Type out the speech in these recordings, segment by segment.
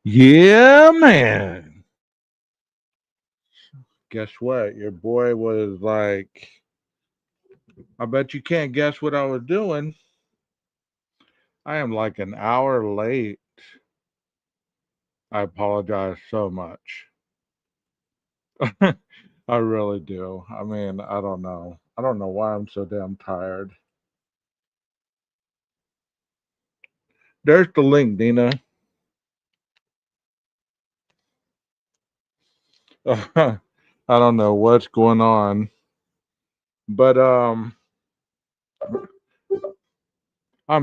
Yeah, man. Guess what? Your boy was like, I bet you can't guess what I was doing. I am like an hour late. I apologize so much. I really do. I mean, I don't know. I don't know why I'm so damn tired. There's the link, Dina. I don't know what's going on, but I'm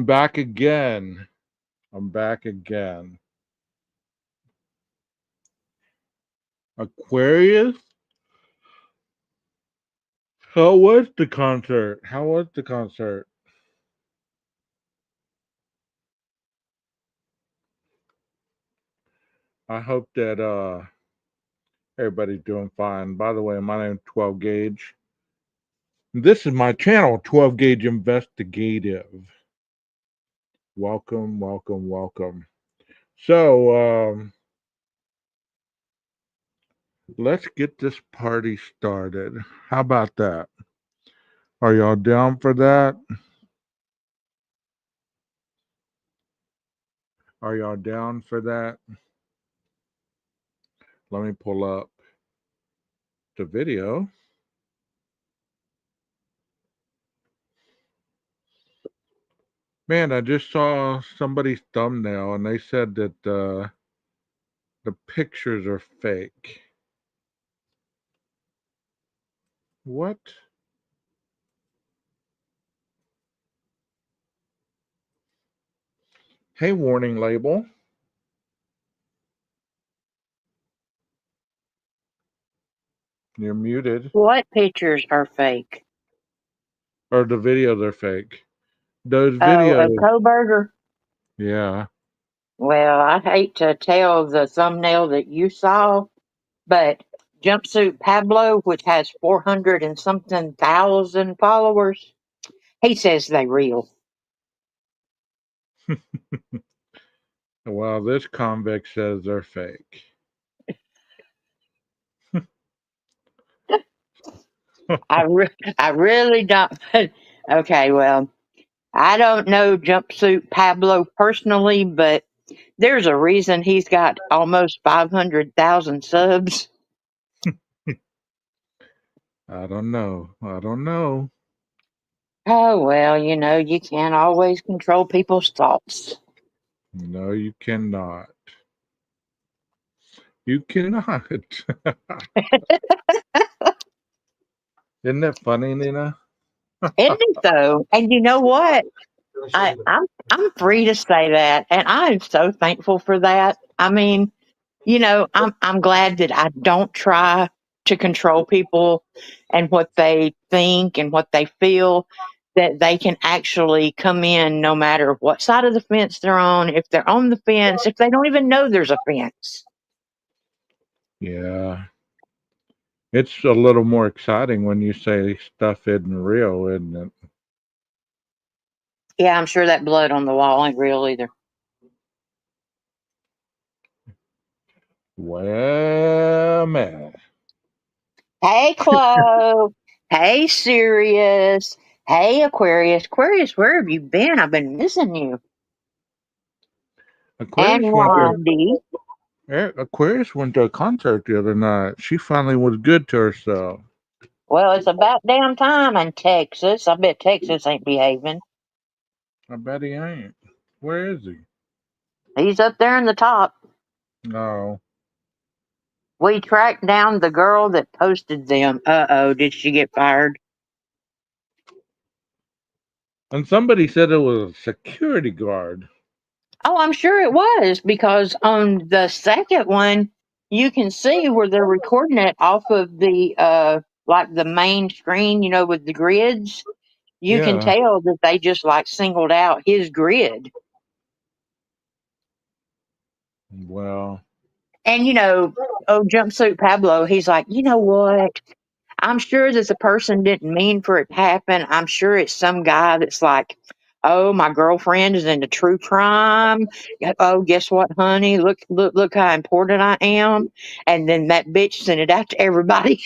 back again. I'm back again. Aquarius? How was the concert? How was the concert? I hope that everybody's doing fine. By the way, my name's 12 Gauge. This is my channel, 12 Gauge Investigative. Welcome, welcome, welcome. So, let's get this party started. How about that? Are y'all down for that? Are y'all down for that? Let me pull up the video. Man, I just saw somebody's thumbnail and they said that the pictures are fake. What? Hey, warning label. You're muted. What pictures are fake? Or the videos are fake. Those Oh, a videos, Coburger? yeah. Well, I hate to tell the thumbnail that you saw, but Jumpsuit Pablo, which has 400 and something thousand followers, he says they real. Well, this convict says they're fake. I really don't. Okay, well, I don't know Jumpsuit Pablo personally, but there's a reason he's got almost 500,000 subs. I don't know. I don't know. Oh, well, you can't always control people's thoughts. No, you cannot. You cannot. Isn't that funny, Nina? Isn't it though? And you know what? I'm free to say that, and I'm so thankful for that. I mean, I'm glad that I don't try to control people and what they think and what they feel. That they can actually come in no matter what side of the fence they're on. If they're on the fence, if they don't even know there's a fence. Yeah. It's a little more exciting when you say stuff isn't real, isn't it? Yeah, I'm sure that blood on the wall ain't real either. Well, man. Hey, Chloe. Hey, Sirius. Hey, Aquarius. Aquarius, where have you been? I've been missing you. And Aquarius went to Wandy. Aquarius went to a concert the other night. She finally was good to herself. Well, it's about damn time in Texas. I bet Texas ain't behaving. I bet he ain't. Where is he? He's up there in the top. No. We tracked down the girl that posted them. Uh-oh, did she get fired? And somebody said it was a security guard. Oh, I'm sure it was because on the second one, you can see where they're recording it off of the like the main screen, with the grids. You can Yeah. tell that they just like singled out his grid. Well, And oh, Jumpsuit Pablo, he's like, you know what? I'm sure that the person didn't mean for it to happen. I'm sure it's some guy that's like, Oh, my girlfriend is into true crime. Oh, guess what, honey? Look how important I am. And then that bitch sent it out to everybody.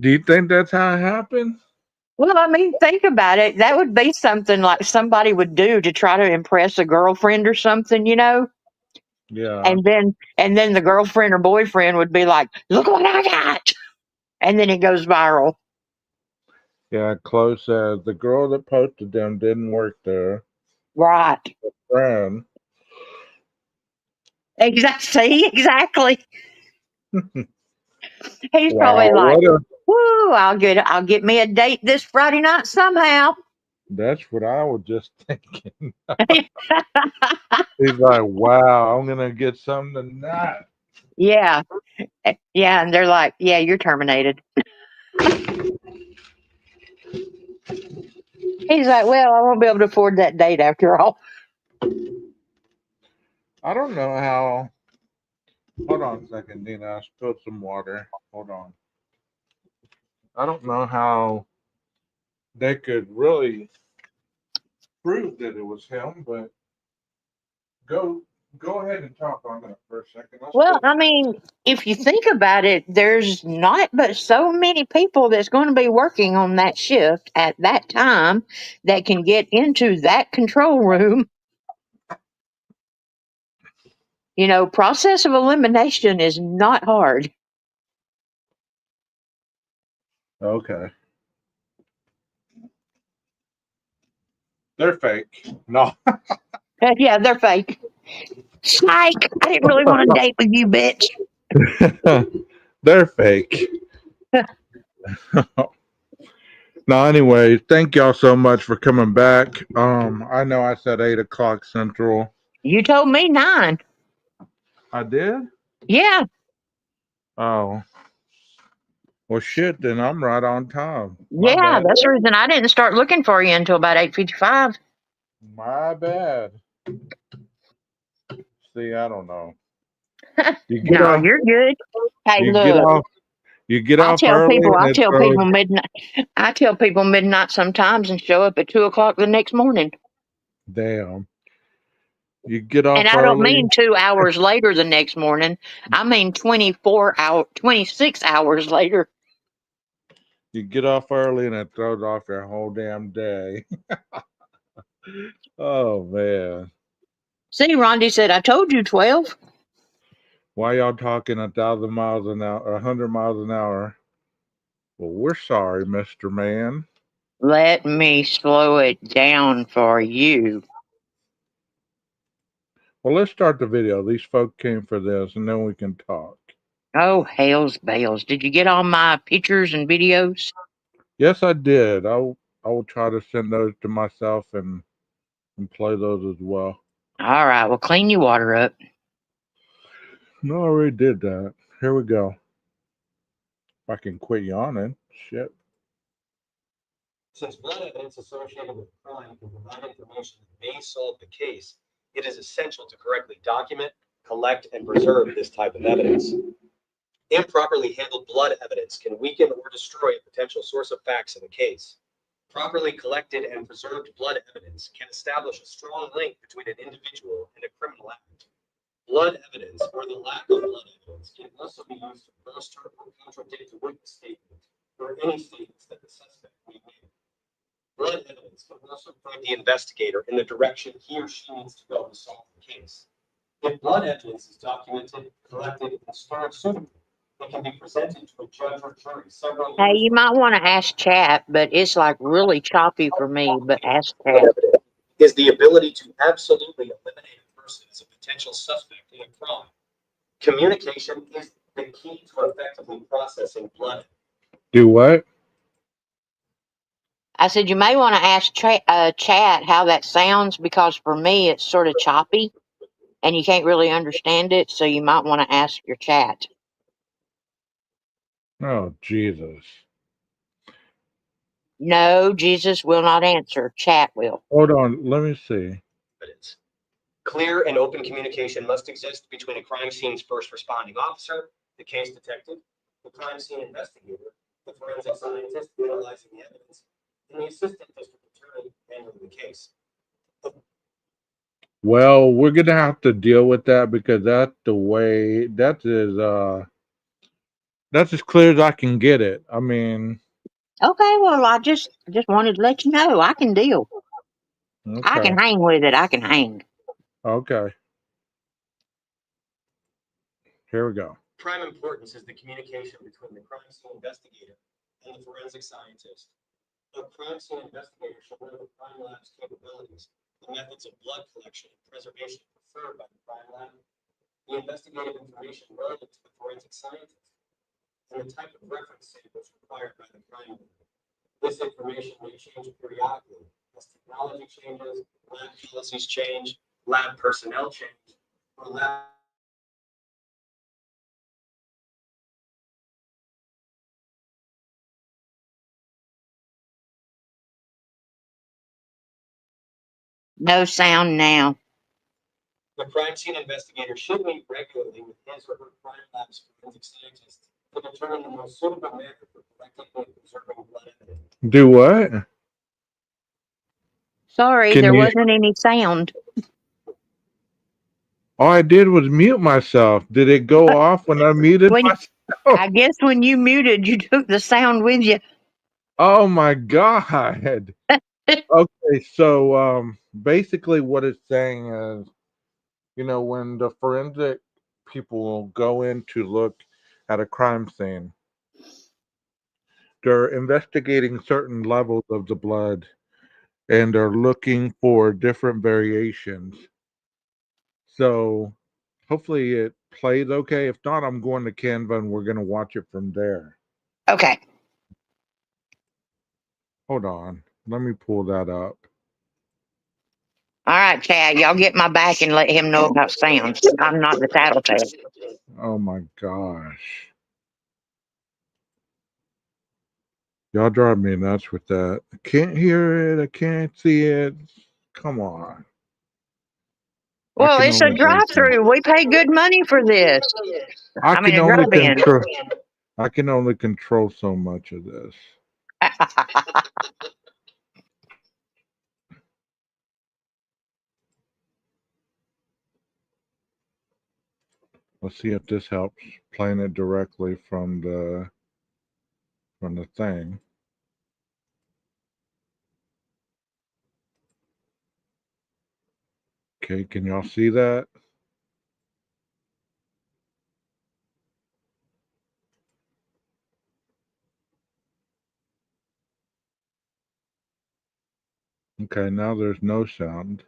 Do you think that's how it happened? Well, I mean, think about it. That would be something like somebody would do to try to impress a girlfriend or something, you know? Yeah. And then the girlfriend or boyfriend would be like, "Look what I got." And then it goes viral. Yeah, Chloe says the girl that posted them didn't work there. Right. Friend. See, exactly. He's Wow, probably like, what a "Woo, I'll get me a date this Friday night somehow." that's what I was just thinking. He's like, wow, I'm gonna get something tonight. Yeah. Yeah, and they're like, "Yeah, you're terminated." He's like, "Well, I won't be able to afford that date after all." I don't know how. Hold on a second, Dina. I spilled some water. Hold on. I don't know how they could really prove that it was him, but go go ahead and talk on that for a second. I'll Well, spill. I mean, if you think about it, there's not but so many people that's going to be working on that shift at that time that can get into that control room. Process of elimination is not hard. Okay, they're fake. No, Yeah, they're fake. Psych! I didn't really want to date with you, bitch. they're fake. No, anyway, thank y'all so much for coming back. I know I said 8 o'clock Central. You told me 9. I did. Yeah, Oh, well, shit. Then I'm right on time. My yeah. bad. That's the reason I didn't start looking for you until about 8:55. My bad. See, I don't know. You get No, off. you're good. Hey, You get look. off. You get I off tell early, people, and I it's tell people midnight. I tell people midnight sometimes and show up at 2 o'clock the next morning. damn. You get And off I don't early. mean 2 hours later the next morning. I mean 26 hours later. You get off early, and it throws off your whole damn day. Oh man, See, Rondi said, "I told you 12." why y'all talking 1,000 miles an hour, 100 miles an hour? Well, we're sorry, Mister Man. Let me slow it down for you. Well, let's start the video. These folk came for this, and then we can talk. Oh, hell's bells. Did you get all my pictures and videos? Yes, I did. I will try to send those to myself and play those as well. All right, well, clean your water up. No, I already did that. Here we go. If I can quit yawning. Shit. Since blood evidence associated with a crime can provide information that may solve the case, it is essential to correctly document, collect, and preserve this type of evidence. Improperly handled blood evidence can weaken or destroy a potential source of facts in a case. Properly collected and preserved blood evidence can establish a strong link between an individual and a criminal act. Blood evidence, or the lack of blood evidence, can also be used to bolster or contradict a witness statement or any statements that the suspect may make. Blood evidence can also point the investigator in the direction he or she needs to go to solve the case. If blood evidence is documented, collected, and stored suitably, it can be presented to a judge or jury several Hey, years you might want to ask chat, but it's like really choppy for me, but ask blood chat. evidence is the ability to absolutely eliminate a person as a potential suspect in a crime. Communication is the key to effectively processing blood. Do what? I said, you may want to ask chat how that sounds because for me, it's sort of choppy and you can't really understand it. So you might want to ask your chat. Oh, Jesus. No, Jesus will not answer. Chat will. Hold on. Let me see. Evidence. Clear and open communication must exist between a crime scene's first responding officer, the case detective, the crime scene investigator, the forensic scientist analyzing the evidence, and the assistant district attorney handling the case. Well, we're gonna have to deal with that because that's the way that's as clear as I can get it. I mean, Okay, well, I just wanted to let you know I can deal. I okay, can hang with it. I can hang. okay. Here we go. Prime importance is the communication between the crime scene investigator and the forensic scientist. A crime scene investigator should know the crime lab's capabilities, the methods of blood collection and preservation preferred by the crime lab, the investigative information relevant to the forensic scientist, and the type of reference samples required by the crime lab. This information may change periodically as technology changes, lab policies change, lab personnel change, or lab No sound now. The crime scene investigator should meet regularly with his or her crime lab's forensic scientist to determine the most suitable method for collecting and preserving blood evidence. Do what? Sorry, Can there you? wasn't any sound. All I did was mute myself. Did it go off when I muted When myself? I guess when you muted, you took the sound with you. Oh my God. Okay, so basically what it's saying is, when the forensic people will go in to look at a crime scene, they're investigating certain levels of the blood and they're looking for different variations. So hopefully it plays okay. If not, I'm going to Canva and we're going to watch it from there. Okay. Hold on. Let me pull that up. All right, Chad, y'all get my back and let him know about sound. I'm not the tattletale. Oh my gosh. Y'all drive me nuts with that. I can't hear it. I can't see it. Come on. I Well, can it's a only listen. drive-through. We pay good money for this. I I mean, can a only drive-in. control. I can only control so much of this. Let's see if this helps playing it directly from the thing. Okay, can y'all see that? Okay, now there's no sound.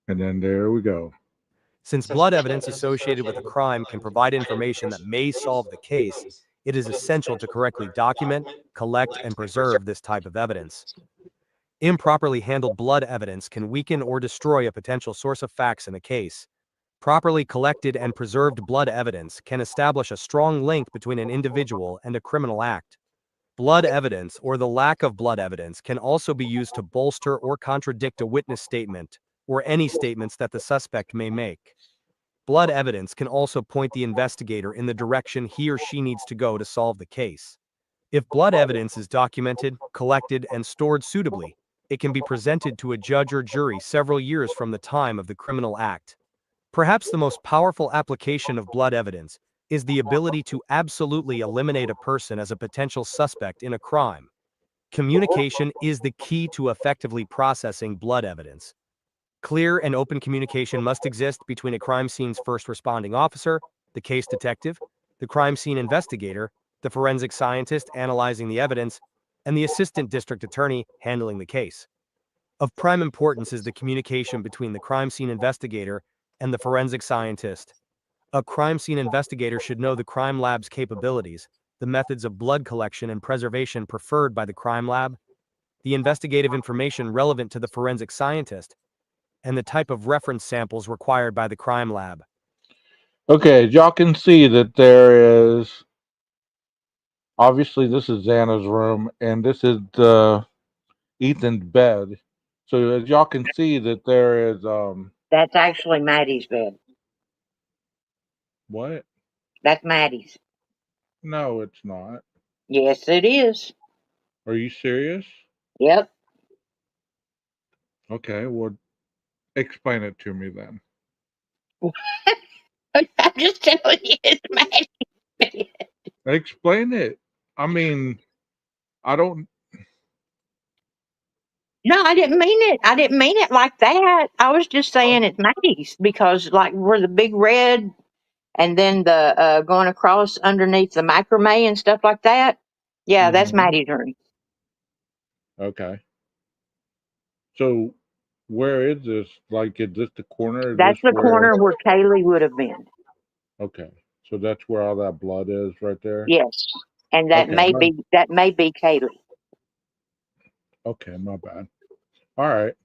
And then there we go. Since blood evidence associated with a crime can provide information that may solve the case, it is essential to correctly document, collect, and preserve this type of evidence. Improperly handled blood evidence can weaken or destroy a potential source of facts in a case. Properly collected and preserved blood evidence can establish a strong link between an individual and a criminal act. Blood evidence or the lack of blood evidence can also be used to bolster or contradict a witness statement, or any statements that the suspect may make. Blood evidence can also point the investigator in the direction he or she needs to go to solve the case. If blood evidence is documented, collected, and stored suitably, it can be presented to a judge or jury several years from the time of the criminal act. Perhaps the most powerful application of blood evidence is the ability to absolutely eliminate a person as a potential suspect in a crime. Communication is the key to effectively processing blood evidence. Clear and open communication must exist between a crime scene's first responding officer, the case detective, the crime scene investigator, the forensic scientist analyzing the evidence, and the assistant district attorney handling the case. Of prime importance is the communication between the crime scene investigator and the forensic scientist. A crime scene investigator should know the crime lab's capabilities, the methods of blood collection and preservation preferred by the crime lab, the investigative information relevant to the forensic scientist, and the type of reference samples required by the crime lab. Okay, as y'all can see that there is obviously this is Xana's room and this is Ethan's bed. So as y'all can see that there is That's actually Maddie's bed. what? That's Maddie's. No, it's not. Yes, it is. Are you serious? Yep. Okay, well, explain it to me then. I'm just telling you, it's Maddie. Explain it. I mean, I don't. No, I didn't mean it. I didn't mean it like that. I was just saying it's Maddie's because, like, we're the big red and then the going across underneath the macrame and stuff like that. Yeah, that's Mhm. Maddie's room. Okay. So, where is this? Like, is this the corner? Is That's this the where? corner where Kaylee would have been. Okay. So that's where all that blood is, right there. Yes, and Okay. that may be Kaylee. Okay. My bad. All right.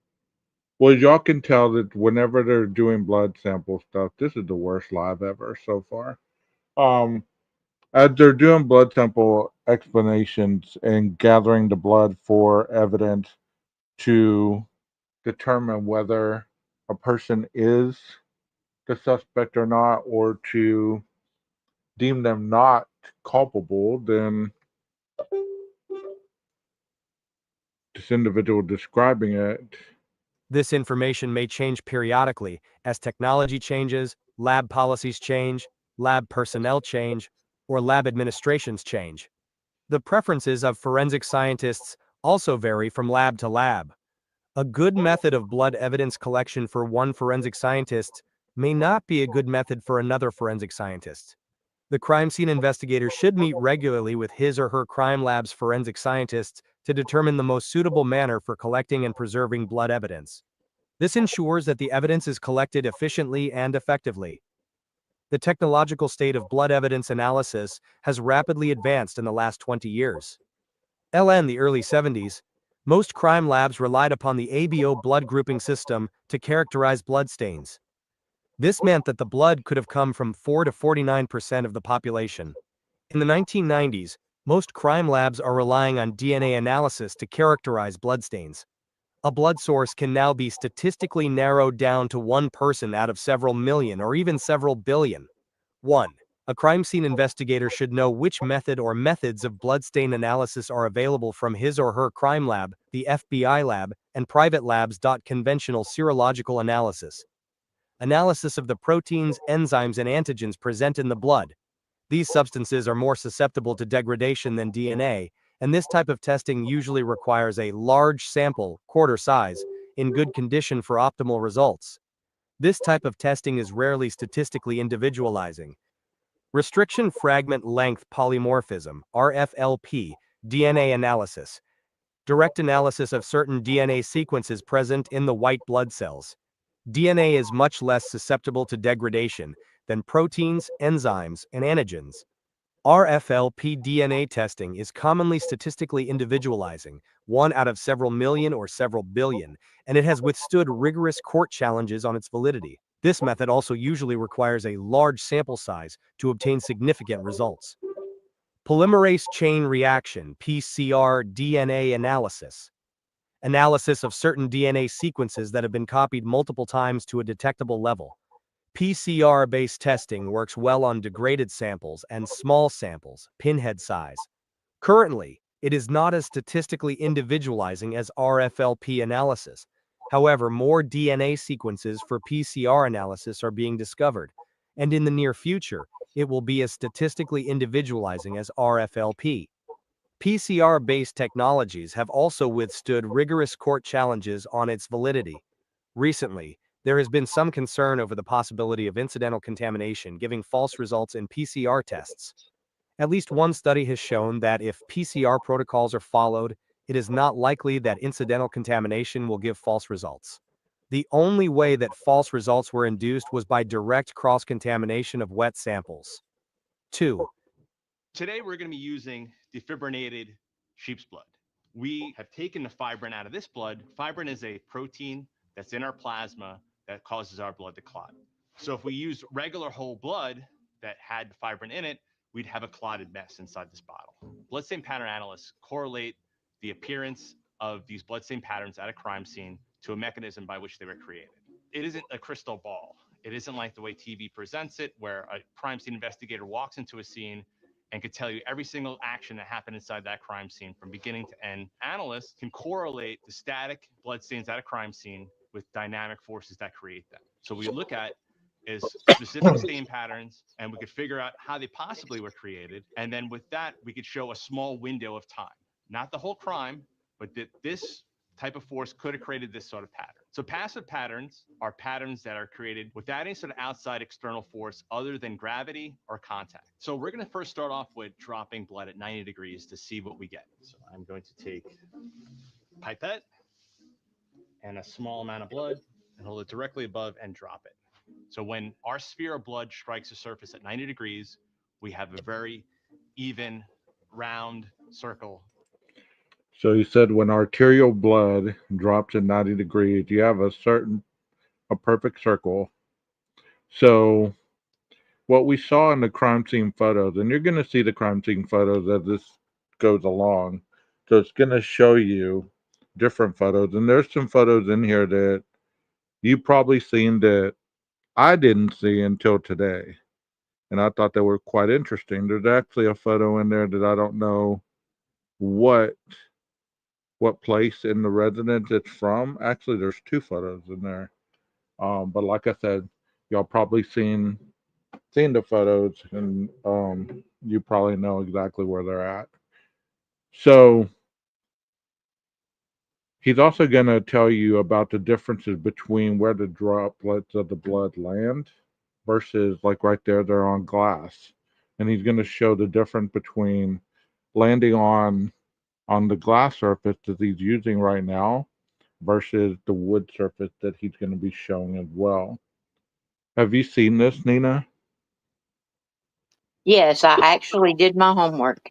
Well, as y'all can tell that whenever they're doing blood sample stuff, this is the worst live ever so far. Um, as they're doing blood sample explanations and gathering the blood for evidence to determine whether a person is the suspect or not, or to deem them not culpable, then this individual describing it. This information may change periodically as technology changes, lab policies change, lab personnel change, or lab administrations change. The preferences of forensic scientists also vary from lab to lab. A good method of blood evidence collection for one forensic scientist may not be a good method for another forensic scientist. The crime scene investigator should meet regularly with his or her crime lab's forensic scientists to determine the most suitable manner for collecting and preserving blood evidence. This ensures that the evidence is collected efficiently and effectively. The technological state of blood evidence analysis has rapidly advanced in the last 20 years. In the early 70s, most crime labs relied upon the ABO blood grouping system to characterize blood stains. This meant that the blood could have come from 4 to 49% of the population. In the 1990s, most crime labs are relying on DNA analysis to characterize bloodstains. A blood source can now be statistically narrowed down to one person out of several million or even several billion. 1. A crime scene investigator should know which method or methods of bloodstain analysis are available from his or her crime lab, the FBI lab, and private labs. Conventional serological analysis. Analysis of the proteins, enzymes, and antigens present in the blood. These substances are more susceptible to degradation than DNA, and this type of testing usually requires a large sample, quarter size, in good condition for optimal results. This type of testing is rarely statistically individualizing. Restriction fragment length polymorphism, RFLP, DNA analysis. Direct analysis of certain DNA sequences present in the white blood cells. DNA is much less susceptible to degradation than proteins, enzymes, and antigens. RFLP DNA testing is commonly statistically individualizing, 1 out of several million or several billion, and it has withstood rigorous court challenges on its validity. This method also usually requires a large sample size to obtain significant results. Polymerase chain reaction, PCR DNA analysis. Analysis of certain DNA sequences that have been copied multiple times to a detectable level. PCR-based testing works well on degraded samples and small samples, pinhead size. Currently, it is not as statistically individualizing as RFLP analysis. However, more DNA sequences for PCR analysis are being discovered, and in the near future, it will be as statistically individualizing as RFLP. PCR-based technologies have also withstood rigorous court challenges on its validity. Recently, there has been some concern over the possibility of incidental contamination giving false results in PCR tests. At least one study has shown that if PCR protocols are followed, it is not likely that incidental contamination will give false results. The only way that false results were induced was by direct cross-contamination of wet samples. 2. Today, we're going to be using defibrinated sheep's blood. We have taken the fibrin out of this blood. Fibrin is a protein that's in our plasma that causes our blood to clot. So if we used regular whole blood that had fibrin in it, we'd have a clotted mess inside this bottle. Bloodstain pattern analysts correlate the appearance of these bloodstain patterns at a crime scene to a mechanism by which they were created. It isn't a crystal ball. It isn't like the way TV presents it, where a crime scene investigator walks into a scene and could tell you every single action that happened inside that crime scene from beginning to end. Analysts can correlate the static bloodstains at a crime scene with dynamic forces that create them. So we look at is specific stain patterns, and we could figure out how they possibly were created. And then with that, we could show a small window of time, not the whole crime, but that this type of force could have created this sort of pattern. So passive patterns are patterns that are created without any sort of outside external force other than gravity or contact. So we're going to first start off with dropping blood at 90 degrees to see what we get. So I'm going to take a pipette and a small amount of blood and hold it directly above and drop it. So when our sphere of blood strikes a surface at 90 degrees, we have a very even, round circle. So you said when arterial blood drops at 90 degrees, you have a perfect circle. So what we saw in the crime scene photos, and you're going to see the crime scene photos as this goes along. So it's going to show you different photos. And there's some photos in here that you probably seen that I didn't see until today. And I thought they were quite interesting. There's actually a photo in there that I don't know what place in the residence it's from. Actually, there's two photos in there. But like I said, y'all probably seen the photos, and you probably know exactly where they're at. So he's also going to tell you about the differences between where the droplets of the blood land versus like right there they're on glass, and he's going to show the difference between landing on the glass surface that he's using right now versus the wood surface that he's going to be showing as well. Have you seen this, Nina? Yes, I actually did my homework.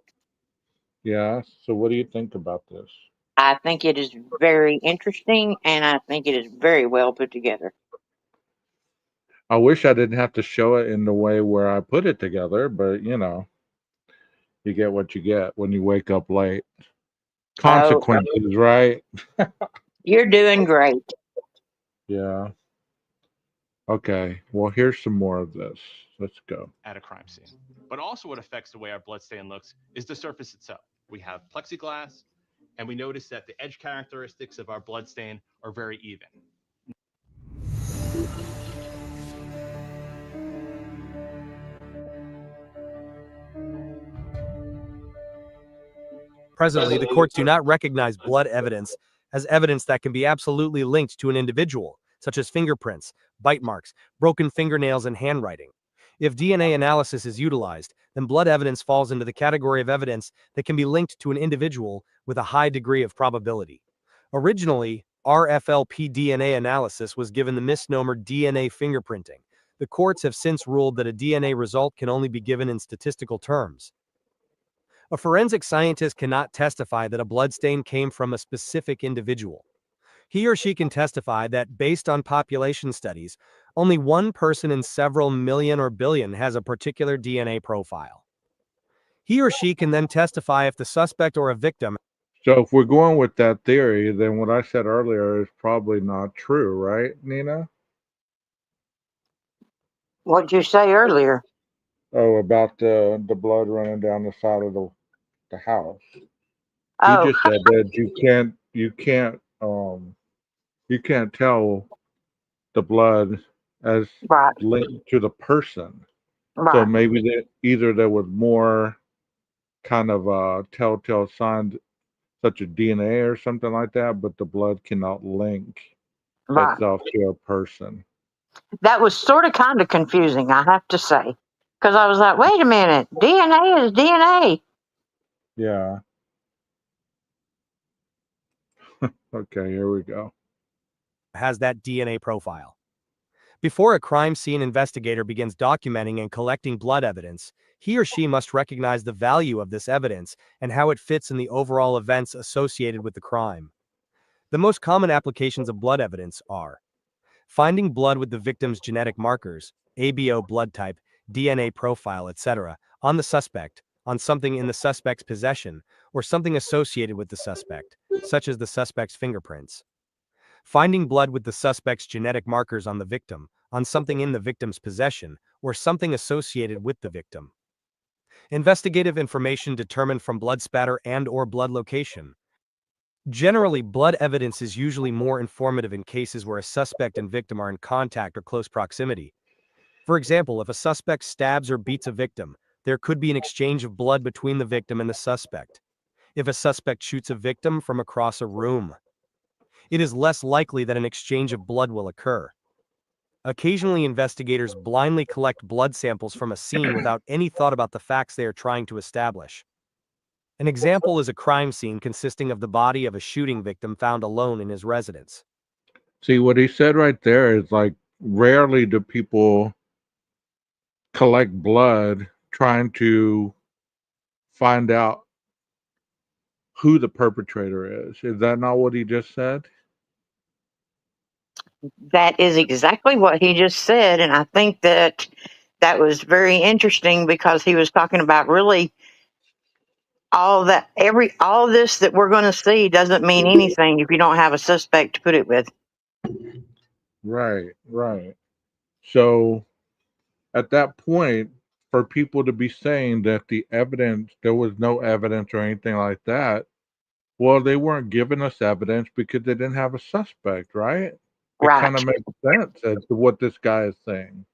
Yeah. So what do you think about this? I think it is very interesting, and I think it is very well put together. I wish I didn't have to show it in the way where I put it together, but you get what you get when you wake up late. Oh, Consequences, right? you're doing great. Yeah. Okay. Well, here's some more of this. Let's go. At a crime scene. But also what affects the way our blood stain looks is the surface itself. We have plexiglass, and we notice that the edge characteristics of our blood stain are very even. Presently, the courts do not recognize blood evidence as evidence that can be absolutely linked to an individual, such as fingerprints, bite marks, broken fingernails, and handwriting. If DNA analysis is utilized, then blood evidence falls into the category of evidence that can be linked to an individual with a high degree of probability. Originally, RFLP DNA analysis was given the misnomer DNA fingerprinting. The courts have since ruled that a DNA result can only be given in statistical terms. A forensic scientist cannot testify that a bloodstain came from a specific individual. He or she can testify that, based on population studies, only one person in several million or billion has a particular DNA profile. He or she can then testify if the suspect or a victim. So if we're going with that theory, then what I said earlier is probably not true, right, Nina? What'd you say earlier? Oh, about the blood running down the side of the house. You Oh, just said that you can't tell the blood as right, linked to the person. So right. maybe that either there was more kind of telltale signs such as DNA or something like that, but the blood cannot link Right. itself to a person. That was sort of kind of confusing, I have to say. Because I was like, wait a minute, DNA is DNA. Yeah. Okay, here we go. Has that DNA profile. Before a crime scene investigator begins documenting and collecting blood evidence, he or she must recognize the value of this evidence and how it fits in the overall events associated with the crime. The most common applications of blood evidence are finding blood with the victim's genetic markers, ABO blood type, DNA profile, etc., on the suspect, on something in the suspect's possession, or something associated with the suspect, such as the suspect's fingerprints. Finding blood with the suspect's genetic markers on the victim, on something in the victim's possession, or something associated with the victim. Investigative information determined from blood spatter and/or blood location. Generally, blood evidence is usually more informative in cases where a suspect and victim are in contact or close proximity. For example, if a suspect stabs or beats a victim, there could be an exchange of blood between the victim and the suspect. If a suspect shoots a victim from across a room, it is less likely that an exchange of blood will occur. Occasionally, investigators blindly collect blood samples from a scene without any thought about the facts they are trying to establish. An example is a crime scene consisting of the body of a shooting victim found alone in his residence. See, what he said right there is like, rarely do people collect blood trying to find out who the perpetrator is. Is that not what he just said? That is exactly what he just said. And I think that that was very interesting because he was talking about really all this that we're going to see doesn't mean anything if you don't have a suspect to put it with. Right, right. So at that point, for people to be saying that there was no evidence or anything like that, well, they weren't giving us evidence because they didn't have a suspect, right? It kind Right. of makes sense as to what this guy is saying.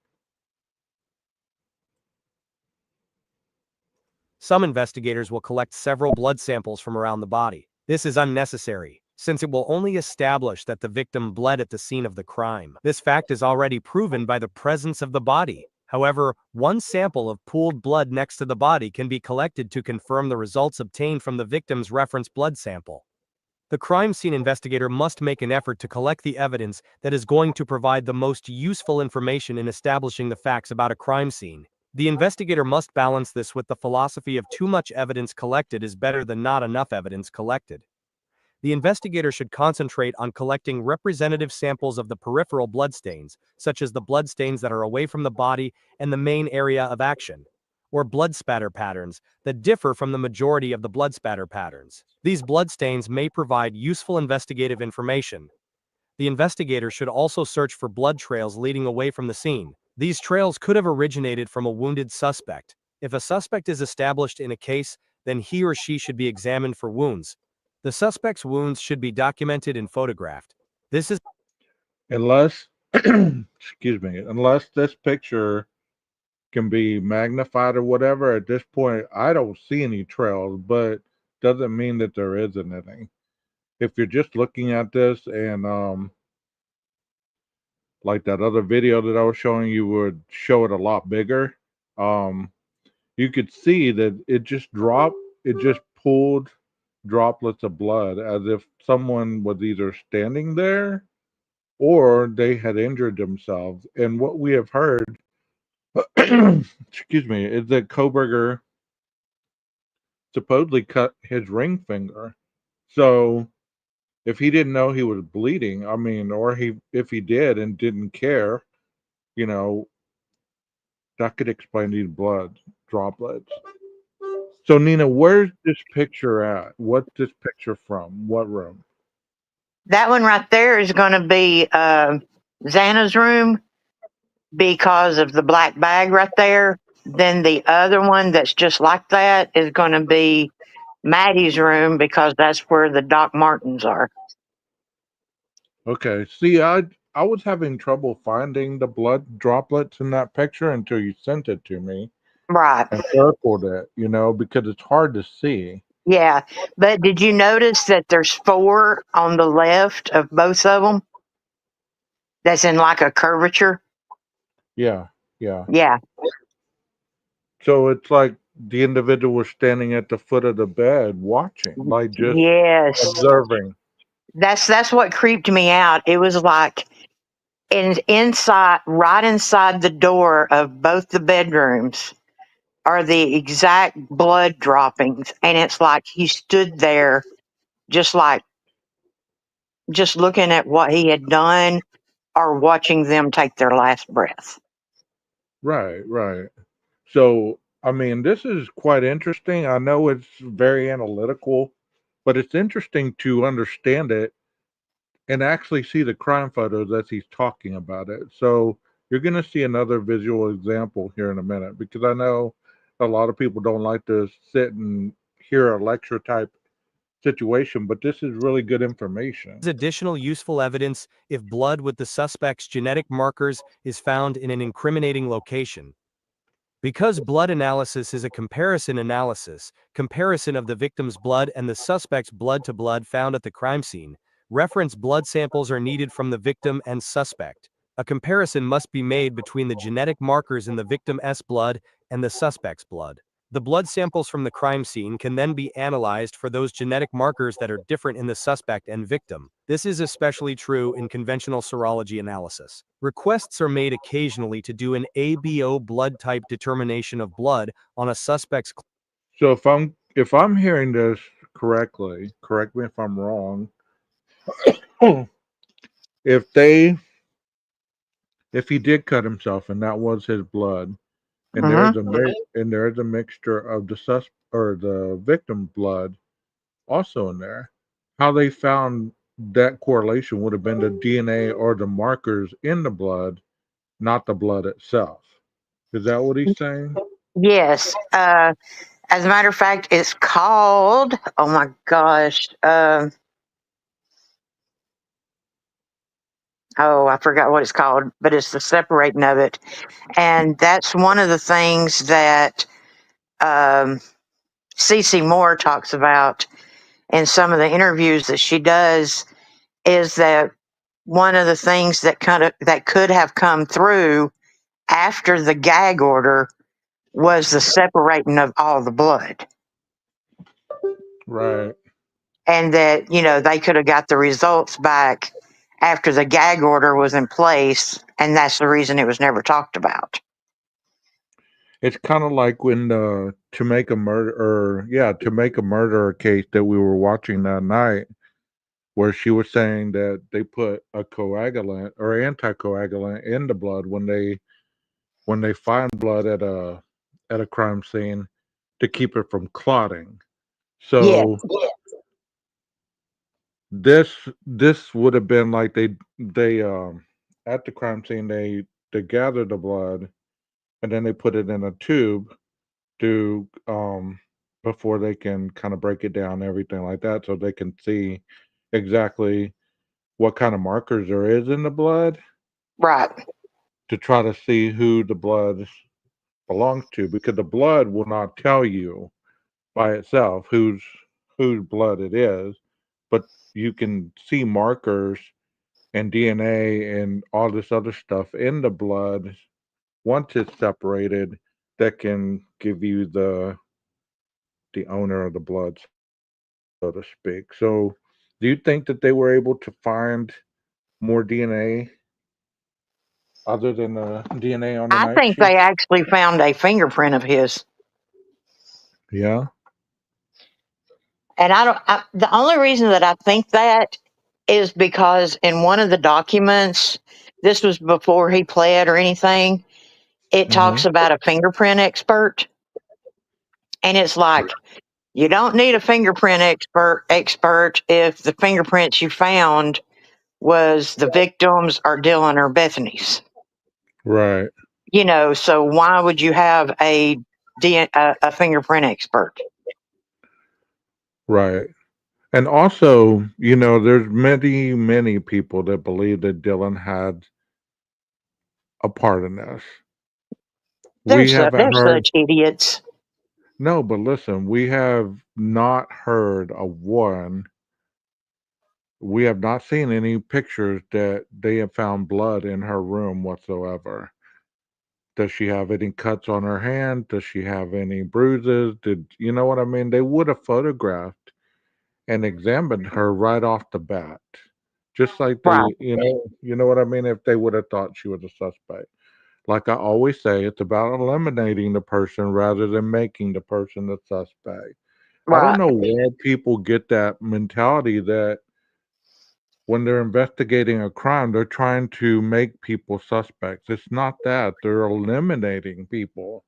Some investigators will collect several blood samples from around the body. This is unnecessary, since it will only establish that the victim bled at the scene of the crime. This fact is already proven by the presence of the body. However, one sample of pooled blood next to the body can be collected to confirm the results obtained from the victim's reference blood sample. The crime scene investigator must make an effort to collect the evidence that is going to provide the most useful information in establishing the facts about a crime scene. The investigator must balance this with the philosophy of too much evidence collected is better than not enough evidence collected. The investigator should concentrate on collecting representative samples of the peripheral bloodstains, such as the bloodstains that are away from the body and the main area of action, or blood spatter patterns that differ from the majority of the blood spatter patterns. These bloodstains may provide useful investigative information. The investigator should also search for blood trails leading away from the scene. These trails could have originated from a wounded suspect. If a suspect is established in a case, then he or she should be examined for wounds. The suspect's wounds should be documented and photographed. This is Unless, excuse me, unless this picture can be magnified or whatever, at this point, I don't see any trails, but doesn't mean that there isn't any. If you're just looking at this and like that other video that I was showing you would show it a lot bigger, um, you could see that it just pulled droplets of blood as if someone was either standing there or they had injured themselves. And what we have heard, excuse me, is that Koberger supposedly cut his ring finger. So if he didn't know he was bleeding, I mean, or if he did and didn't care, you know, that could explain these blood droplets. So Nina, where's this picture at? What's this picture from? What room? That one right there is going to be Xana's room because of the black bag right there. Then the other one that's just like that is going to be Maddie's room because that's where the Doc Martens are. Okay. See, I was having trouble finding the blood droplets in that picture until you sent it to me Right. and circled it, because it's hard to see. Yeah. But did you notice that there's 4 on the left of both of them? That's in like a curvature. Yeah, yeah. Yeah. So it's like the individual was standing at the foot of the bed watching, like just Yes. observing. That's what creeped me out. It was like right inside the door of both the bedrooms are the exact blood droppings, and it's like he stood there just like just looking at what he had done or watching them take their last breath. Right, right. So, I mean, this is quite interesting. I know it's very analytical, but it's interesting to understand it and actually see the crime photos as he's talking about it. So, you're going to see another visual example here in a minute because I know a lot of people don't like to sit and hear a lecture type situation, but this is really good information. Additional useful evidence if blood with the suspect's genetic markers is found in an incriminating location. Because blood analysis is a comparison analysis, comparison of the victim's blood and the suspect's blood to blood found at the crime scene, reference blood samples are needed from the victim and suspect. A comparison must be made between the genetic markers in the victim's blood and the suspect's blood. The blood samples from the crime scene can then be analyzed for those genetic markers that are different in the suspect and victim. This is especially true in conventional serology analysis. Requests are made occasionally to do an ABO blood type determination of blood on a suspect's. So if I'm hearing this correctly, correct me if I'm wrong. if he did cut himself and that was his blood, and there's a mixture of the victim blood also in there, how they found that correlation would have been the DNA or the markers in the blood, not the blood itself. Is that what he's saying? Yes. As a matter of fact, it's called, oh my gosh. I forgot what it's called, but it's the separating of it. And that's one of the things that Cece Moore talks about in some of the interviews that she does, is that one of the things that could have come through after the gag order was the separating of all the blood. Right. And that, they could have got the results back after the gag order was in place, and that's the reason it was never talked about. It's kind of like when to make a murder case that we were watching that night, where she was saying that they put a coagulant or anticoagulant in the blood when they find blood at a crime scene to keep it from clotting. Yes, So this would have been like they at the crime scene they gather the blood and then they put it in a tube to before they can kind of break it down and everything like that, so they can see exactly what kind of markers there is in the blood right. to try to see who the blood belongs to, because the blood will not tell you by itself whose blood it is, but you can see markers and DNA and all this other stuff in the blood once it's separated that can give you the owner of the blood, so to speak. So, do you think that they were able to find more DNA other than the DNA on the I night think sheet? they actually found a fingerprint of his. Yeah. And the only reason that I think that is because in one of the documents, this was before he pled or anything, it Mm-hmm. talks about a fingerprint expert. And it's like, you don't need a fingerprint expert if the fingerprints you found was the victims or Dylan or Bethany's. Right. So why would you have a fingerprint expert? Right. And also, there's many, many people that believe that Dylan had a part in this. We haven't They're heard. such idiots. No, but listen, we have not heard of one. We have not seen any pictures that they have found blood in her room whatsoever. Does she have any cuts on her hand? Does she have any bruises? Did you know what I mean? They would have photographed and examined her right off the bat. Just like Right, you know what I mean, if they would have thought she was a suspect. Like I always say, it's about eliminating the person rather than making the person the suspect. I don't right. know where people get that mentality that when they're investigating a crime, they're trying to make people suspects. It's not that. They're eliminating people.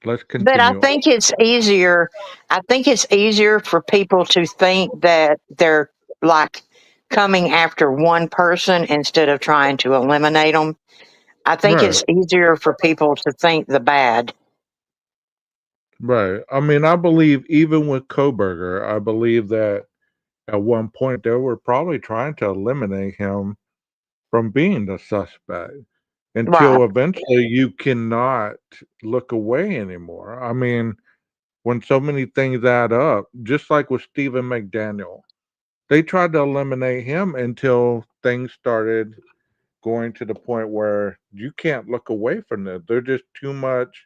Let's But I continue. think it's easier. I think it's easier for people to think that they're like coming after one person instead of trying to eliminate them. I think Right. it's easier for people to think the bad. Right. I mean, I believe even with Koberger, I believe that at one point they were probably trying to eliminate him from being the suspect Right, until eventually you cannot look away anymore. I mean, when so many things add up, just like with Stephen McDaniel, they tried to eliminate him until things started going to the point where you can't look away from this. They're just too much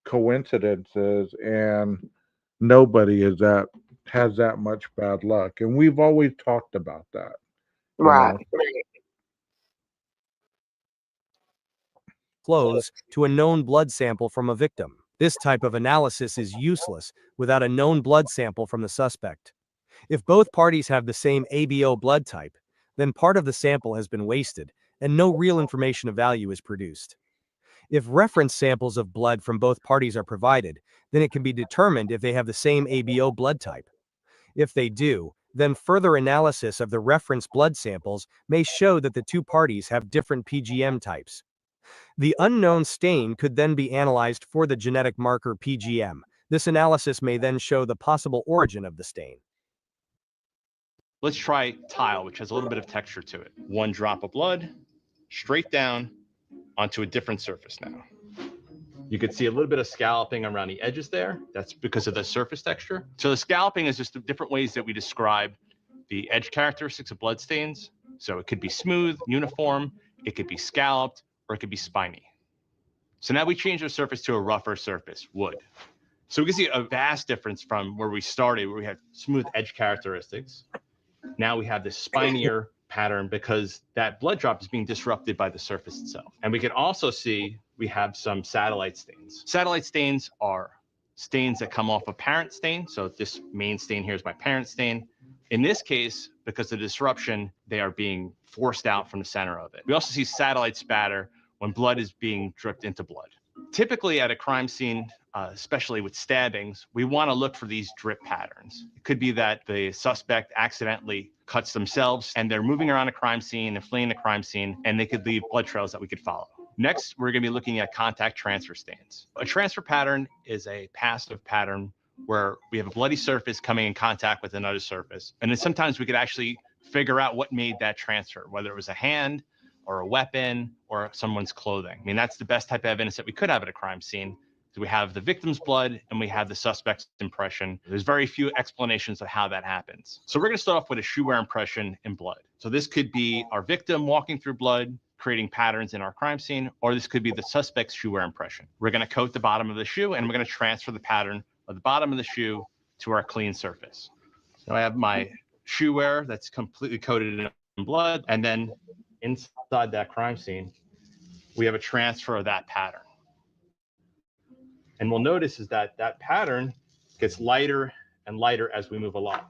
coincidences, and nobody is that has that much bad luck. And we've always talked about that, you right, know. Flows to a known blood sample from a victim. This type of analysis is useless without a known blood sample from the suspect. If both parties have the same ABO blood type, then part of the sample has been wasted, and no real information of value is produced. If reference samples of blood from both parties are provided, then it can be determined if they have the same ABO blood type. If they do, then further analysis of the reference blood samples may show that the two parties have different PGM types. The unknown stain could then be analyzed for the genetic marker PGM. This analysis may then show the possible origin of the stain. Let's try tile, which has a little bit of texture to it. One drop of blood, straight down onto a different surface now. You can see a little bit of scalloping around the edges there. That's because of the surface texture. So the scalloping is just the different ways that we describe the edge characteristics of blood stains. So it could be smooth, uniform, it could be scalloped, or it could be spiny. So now we change the surface to a rougher surface, wood. So we can see a vast difference from where we started, where we had smooth edge characteristics. Now we have this spinier pattern because that blood drop is being disrupted by the surface itself. And we can also see we have some satellite stains. Satellite stains are stains that come off a parent stain. So this main stain here is my parent stain. In this case, because of the disruption, they are being forced out from the center of it. We also see satellite spatter when blood is being dripped into blood. Typically at a crime scene, especially with stabbings, we want to look for these drip patterns. It could be that the suspect accidentally cuts themselves and they're moving around a crime scene and fleeing the crime scene, and they could leave blood trails that we could follow. Next, we're going to be looking at contact transfer stains. A transfer pattern is a passive pattern where we have a bloody surface coming in contact with another surface. And then sometimes we could actually figure out what made that transfer, whether it was a hand or a weapon or someone's clothing. I mean, that's the best type of evidence that we could have at a crime scene. So we have the victim's blood and we have the suspect's impression. There's very few explanations of how that happens. So we're going to start off with a shoe wear impression in blood. So this could be our victim walking through blood, creating patterns in our crime scene, or this could be the suspect's shoe wear impression. We're going to coat the bottom of the shoe and we're going to transfer the pattern of the bottom of the shoe to our clean surface. So I have my shoe wear that's completely coated in blood, and then inside that crime scene, we have a transfer of that pattern. And we'll notice is that that pattern gets lighter and lighter as we move along.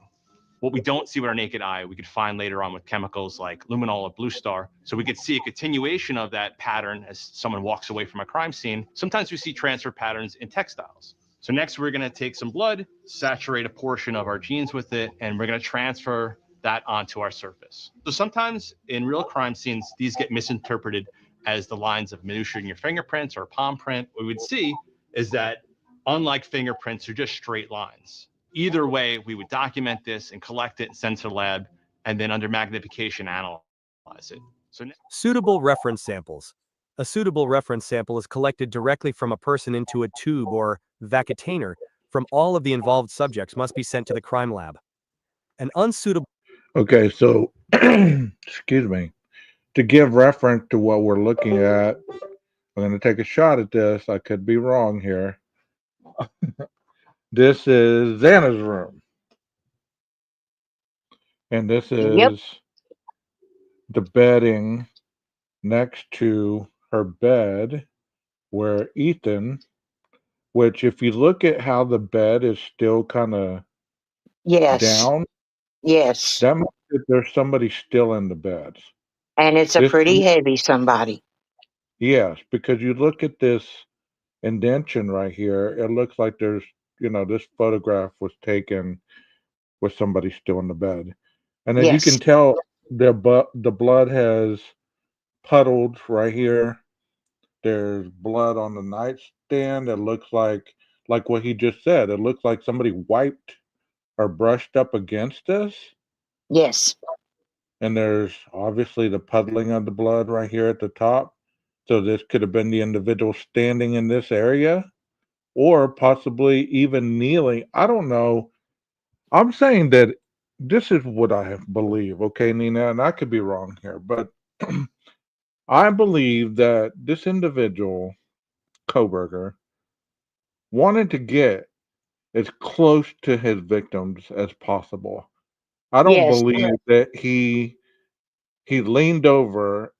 What we don't see with our naked eye, we could find later on with chemicals like luminol or blue star. So we could see a continuation of that pattern as someone walks away from a crime scene. Sometimes we see transfer patterns in textiles. So next we're going to take some blood, saturate a portion of our jeans with it, and we're going to transfer that onto our surface. So sometimes in real crime scenes, these get misinterpreted as the lines of minutia in your fingerprints or a palm print. What we would see is that unlike fingerprints, they're just straight lines. Either way, we would document this and collect it and send to the lab, and then under magnification, analyze it. Suitable reference samples. A suitable reference sample is collected directly from a person into a tube or vacutainer from all of the involved subjects must be sent to the crime lab. An unsuitable Okay, so excuse me. To give reference to what we're looking at, I'm going to take a shot at this. I could be wrong here. This is Xana's room, and this yep, is the bedding next to her bed where Ethan, which if you look at how the bed is still kind of yes, down, yes. that means that there's somebody still in the bed. And it's a This, pretty heavy somebody. yes, because you look at this indention right here, it looks like there's, this photograph was taken with somebody still in the bed. And as you Yes, can tell, the blood has puddled right here. There's blood on the nightstand. It looks like what he just said. It looks like somebody wiped or brushed up against us. Yes. And there's obviously the puddling of the blood right here at the top. So this could have been the individual standing in this area or possibly even kneeling. I don't know. I'm saying that this is what I believe, okay, Nina, and I could be wrong here, but I believe that this individual, Koberger, wanted to get as close to his victims as possible. I don't Yes. believe that he leaned over.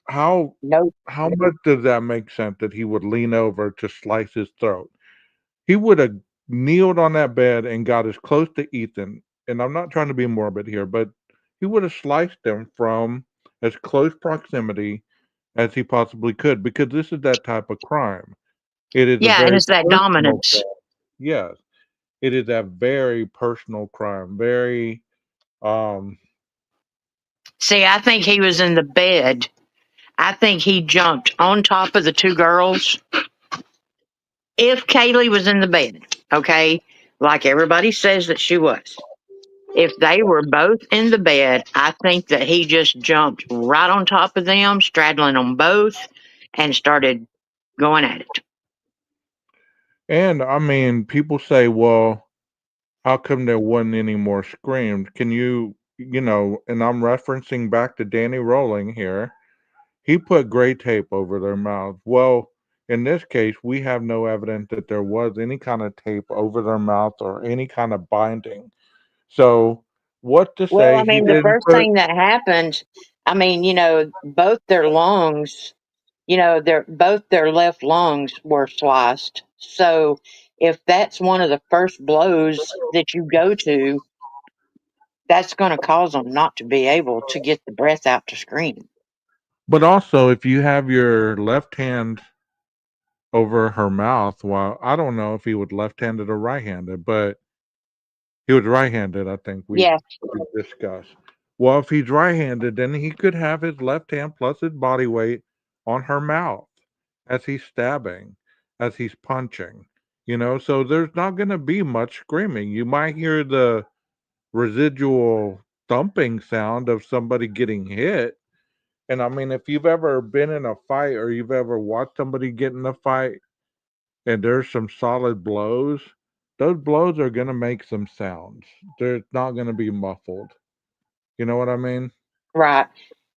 Nope. How much does that make sense that he would lean over to slice his throat? He would have kneeled on that bed and got as close to Ethan, and I'm not trying to be morbid here, but he would have sliced him from as close proximity as he possibly could because this is that type of crime. It is a Yeah, and very it's that personal dominance. crime. Yes, it is a very personal crime. Very, um, See, I think he was in the bed. I think he jumped on top of the two girls. If Kaylee was in the bed, okay, like everybody says that she was, if they were both in the bed, I think that he just jumped right on top of them, straddling them both, and started going at it. and I mean, people say, well, how come there wasn't any more screams? Can you know, and I'm referencing back to Danny Rowling here. He put gray tape over their mouths. Well, in this case, we have no evidence that there was any kind of tape over their mouth or any kind of binding. So, what to Well, say I he mean, the didn't first put? thing that happened, I mean, both their lungs, both their left lungs were sliced. So if that's one of the first blows that you go to, that's going to cause them not to be able to get the breath out to scream. But also, if you have your left hand over her mouth, well, I don't know if he was left-handed or right-handed, but he was right-handed, I think Yeah, we discussed. Well, if he's right-handed, then he could have his left hand plus his body weight on her mouth as he's stabbing, as he's punching. You know, so there's not going to be much screaming. You might hear the residual thumping sound of somebody getting hit. And I mean, if you've ever been in a fight or you've ever watched somebody get in a fight and there's some solid blows, those blows are going to make some sounds. They're not going to be muffled. You know what I mean? right.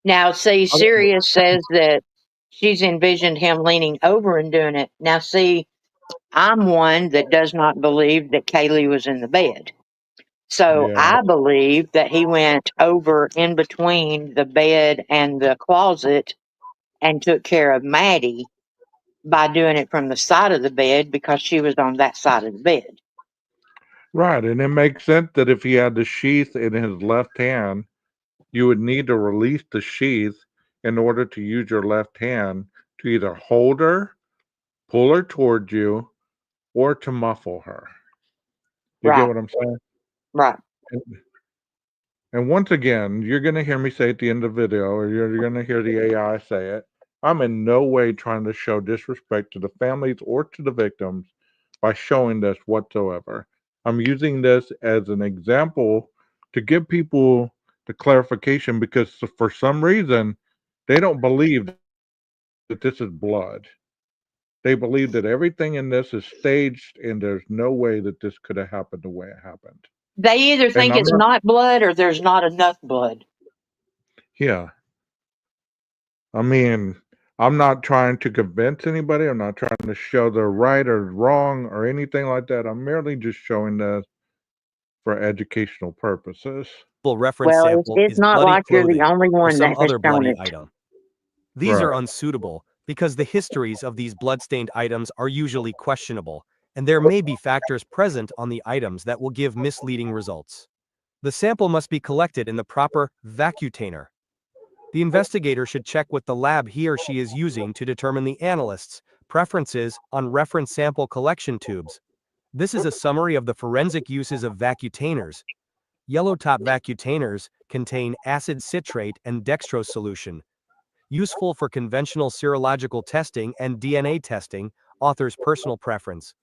Now, see, I don't know. Sirius says that she's envisioned him leaning over and doing it. Now, see, I'm one that does not believe that Kaylee was in the bed. So Yeah. I believe that he went over in between the bed and the closet and took care of Maddie by doing it from the side of the bed because she was on that side of the bed. Right. And it makes sense that if he had the sheath in his left hand, you would need to release the sheath in order to use your left hand to either hold her, pull her towards you, or to muffle her. You get Right, what I'm saying? right. And, and once again, you're going to hear me say at the end of the video, or you're going to hear the AI say it. I'm in no way trying to show disrespect to the families or to the victims by showing this whatsoever. I'm using this as an example to give people the clarification because for some reason they don't believe that this is blood. They believe that everything in this is staged and there's no way that this could have happened the way it happened. They either And think I'm it's not, not blood or there's not enough blood. yeah, I mean, I'm not trying to convince anybody. I'm not trying to show they're right or wrong or anything like that. I'm merely just showing this for educational purposes. Reference Well, sample it's is not bloody like you're the clothing only or one some that has other shown bloody it. item. These are Right. unsuitable because the histories of these bloodstained items are usually questionable, and there may be factors present on the items that will give misleading results. The sample must be collected in the proper vacutainer. The investigator should check with the lab he or she is using to determine the analyst's preferences on reference sample collection tubes. This is a summary of the forensic uses of vacutainers. Yellow top vacutainers contain acid citrate and dextrose solution. Useful for conventional serological testing and DNA testing, author's personal preference.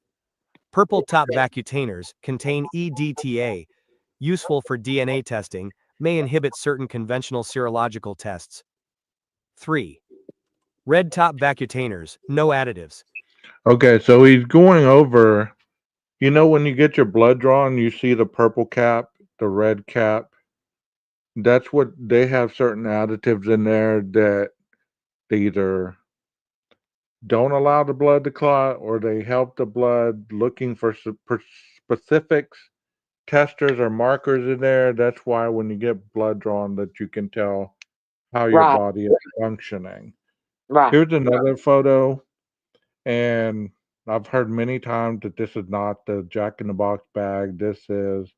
Purple top vacutainers contain EDTA, useful for DNA testing, may inhibit certain conventional serological tests. 3. Red top vacutainers, no additives. Okay, so he's going over, when you get your blood drawn, you see the purple cap, the red cap. That's what they have, certain additives in there that they either don't allow the blood to clot or they help the blood, looking for specifics, testers or markers in there. That's why when you get blood drawn, that you can tell how your Right, body is functioning. right. Here's another photo, and I've heard many times that this is not the Jack in the Box bag. This is a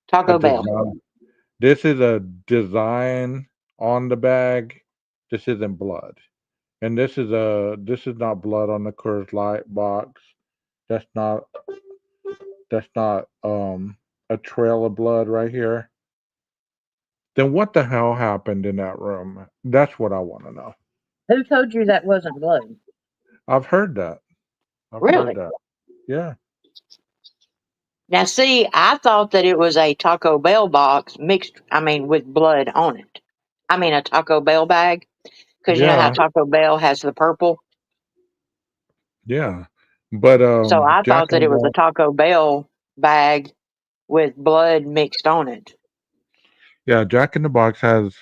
Taco Bell. design. This is a design on the bag. This isn't blood. And this is not blood on the Coors Light box. That's not a trail of blood right here. Then what the hell happened in that room? That's what I want to know. Who told you that wasn't blood? I've heard that. I've heard Really? that. Yeah. Now, see, I thought that it was a Taco Bell box mixed, with blood on it. A Taco Bell bag. Because you know how Yeah. Taco Bell has the purple? Yeah. But So I Jack thought in that the it was a Box. Taco Bell bag with blood mixed on it. Yeah, Jack in the Box has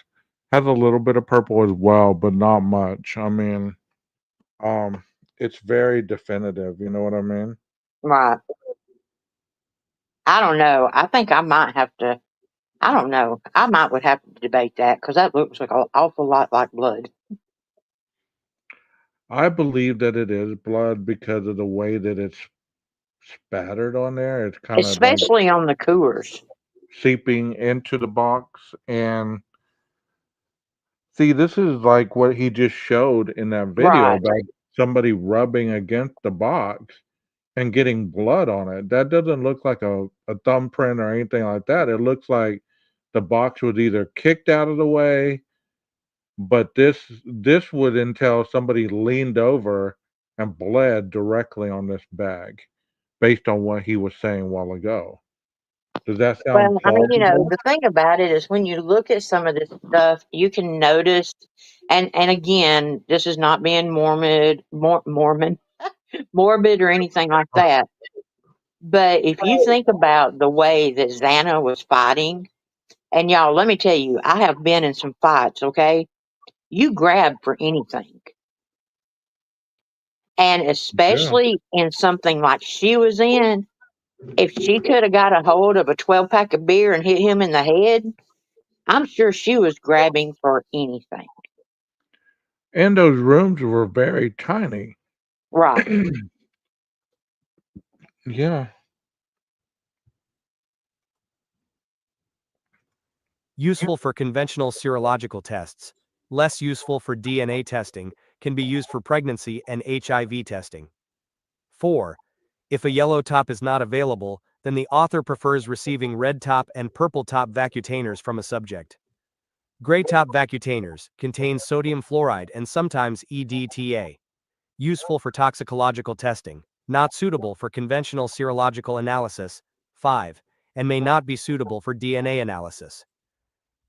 a little bit of purple as well, but not much. Um it's very definitive, you know what I mean? Right. I don't know. I think I might have to. I don't know. I might would have to debate that because that looks like an awful lot like blood, I believe that it is blood because of the way that it's spattered on there. It's kind of like especially on the Coors. seeping into the box. And see, this is like what he just showed in that video Right. about somebody rubbing against the box and getting blood on it. That doesn't look like a thumbprint or anything like that. It looks like the box was either kicked out of the way, but this would entail somebody leaned over and bled directly on this bag, based on what he was saying a while ago. Does that sound Well, plausible? the thing about it is when you look at some of this stuff, you can notice, and again, this is not being Mormon, morbid or anything like that. But if you think about the way that Xana was fighting, and y'all, let me tell you, I have been in some fights, okay? You grab for anything. And Yeah. especially in something like she was in, if she could have got a hold of a 12 pack of beer and hit him in the head, I'm sure she was grabbing for anything. And those rooms were very tiny. Right. Yeah. Useful for conventional serological tests. Less useful for DNA testing, can be used for pregnancy and HIV testing. 4. If a yellow top is not available, then the author prefers receiving red top and purple top vacutainers from a subject. Gray top vacutainers contain sodium fluoride and sometimes EDTA. Useful for toxicological testing, not suitable for conventional serological analysis. 5. And may not be suitable for DNA analysis.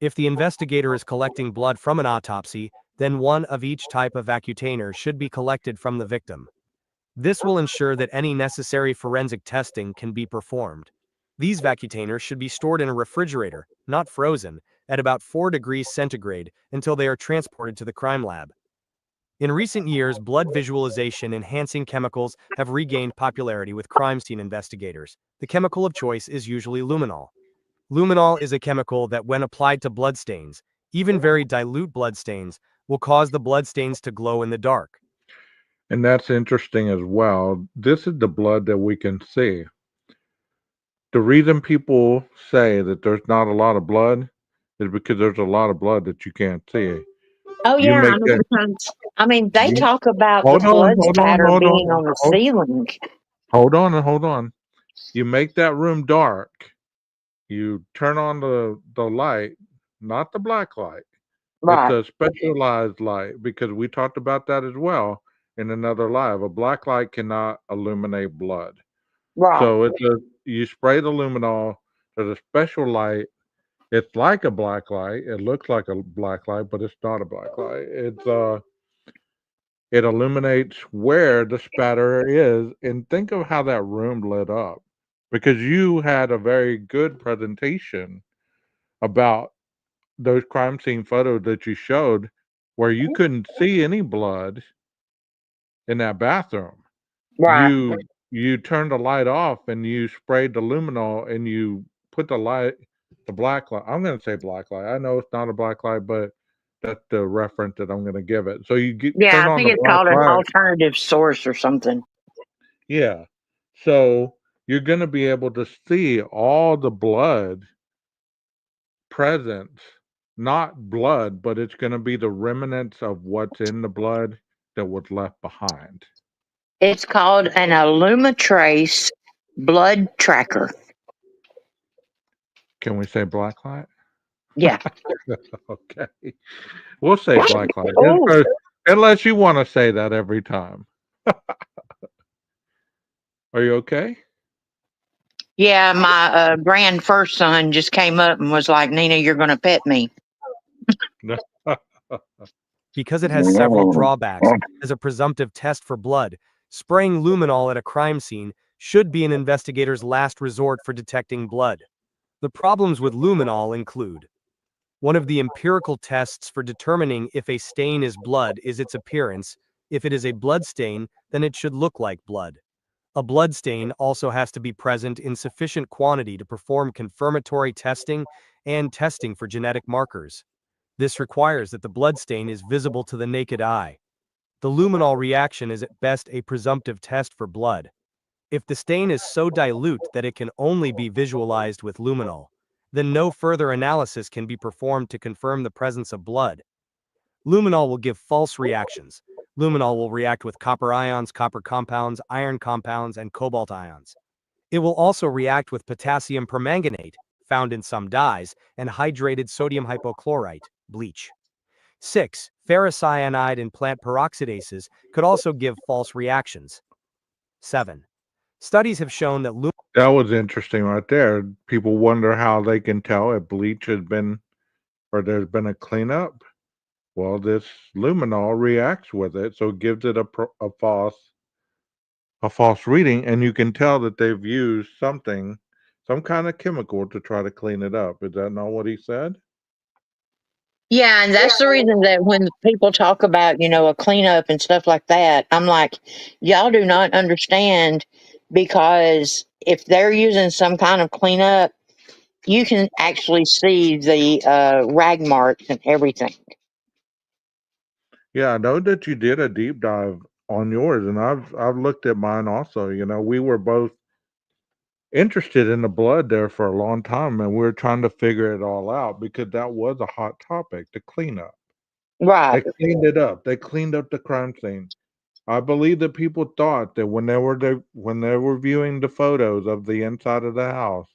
If the investigator is collecting blood from an autopsy, then one of each type of vacutainer should be collected from the victim. This will ensure that any necessary forensic testing can be performed. These vacutainers should be stored in a refrigerator, not frozen, at about 4 degrees centigrade until they are transported to the crime lab. In recent years, blood visualization enhancing chemicals have regained popularity with crime scene investigators. The chemical of choice is usually luminol. Luminol is a chemical that, when applied to bloodstains, even very dilute bloodstains, will cause the bloodstains to glow in the dark. And that's interesting as well. This is the blood that we can see. The reason people say that there's not a lot of blood is because there's a lot of blood that you can't see. Oh, You yeah. make that. They You, talk about the hold on, blood hold on, spatter hold being on, on the ceiling. hold on, and hold on. You make that room dark. You turn on the light, not the black light. It's Right. a specialized light because we talked about that as well in another live. A black light cannot illuminate blood. Right. So you spray the luminol. There's a special light. It's like a black light. It looks like a black light, but it's not a black light. It illuminates where the spatter is, and think of how that room lit up, because you had a very good presentation about those crime scene photos that you showed, where you couldn't see any blood in that bathroom. Right. You turned the light off and you sprayed the luminol and you put the black light. I'm going to say black light. I know it's not a black light, but that's the reference that I'm going to give it. So Yeah, turn I on think the it's black called an light. alternative source or something. Yeah. So you're going to be able to see all the blood present, not blood, but it's going to be the remnants of what's in the blood that was left behind. It's called an Illumitrace blood tracker. Can we say black light? Yeah. Okay. We'll say black light. Oh, Unless you want to say that every time. Are you okay? yeah. My grand first son just came up and was like, "Nina, you're going to pet me." No. Because it has several drawbacks, as a presumptive test for blood, spraying luminol at a crime scene should be an investigator's last resort for detecting blood. The problems with luminol include: one of the empirical tests for determining if a stain is blood is its appearance. If it is a blood stain, then it should look like blood. A blood stain also has to be present in sufficient quantity to perform confirmatory testing and testing for genetic markers. This requires that the blood stain is visible to the naked eye. The luminol reaction is at best a presumptive test for blood. If the stain is so dilute that it can only be visualized with luminol, then no further analysis can be performed to confirm the presence of blood. Luminol will give false reactions. Luminol will react with copper ions, copper compounds, iron compounds, and cobalt ions. It will also react with potassium permanganate, found in some dyes, and hydrated sodium hypochlorite, bleach. 6. Ferrocyanide and plant peroxidases could also give false reactions. 7. Studies have shown that That was interesting right there. People wonder how they can tell if bleach has been, or there's been a cleanup. Well, this luminol reacts with it, so it gives it a false reading, and you can tell that they've used some kind of chemical to try to clean it up. Is that not what he said? Yeah, and that's the reason that when people talk about, a cleanup and stuff like that, I'm like, y'all do not understand, because if they're using some kind of cleanup, you can actually see the rag marks and everything. Yeah, I know that you did a deep dive on yours, and I've looked at mine also. We were both interested in the blood there for a long time, and we were trying to figure it all out because that was a hot topic, the cleanup. Right. They cleaned it up. They cleaned up the crime scene. I believe that people thought that when they were viewing the photos of the inside of the house,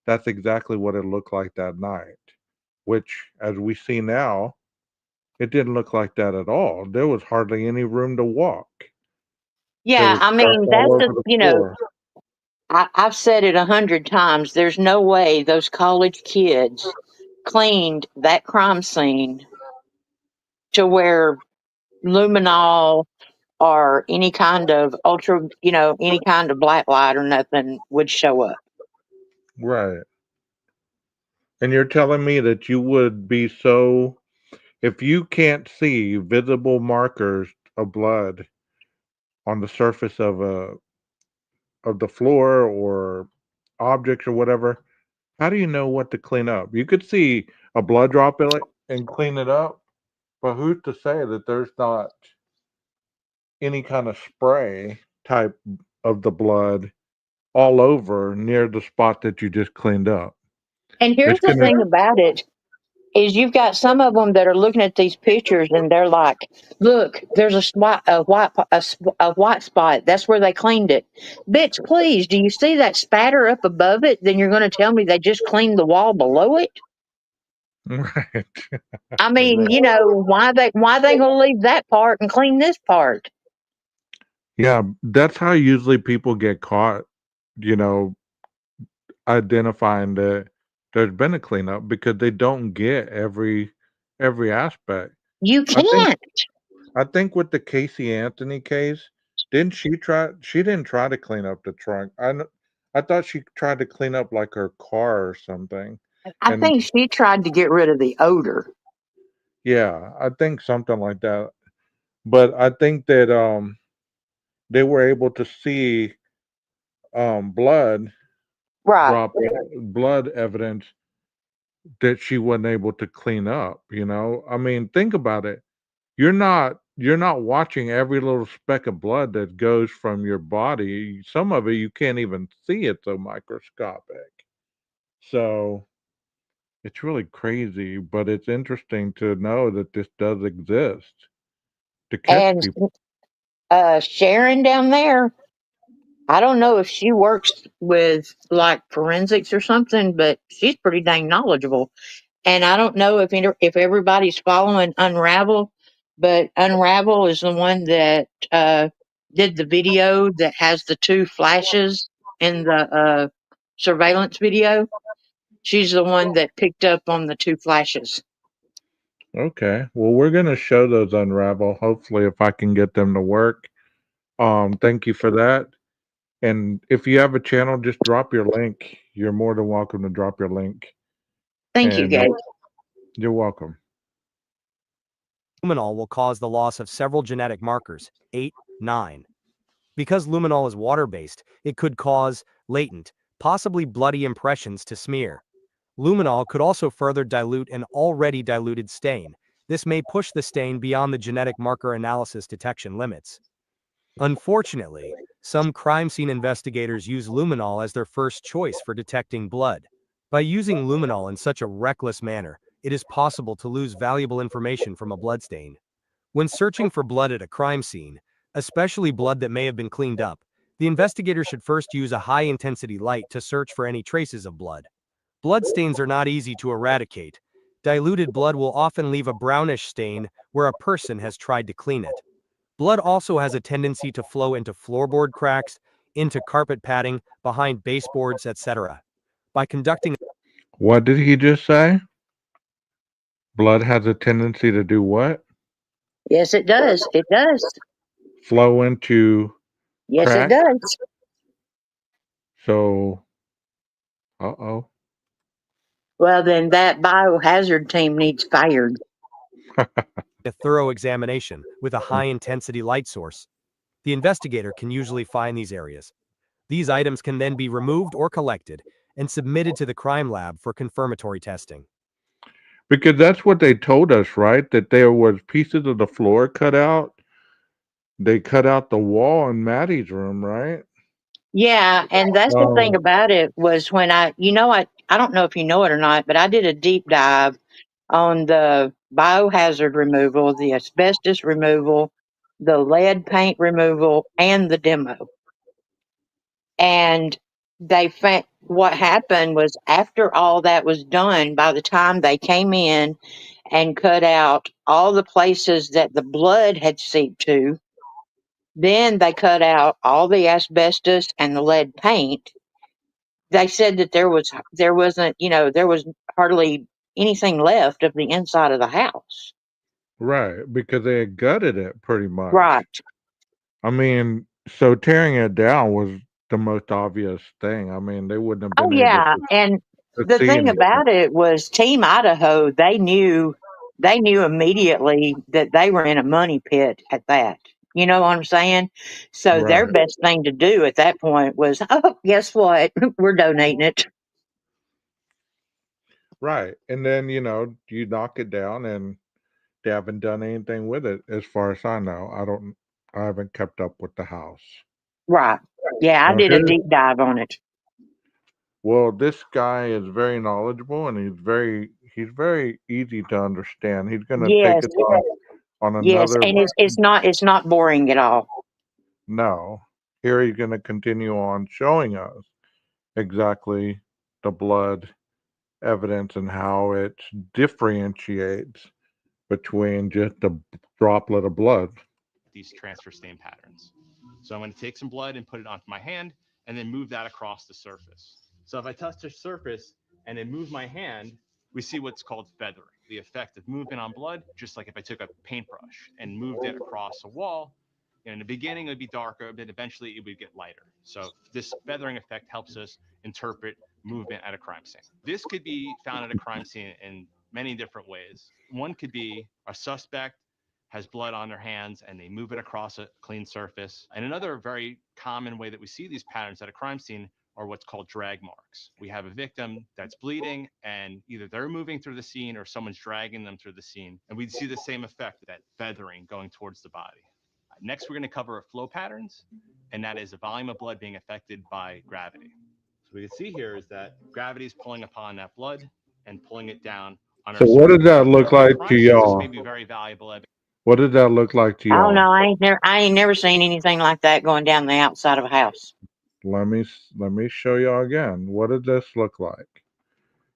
that's exactly what it looked like that night. Which, as we see now, it didn't look like that at all. There was hardly any room to walk. There Yeah, was I stuff mean, all that's over the floor. I've said it 100 times. There's no way those college kids cleaned that crime scene to where luminol or any kind of any kind of black light or nothing would show up. Right. And you're telling me that you would be so, if you can't see visible markers of blood on the surface of the floor or objects or whatever, how do you know what to clean up? You could see a blood drop in it and clean it up, but who's to say that there's not any kind of spray type of the blood all over near the spot that you just cleaned up? And here's It's the gonna thing about it is you've got some of them that are looking at these pictures and they're like, "Look, there's a white spot. That's where they cleaned it." Bitch, please, do you see that spatter up above it? Then you're going to tell me they just cleaned the wall below it? Right. I mean, Right. why they gonna leave that part and clean this part? Yeah, that's how usually people get caught, you know, identifying that there's been a cleanup because they don't get every aspect. You I think can't. I think with the Casey Anthony case, didn't she try she didn't try to clean up the trunk. I thought she tried to clean up like her car or something. I And think she tried to get rid of the odor. yeah, I think something like that. But I think that they were able to see blood Right. blood evidence that she wasn't able to clean up, you know? I mean, think about it. You're not watching every little speck of blood that goes from your body. Some of it you can't even see, it's so microscopic. So it's really crazy, but it's interesting to know that this does exist to catch And people. Sharon down there, I don't know if she works with like forensics or something, but she's pretty dang knowledgeable. And I don't know if everybody's following Unravel, but Unravel is the one that did the video that has the two flashes in the surveillance video. She's the one that picked up on the two flashes. Okay. Well, we're gonna show those unravel. Hopefully, if I can get them to work. Thank you for that. And if you have a channel, just drop your link. You're more than welcome to drop your link. Thank you, And Gabe. you're welcome. Luminol will cause the loss of several genetic markers, 8, 9. Because luminol is water-based, it could cause latent, possibly bloody impressions to smear. Luminol could also further dilute an already diluted stain. This may push the stain beyond the genetic marker analysis detection limits. Unfortunately, some crime scene investigators use luminol as their first choice for detecting blood. By using luminol in such a reckless manner, it is possible to lose valuable information from a bloodstain. When searching for blood at a crime scene, especially blood that may have been cleaned up, the investigator should first use a high-intensity light to search for any traces of blood. Bloodstains are not easy to eradicate. Diluted blood will often leave a brownish stain where a person has tried to clean it. Blood also has a tendency to flow into floorboard cracks, into carpet padding, behind baseboards, etc. By conducting What did he just say? Blood has a tendency to do what? Yes, it does. It does. Flow into Yes, it cracks. does. So, uh-oh. Well, then that biohazard team needs fired. a thorough examination with a high-intensity light source, the investigator can usually find these areas. These items can then be removed or collected and submitted to the crime lab for confirmatory testing. Because that's what they told us, right? That there was pieces of the floor cut out. They cut out the wall in Maddie's room, right? Yeah, and that's the thing Um, about it was when I don't know if you know it or not, but I did a deep dive on the biohazard removal, the asbestos removal, the lead paint removal, and the demo. And they found what happened was after all that was done, by the time they came in and cut out all the places that the blood had seeped to, then they cut out all the asbestos and the lead paint. They said that there wasn't, there was hardly anything left of the inside of the house. right, because they had gutted it pretty much. Right. I mean, so tearing it down was the most obvious thing. I mean, they wouldn't have Oh been able yeah. And to the see thing anything. about it was Team Idaho, they knew immediately that they were in a money pit at that. You know what I'm saying? So their Right, best thing to do at that point was, oh, guess what? We're donating it. right. And then, you knock it down and they haven't done anything with it as far as I know. I haven't kept up with the house. Right. Yeah, I Now did a here's deep dive on it. Well, this guy is very knowledgeable and he's very easy to understand. He's gonna take Yes, us on yes. another And it's not boring at all. no. Here he's gonna continue on showing us exactly the blood evidence and how it differentiates between just a droplet of blood. These transfer stain patterns. So I'm going to take some blood and put it onto my hand and then move that across the surface. So if I touch the surface and then move my hand, we see what's called feathering, the effect of movement on blood, just like if I took a paintbrush and moved it across a wall. In the beginning, it would be darker, but eventually it would get lighter. So this feathering effect helps us interpret movement at a crime scene. This could be found at a crime scene in many different ways. One could be a suspect has blood on their hands and they move it across a clean surface. And another very common way that we see these patterns at a crime scene are what's called drag marks. We have a victim that's bleeding and either they're moving through the scene or someone's dragging them through the scene. And we see the same effect, that feathering going towards the body. Next, we're going to cover flow patterns, and that is a volume of blood being affected by gravity. So what you can see here is that gravity is pulling upon that blood and pulling it down on our So what did surface. that look like to Crime scenes, this may y'all? be very valuable evidence. What did that look like to I don't y'all? know. I ain't never seen anything like that going down the outside of a house. Let me show y'all again. What did this look like?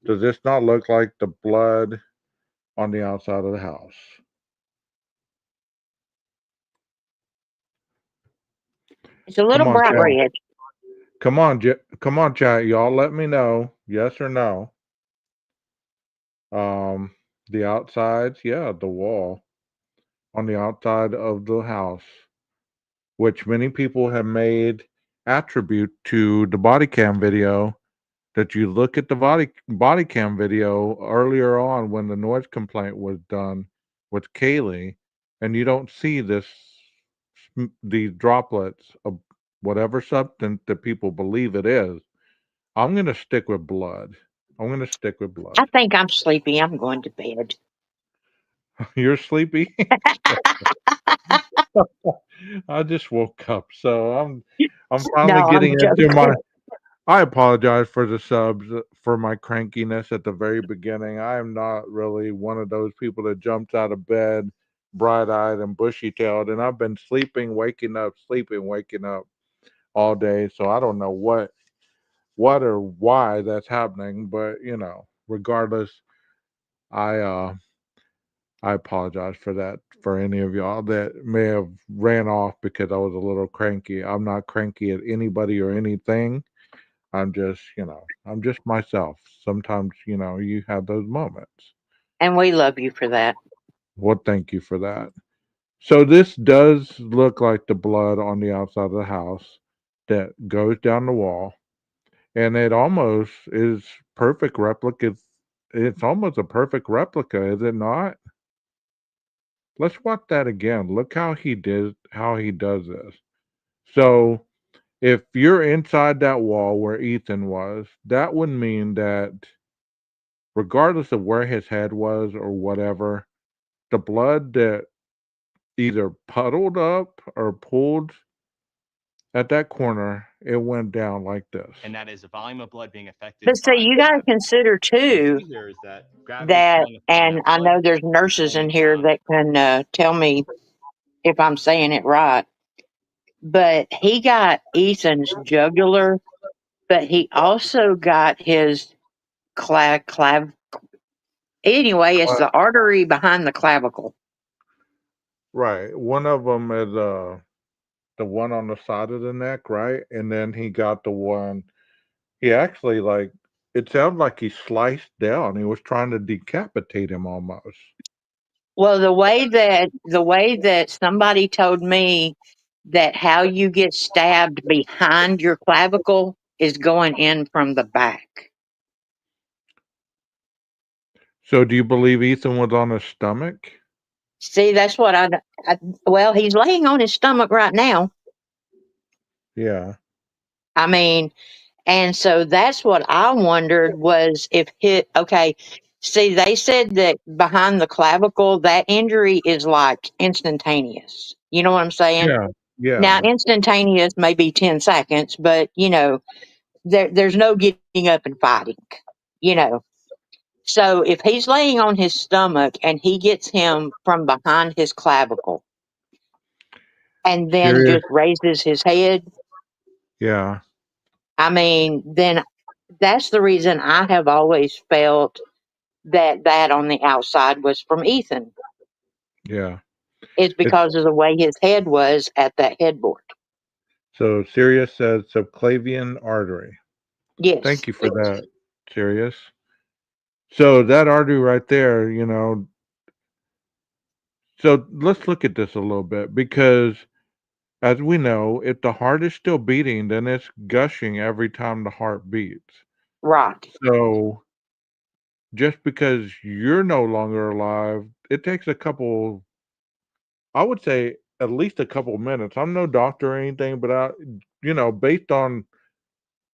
Does this not look like the blood on the outside of the house? It's a little Come on, bright chat. red. Come on, chat. Y'all let me know, yes or no. The outsides, yeah, the wall on the outside of the house, which many people have made attribute to the body cam video. That you look at the body cam video earlier on when the noise complaint was done with Kaylee, and you don't see these droplets of whatever substance that people believe it is. I'm gonna stick with blood. I'm gonna stick with blood. I think I'm sleepy. I'm going to bed. You're sleepy. I just woke up, so I'm finally No, getting I'm into joking. my. I apologize for the subs for my crankiness at the very beginning. I am not really one of those people that jumps out of bed bright-eyed and bushy-tailed, and I've been sleeping, waking up all day. So I don't know what or why that's happening, but regardless, I uh I apologize for that for any of y'all that may have ran off because I was a little cranky. I'm not cranky at anybody or anything. I'm just myself. Sometimes, you have those moments. And we love you for that. Well, thank you for that. So this does look like the blood on the outside of the house that goes down the wall, and it almost is perfect replica. It's almost a perfect replica, is it not? Let's watch that again. Look how he does this. So if you're inside that wall where Ethan was, that would mean that regardless of where his head was or whatever, the blood that either puddled up or pooled at that corner, it went down like this. And that is a volume of blood being affected But see, by you got to gravity. consider What you too see here is that gravity is that, pulling upon and that I blood know there's and nurses pulling in it here down. that can tell me if I'm saying it right, but he got Ethan's jugular, but he also got his anyway, it's the artery behind the clavicle. Right. One of them is the one on the side of the neck, right? And then he got the one. He actually like. It sounded like he sliced down. He was trying to decapitate him almost. Well, the way that somebody told me that how you get stabbed behind your clavicle is going in from the back. So, do you believe Ethan was on his stomach? See, that's what well, he's laying on his stomach right now. Yeah. I mean, and so that's what I wondered was if okay, see, they said that behind the clavicle, that injury is like instantaneous. You know what I'm saying? Yeah. Now, Yeah. instantaneous may be 10 seconds, but there's no getting up and fighting, you know. So if he's laying on his stomach and he gets him from behind his clavicle and then Curious. just raises his head, Yeah. I mean, then That's the reason I have always felt that on the outside was from Ethan, Yeah. is It's because of the way his head was at that headboard. so Sirius says subclavian artery. Yes. Thank you for that, Sirius. So that artery right there, so let's look at this a little bit because as we know, if the heart is still beating, then it's gushing every time the heart beats. Right. So just because you're no longer alive, it takes a couple, I would say at least a couple minutes. I'm no doctor or anything, but based on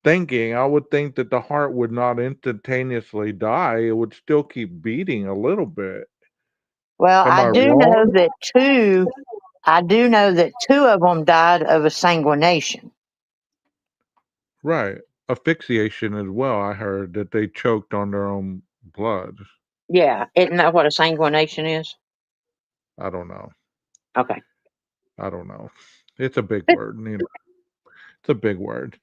thinking, I would think that the heart would not instantaneously die. It would still keep beating a little bit. Well, Am I wrong? I do know that two of them died of a sanguination. Right. Asphyxiation as well. I heard that they choked on their own blood. Yeah. Isn't that what a sanguination is? I don't know. Okay. I don't know. It's a big word. It's a big word.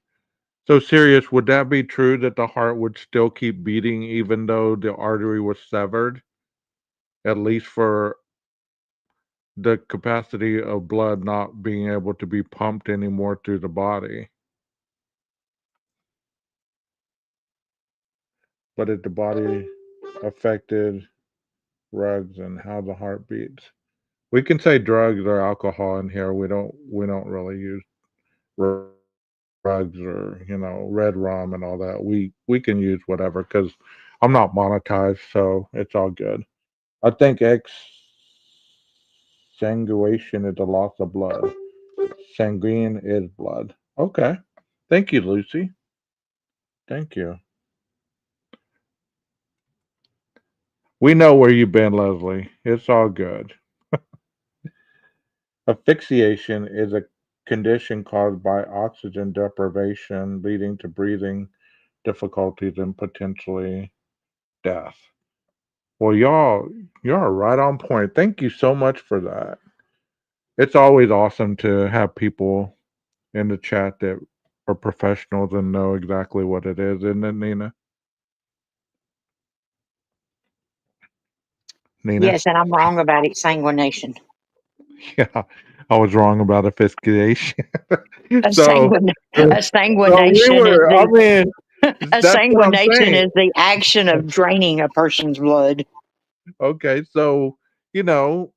So serious, would that be true that the heart would still keep beating even though the artery was severed? At least for the capacity of blood not being able to be pumped anymore through the body. But if the body affected drugs and how the heart beats. We can say drugs or alcohol in here. We don't really use drugs or red rum and all that. We can use whatever because I'm not monetized, so it's all good. I think exsanguination is the loss of blood. Sanguine is blood. Okay. Thank you, Lucy. Thank you. We know where you've been, Leslie. It's all good. Asphyxiation is a condition caused by oxygen deprivation leading to breathing difficulties and potentially death. Well, y'all are right on point. Thank you so much for that. It's always awesome to have people in the chat that are professionals and know exactly what it is, isn't it, Nina? Nina? Yes, and I'm wrong about exsanguination. Yeah, I was wrong about asphyxiation. A, so, sanguin- a so we sanguination is were. I the mean, a that's what I'm sanguination saying. is the action of draining a person's blood. Okay, so you know,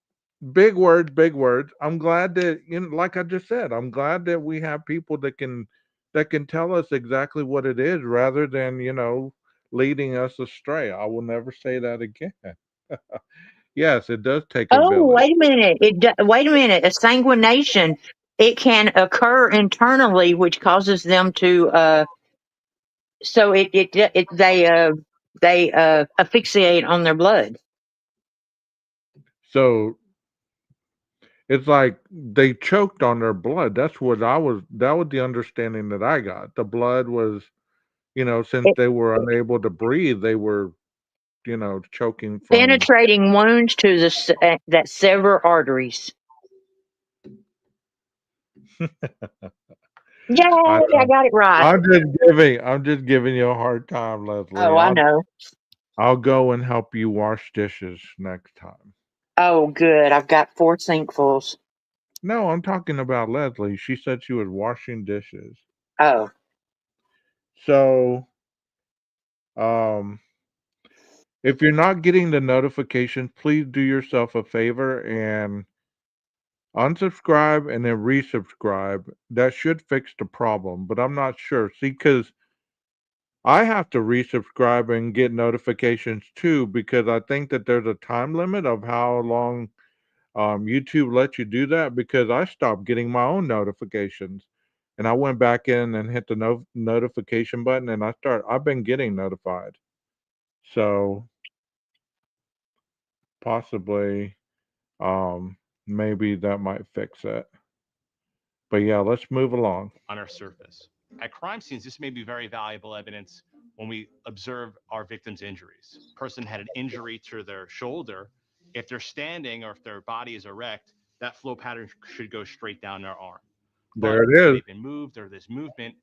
big words, big words. I'm glad that like I just said, I'm glad that we have people that can tell us exactly what it is rather than leading us astray. I will never say that again. Yes, it does take a Oh, village. wait a minute. Wait a minute. A sanguination, it can occur internally, which causes them to so it they asphyxiate on their blood. So it's like they choked on their blood. That was the understanding that I got. The blood was, since It, they were unable to breathe, they were, choking from. penetrating wounds to that sever arteries. Yay! I I got it right. I'm just giving you a hard time, Leslie. Oh, I know. I'll go and help you wash dishes next time. Oh, good. I've got 4 sinkfuls. No, I'm talking about Leslie. She said she was washing dishes. Oh, So, um, if you're not getting the notifications, please do yourself a favor and unsubscribe and then resubscribe. That should fix the problem, but I'm not sure. See, because I have to resubscribe and get notifications too because I think that there's a time limit of how long YouTube lets you do that because I stopped getting my own notifications. And I went back in and hit the notification button and I've been getting notified. So possibly maybe that might fix it. But yeah, let's move along. on our surface. At crime scenes, this may be very valuable evidence when we observe our victims' injuries. Person had an injury to their shoulder. If they're standing or if their body is erect, that flow pattern should go straight down their arm. There But it if is. they've been moved or there's movement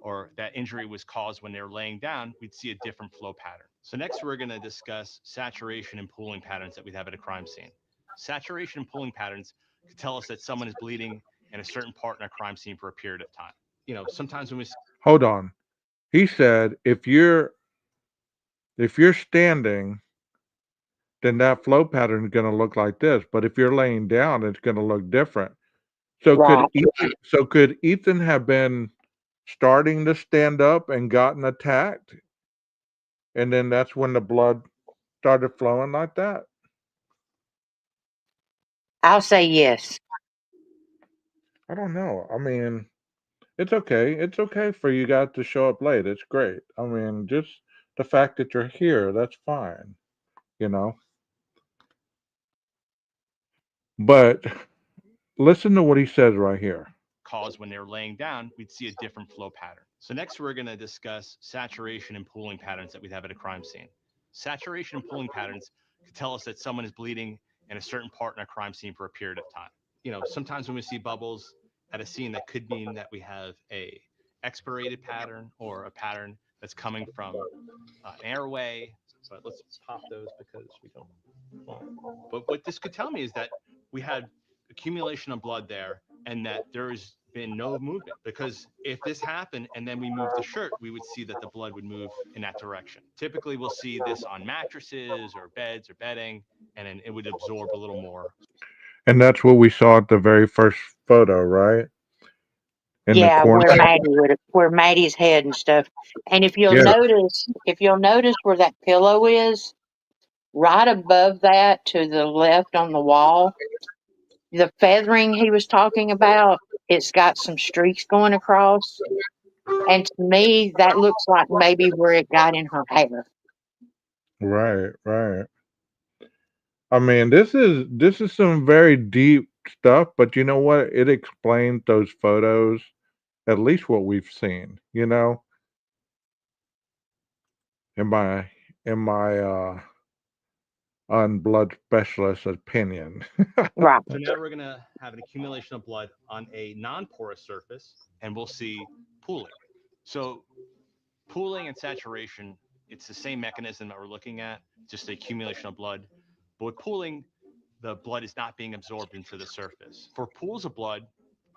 or that injury was caused when they're laying down, we'd see a different flow pattern. So next we're going to discuss saturation and pooling patterns that we'd have at a crime scene. Saturation and pooling patterns could tell us that someone is bleeding in a certain part in a crime scene for a period of time. Sometimes when we Hold on. He said if you're standing, then that flow pattern is going to look like this. But if you're laying down, it's going to look different. So Right. could Ethan have been starting to stand up and gotten attacked, and then that's when the blood started flowing like that? I'll say yes. I don't know. I mean, it's okay. It's okay for you guys to show up late. It's great. I mean, just the fact that you're here, that's fine, you know. But listen to what he says right here. cause when they're laying down, we'd see a different flow pattern. So next we're going to discuss saturation and pooling patterns that we'd have at a crime scene. Saturation and pooling patterns could tell us that someone is bleeding in a certain part in a crime scene for a period of time. Sometimes when we see bubbles at a scene, that could mean that we have a expirated pattern or a pattern that's coming from an airway. But let's pop those because we don't. But what this could tell me is that we had accumulation of blood there and that there's been no movement, because if this happened and then we moved the shirt, we would see that the blood would move in that direction. Typically we'll see this on mattresses or beds or bedding, and then it would absorb a little more. And that's what we saw at the very first photo, right? In the Yeah, corner. where Maddie's head and stuff. And if you'll Yeah. notice where that pillow is, right above that to the left on the wall, the feathering he was talking about, it's got some streaks going across. And to me, that looks like maybe where it got in her hair. Right, right. I mean, this is some very deep stuff, but you know what? It explains those photos, at least what we've seen, in my unblood specialist opinion. Right. So now we're going to have an accumulation of blood on a non-porous surface, and we'll see pooling. So pooling and saturation, it's the same mechanism that we're looking at, just the accumulation of blood. But with pooling, the blood is not being absorbed into the surface. For pools of blood,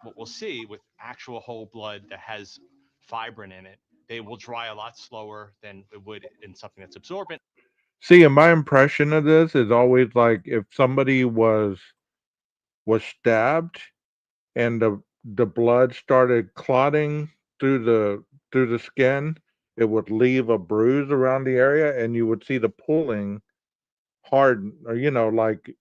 what we'll see with actual whole blood that has fibrin in it, they will dry a lot slower than it would in something that's absorbent. See, and my impression of this is always like if somebody was stabbed and the blood started clotting through the skin, it would leave a bruise around the area, and you would see the pulling hard, or like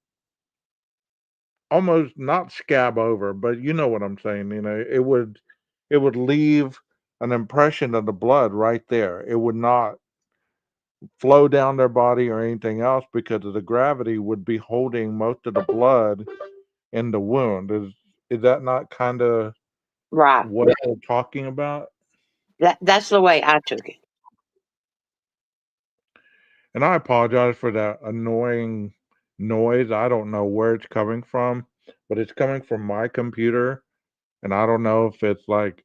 almost not scab over, but you know what I'm saying. It would leave an impression of the blood right there. It would not flow down their body or anything else because of the gravity would be holding most of the blood in the wound. Is that not kind of Right. what they're talking about? That's the way I took it. And I apologize for that annoying noise. I don't know where it's coming from, but it's coming from my computer, and I don't know if it's like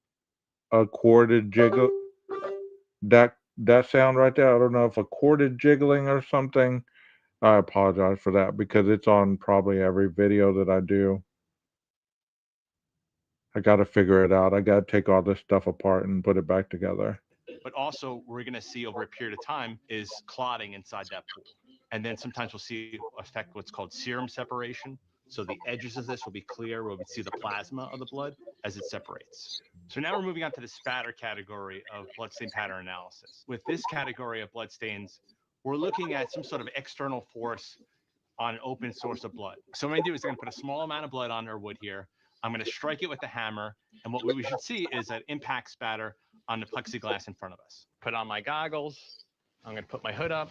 a corded jiggle. That sound right there. I don't know if a corded jiggling or something. I apologize for that because it's on probably every video that I do. I got to figure it out. I got to take all this stuff apart and put it back together. But also we're going to see over a period of time is clotting inside that pool. And then sometimes we'll see affect what's called serum separation. So the edges of this will be clear where we see the plasma of the blood as it separates. So now we're moving on to the spatter category of bloodstain pattern analysis. With this category of bloodstains, we're looking at some sort of external force on an open source of blood. So what I'm going to do is I'm going to put a small amount of blood on our wood here. I'm going to strike it with a hammer. And what we should see is an impact spatter on the plexiglass in front of us. Put on my goggles. I'm going to put my hood up.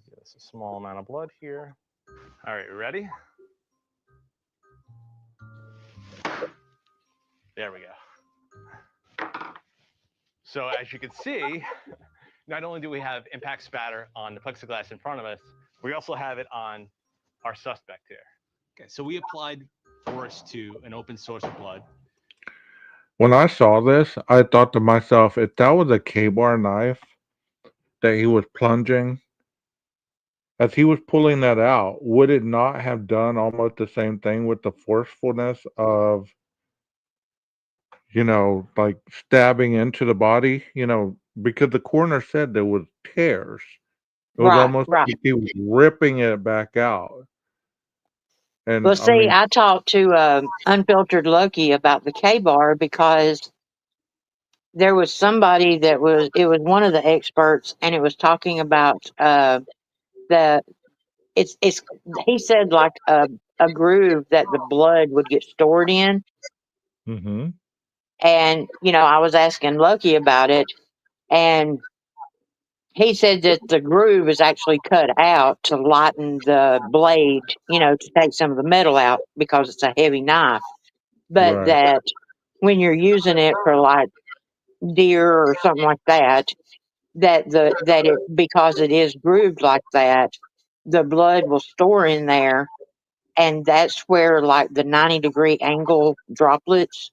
Give us a small amount of blood here. All right, ready? There we go. So as you can see, not only do we have impact spatter on the plexiglass in front of us, we also have it on our suspect here. Okay, so we applied force to an open source of blood. When I saw this, I thought to myself, if that was a K-bar knife that he was plunging, as he was pulling that out, would it not have done almost the same thing with the forcefulness of, like stabbing into the body? Because the coroner said there was tears. It was Right, almost right. like he was ripping it back out. And Well, I see, mean, I talked to Unfiltered Loki about the K bar because there was somebody it was one of the experts, and it was talking about the it's he said like a groove that the blood would get stored in, hmm and I was asking Loki about it, and he said that the groove is actually cut out to lighten the blade, to take some of the metal out because it's a heavy knife, but right, that when you're using it for like deer or something like that, that it because it is grooved like that, the blood will store in there, and that's where like the 90-degree angle droplets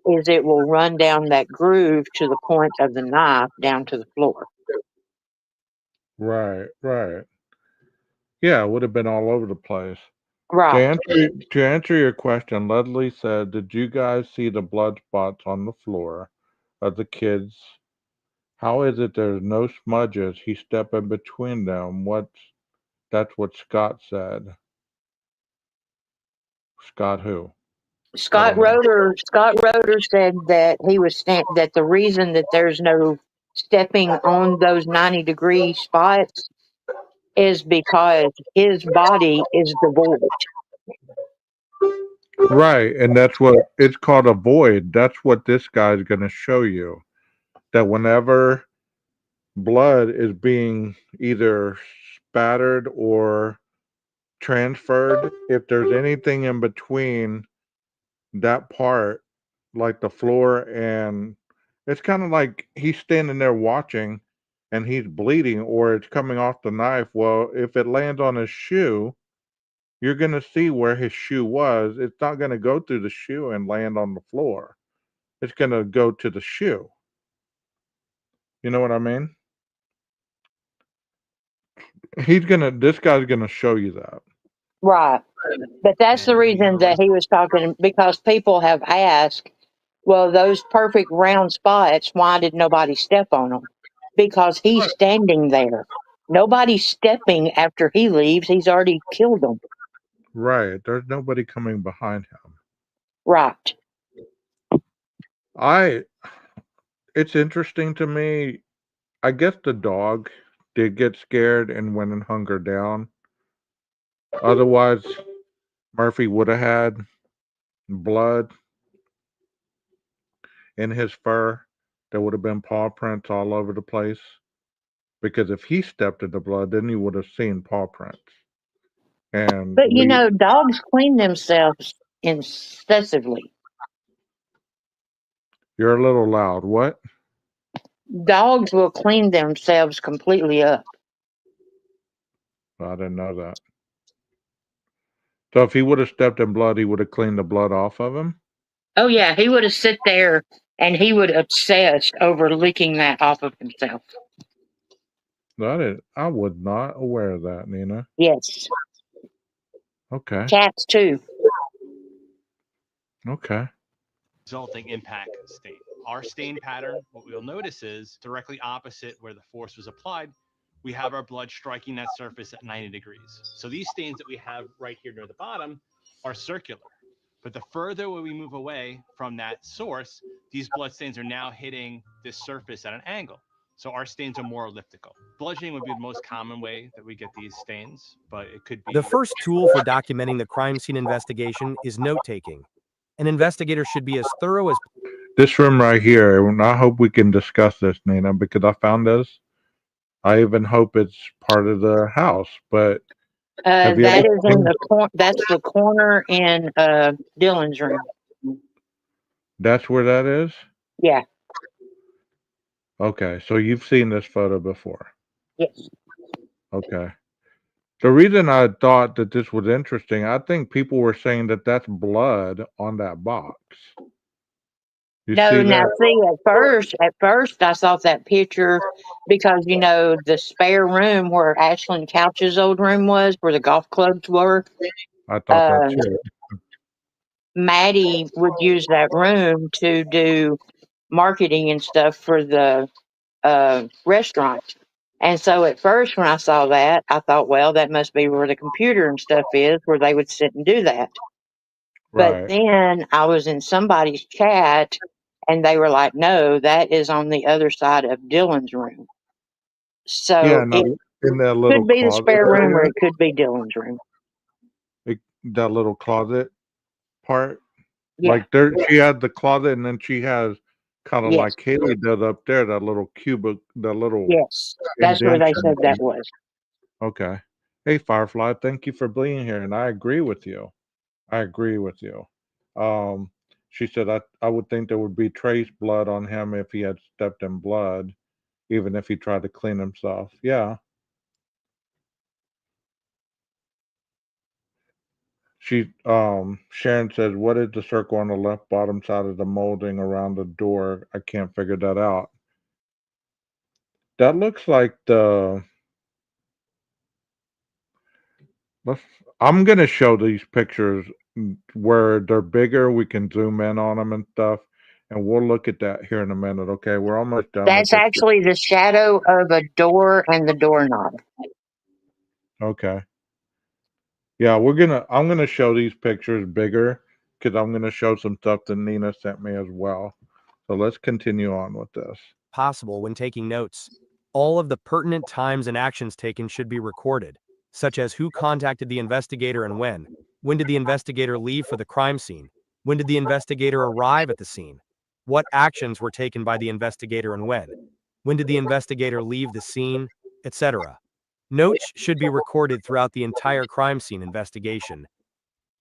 is it will run down that groove to the point of the knife down to the floor. right. Yeah, it would have been all over the place. To Right. answer your question, Leslie said, "Did you guys see the blood spots on the floor of the kids? How is it there's no smudges? He stepped in between them. That's what Scott said. Scott who? I don't know. Scott Roeder said that that the reason that there's no stepping on those 90-degree spots is because his body is devoid. Right, and that's what it's called, a void. That's what this guy's going to show you. That whenever blood is being either spattered or transferred, if there's anything in between that part, like the floor, and it's kind of like he's standing there watching and he's bleeding or it's coming off the knife. Well, if it lands on his shoe, you're going to see where his shoe was. It's not going to go through the shoe and land on the floor. It's going to go to the shoe. You know what I mean? This guy's going to show you that. Right. But that's the And we have reason a that he was talking, because people have asked, well, those perfect round spots, why did nobody step on them? Because he's standing there. Nobody's stepping after he leaves. He's already killed them. Right. There's nobody coming behind him. Right. I It's interesting to me. I guess the dog did get scared and went and hung her down. Otherwise, Murphy would have had blood in his fur. There would have been paw prints all over the place. Because if he stepped in the blood, then you would have seen paw prints. And But dogs clean themselves incessively. you're a little loud. What? Dogs will clean themselves completely up. I didn't know that. So if he would have stepped in blood, he would have cleaned the blood off of him? Oh yeah, he would have sit there and he would obsess over licking that off of himself. I was not aware of that, Nina. Yes. Okay. Cats too. Okay. resulting impact stain. Our stain pattern, what we'll notice is directly opposite where the force was applied, we have our blood striking that surface at 90 degrees. So these stains that we have right here near the bottom are circular. But the further we move away from that source, these blood stains are now hitting this surface at an angle. So our stains are more elliptical. Bludgeoning would be the most common way that we get these stains, but it could be. The first tool for documenting the crime scene investigation is note-taking. An investigator should be as thorough as This room right here, and I hope we can discuss this, Nina, because I found this. I even hope it's part of the house. But have you ever That is in seen? the that's the corner in Dylan's room. That's where that is? Yeah. Okay, so you've seen this photo before. Yes. Okay. The reason I thought that this was interesting, I think people were saying that that's blood on that box. You No, see now that? see, at first I saw that picture because the spare room where Ashlyn Couch's old room was, where the golf clubs were. I thought that Um, too. Maddie would use that room to do marketing and stuff for the restaurant. And so at first, when I saw that, I thought, well, that must be where the computer and stuff is, where they would sit and do that. But Right. then I was in somebody's chat and they were like, no, that is on the other side of Dylan's room. Yeah, So it in that little could be the closet spare room or area, it could be Dylan's room. that little closet part. Yeah. Like there, she had the closet, and then she has kind of Yes. like Haley does up there, that little cubic, that little Yes. That's where they indention said that thing. was. Okay. Hey, Firefly, thank you for being here, and I agree with you. I agree with you. Um, she said I would think there would be trace blood on him if he had stepped in blood, even if he tried to clean himself. Yeah. Sharon says, what is the circle on the left bottom side of the molding around the door? I can't figure that out. That looks like let's I'm gonna show these pictures where they're bigger. We can zoom in on them and stuff, and we'll look at that here in a minute. Okay, we're almost done with That's this. actually the shadow of a door and the doorknob. Okay. Yeah, I'm gonna show these pictures bigger because I'm gonna show some stuff that Nina sent me as well. So let's continue on with this. Possible when taking notes. All of the pertinent times and actions taken should be recorded, such as who contacted the investigator and when. When did the investigator leave for the crime scene? When did the investigator arrive at the scene? What actions were taken by the investigator and when? When did the investigator leave the scene, etc. Notes should be recorded throughout the entire crime scene investigation.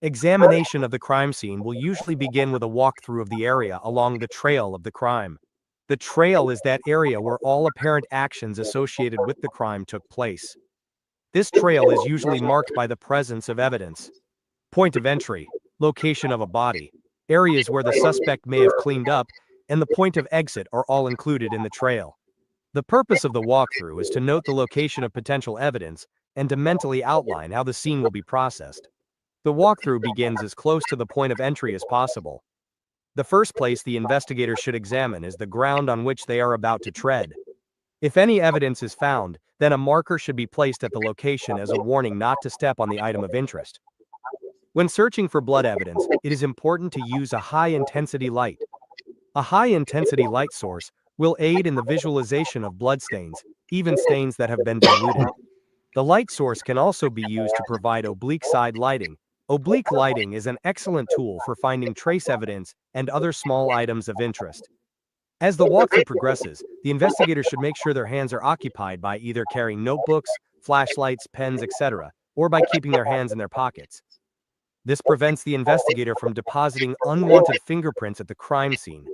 Examination of the crime scene will usually begin with a walkthrough of the area along the trail of the crime. The trail is that area where all apparent actions associated with the crime took place. This trail is usually marked by the presence of evidence. Point of entry, location of a body, areas where the suspect may have cleaned up, and the point of exit are all included in the trail. The purpose of the walkthrough is to note the location of potential evidence and to mentally outline how the scene will be processed. The walkthrough begins as close to the point of entry as possible. The first place the investigator should examine is the ground on which they are about to tread. If any evidence is found, then a marker should be placed at the location as a warning not to step on the item of interest. When searching for blood evidence, it is important to use a high-intensity light. A high-intensity light source will aid in the visualization of blood stains, even stains that have been diluted. The light source can also be used to provide oblique side lighting. Oblique lighting is an excellent tool for finding trace evidence and other small items of interest. As the walkthrough progresses, the investigator should make sure their hands are occupied by either carrying notebooks, flashlights, pens, etc., or by keeping their hands in their pockets. This prevents the investigator from depositing unwanted fingerprints at the crime scene.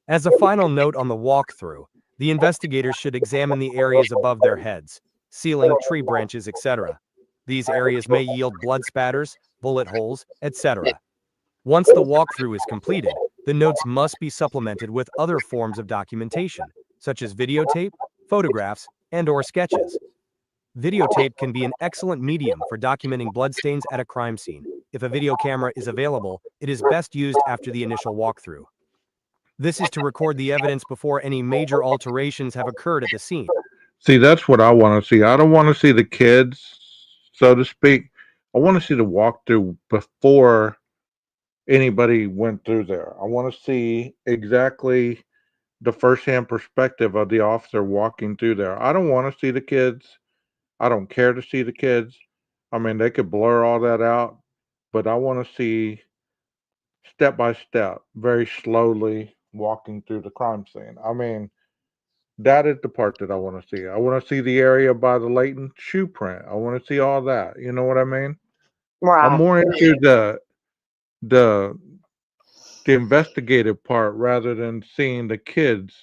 As a final note on the walkthrough, the investigators should examine the areas above their heads, ceiling, tree branches, etc. These areas may yield blood spatters, bullet holes, etc. Once the walkthrough is completed, the notes must be supplemented with other forms of documentation, such as videotape, photographs, and/or sketches. Videotape can be an excellent medium for documenting bloodstains at a crime scene. If a video camera is available, it is best used after the initial walkthrough. This is to record the evidence before any major alterations have occurred at the scene. See, that's what I want to see. I don't want to see the kids, so to speak. I want to see the walkthrough before anybody went through there. I want to see exactly the firsthand perspective of the officer walking through there. I don't want to see the kids. I don't care to see the kids. I mean, they could blur all that out, but I want to see step by step, very slowly walking through the crime scene. I mean, that is the part that I want to see. I want to see the area by the latent shoe print. I want to see all that. You know what I mean? I'm Right. more into the the investigative part rather than seeing the kids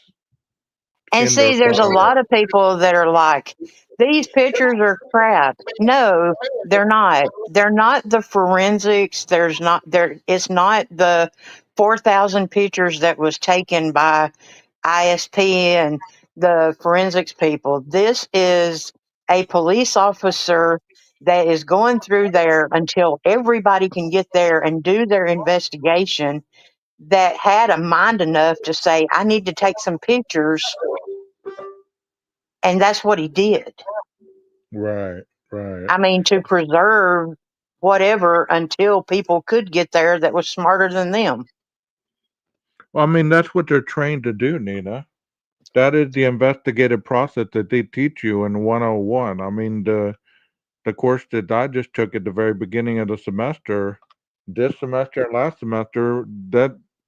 And in their see, there's a file. lot of people that are like, these pictures are crap. No, they're not. They're not the forensics. There's not there. It's not the 4,000 pictures that was taken by ISP and the forensics people. This is a police officer that is going through there until everybody can get there and do their investigation, that had a mind enough to say, I need to take some pictures, and that's what he did. Right, right. I mean, to preserve whatever until people could get there that was smarter than them. Well, I mean, that's what they're trained to do, Nina. That is the investigative process that they teach you in 101. I mean, the course that I just took at the very beginning of the semester, this semester and last semester,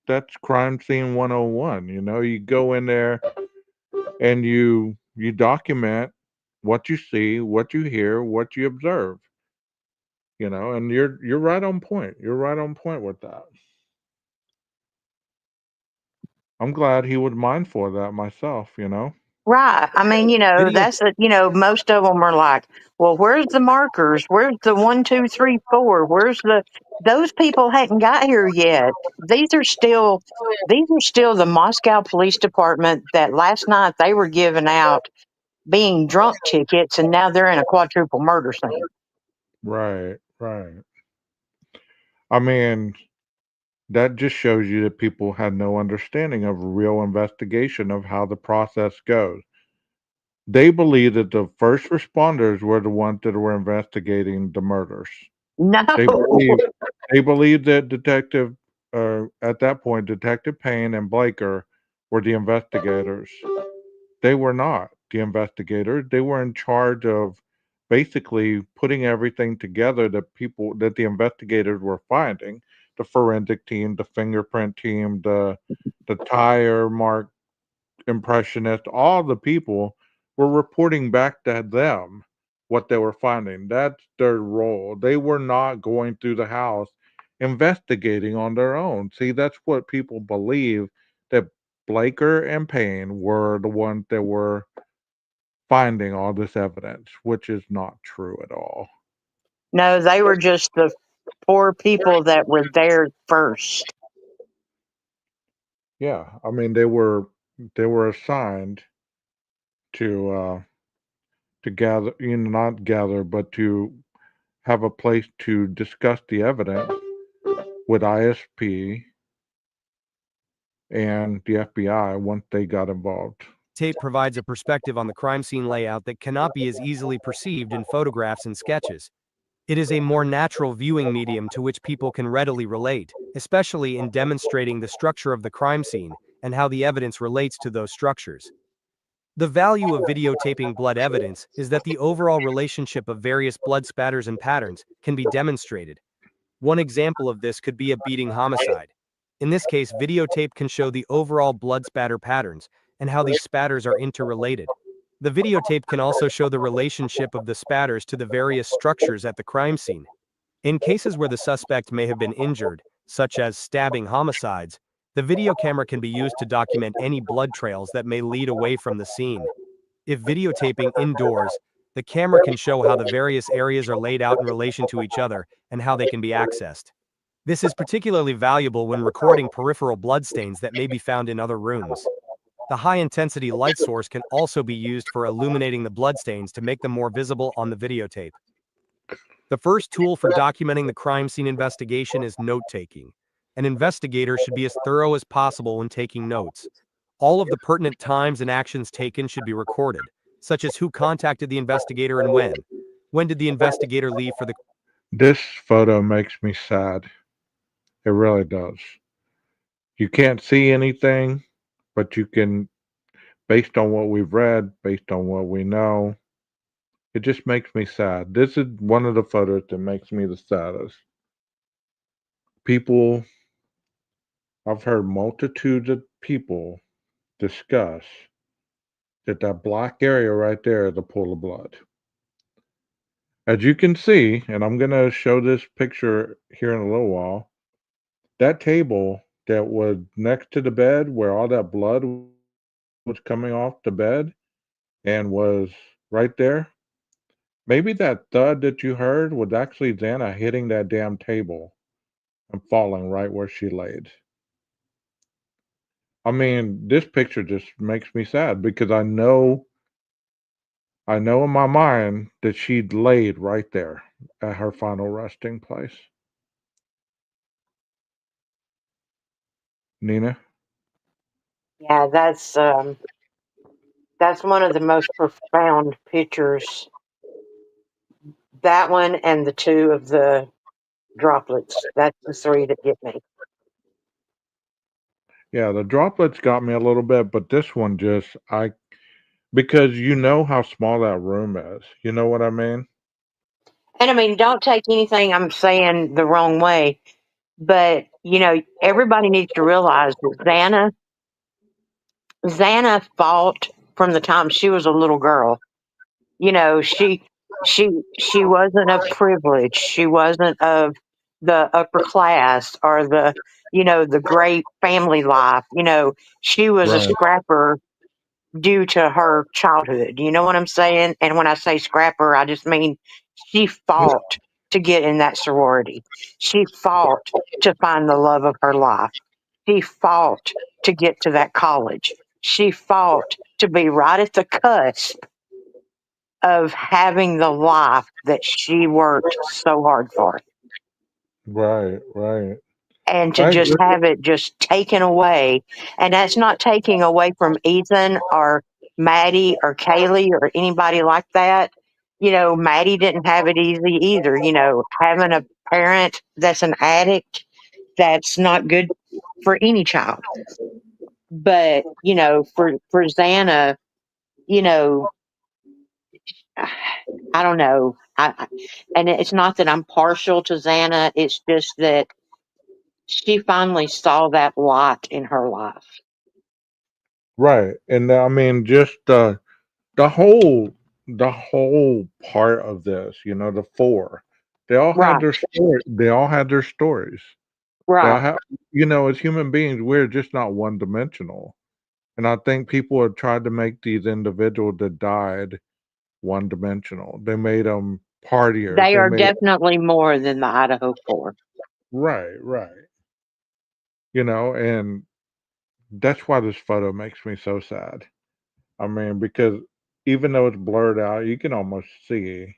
that's crime scene 101. You know, you go in there and you document what you see, what you hear, what you observe. You know, and you're right on point. You're right on point with that. I'm glad he was mindful of that myself. You know. Right. I mean, Video that's most of them are like, well, where's the markers? Where's the 1, 2, 3, 4? Where's those people hadn't got here yet. These are still the Moscow Police Department that last night they were giving out being drunk tickets, and now they're in a quadruple murder scene. Right, right. I mean, that just shows you that people had no understanding of real investigation of how the process goes. They believe that the first responders were the ones that were investigating the murders. They No. believe they believe that at that point, Detective Payne and Blaker were the investigators. They were not the investigators. They were in charge of basically putting everything together that the investigators were finding. The forensic team, the fingerprint team, the tire mark impressionist, all the people were reporting back to them what they were finding. That's their role. They were not going through the house investigating on their own. See, that's what people believe, that Blaker and Payne were the ones that were finding all this evidence, which is not true at all. No, they were just the poor people that were there first. Yeah, I mean they were assigned to gather, not gather, but to have a place to discuss the evidence with ISP and the FBI once they got involved. tape provides a perspective on the crime scene layout that cannot be as easily perceived in photographs and sketches. It is a more natural viewing medium to which people can readily relate, especially in demonstrating the structure of the crime scene and how the evidence relates to those structures. The value of videotaping blood evidence is that the overall relationship of various blood spatters and patterns can be demonstrated. One example of this could be a beating homicide. In this case, videotape can show the overall blood spatter patterns and how these spatters are interrelated. The videotape can also show the relationship of the spatters to the various structures at the crime scene. In cases where the suspect may have been injured, such as stabbing homicides, the video camera can be used to document any blood trails that may lead away from the scene. If videotaping indoors, the camera can show how the various areas are laid out in relation to each other and how they can be accessed. This is particularly valuable when recording peripheral bloodstains that may be found in other rooms. The high-intensity light source can also be used for illuminating the bloodstains to make them more visible on the videotape. The first tool for documenting the crime scene investigation is note-taking. An investigator should be as thorough as possible when taking notes. All of the pertinent times and actions taken should be recorded, such as who contacted the investigator and when. When did the investigator leave for the This photo makes me sad. It really does. You can't see anything, but you can, based on what we've read, based on what we know, it just makes me sad. This is one of the photos that makes me the saddest. People, I've heard multitudes of people discuss that black area right there is a pool of blood. As you can see, and I'm going to show this picture here in a little while, that table that was next to the bed where all that blood was coming off the bed and was right there. Maybe that thud that you heard was actually Xana hitting that damn table and falling right where she laid. I mean, this picture just makes me sad because I know in my mind that she'd laid right there at her final resting place. Nina? Yeah, that's one of the most profound pictures. That one and the two of the droplets. That's the three that get me. Yeah, the droplets got me a little bit, but this one just because you know how small that room is. You know what I mean? And I mean, don't take anything I'm saying the wrong way, but everybody needs to realize that Xana fought from the time she was a little girl. You know, she wasn't of privilege. She wasn't of the upper class or the great family life. She was a Right. scrapper due to her childhood. You know what I'm saying? And when I say scrapper, I just mean she fought to get in that sorority. She fought to find the love of her life. She fought to get to that college. She fought to be right at the cusp of having the life that she worked so hard for. Right, right. And to I just agree. have it just taken away. And that's not taking away from Ethan or Maddie or Kaylee or anybody like that. Maddie didn't have it easy either. Having a parent that's an addict, that's not good for any child. But, for Xana, you know, I don't know. And it's not that I'm partial to Xana. It's just that she finally saw that light in her life. Right. And I mean just the whole part of this, the four. They all had Right, their story. They all had their stories. They all right. have as human beings, we're just not one dimensional. And I think people have tried to make these individuals that died one dimensional. They made them partiers. They They are made definitely more than the Idaho 4. right, right. And that's why this photo makes me so sad. I mean, because even though it's blurred out, you can almost see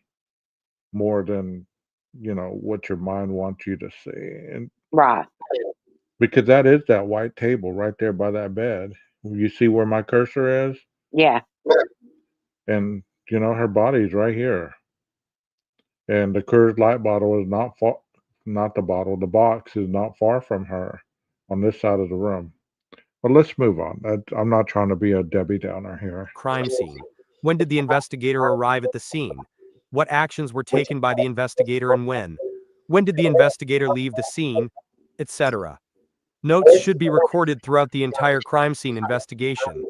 more than what your mind wants you to see, and Right. because that is that white table right there by that bed. You see where my cursor is, Yeah. and her body's right here. And the Coors Light bottle is not far, not the bottle, the box is not far from her on this side of the room. But let's move on. I'm not trying to be a Debbie Downer here. Crime scene. When did the investigator arrive at the scene? What actions were taken by the investigator and when? When did the investigator leave the scene? Etc. Notes should be recorded throughout the entire crime scene investigation.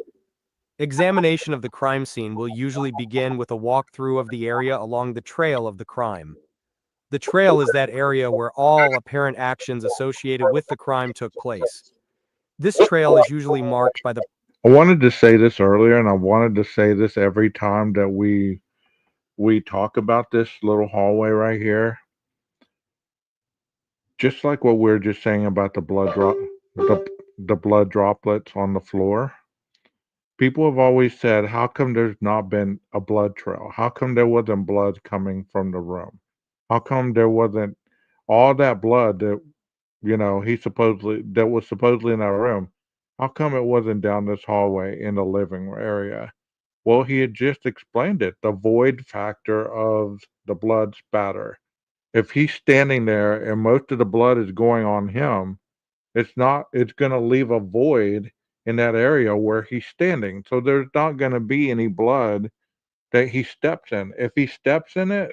Examination of the crime scene will usually begin with a walkthrough of the area along the trail of the crime. The trail is that area where all apparent actions associated with the crime took place. This trail is usually marked by the I wanted to say this earlier, and I wanted to say this every time that we talk about this little hallway right here. Just like what we are just saying about the blood droplets on the floor. People have always said, how come there's not been a blood trail? How come there wasn't blood coming from the room? How come there wasn't all that blood that he supposedly that was supposedly in that room? How come it wasn't down this hallway in the living area? Well, he had just explained it, the void factor of the blood spatter. If he's standing there and most of the blood is going on him, it's going to leave a void in that area where he's standing. So there's not going to be any blood that he steps in. If he steps in it,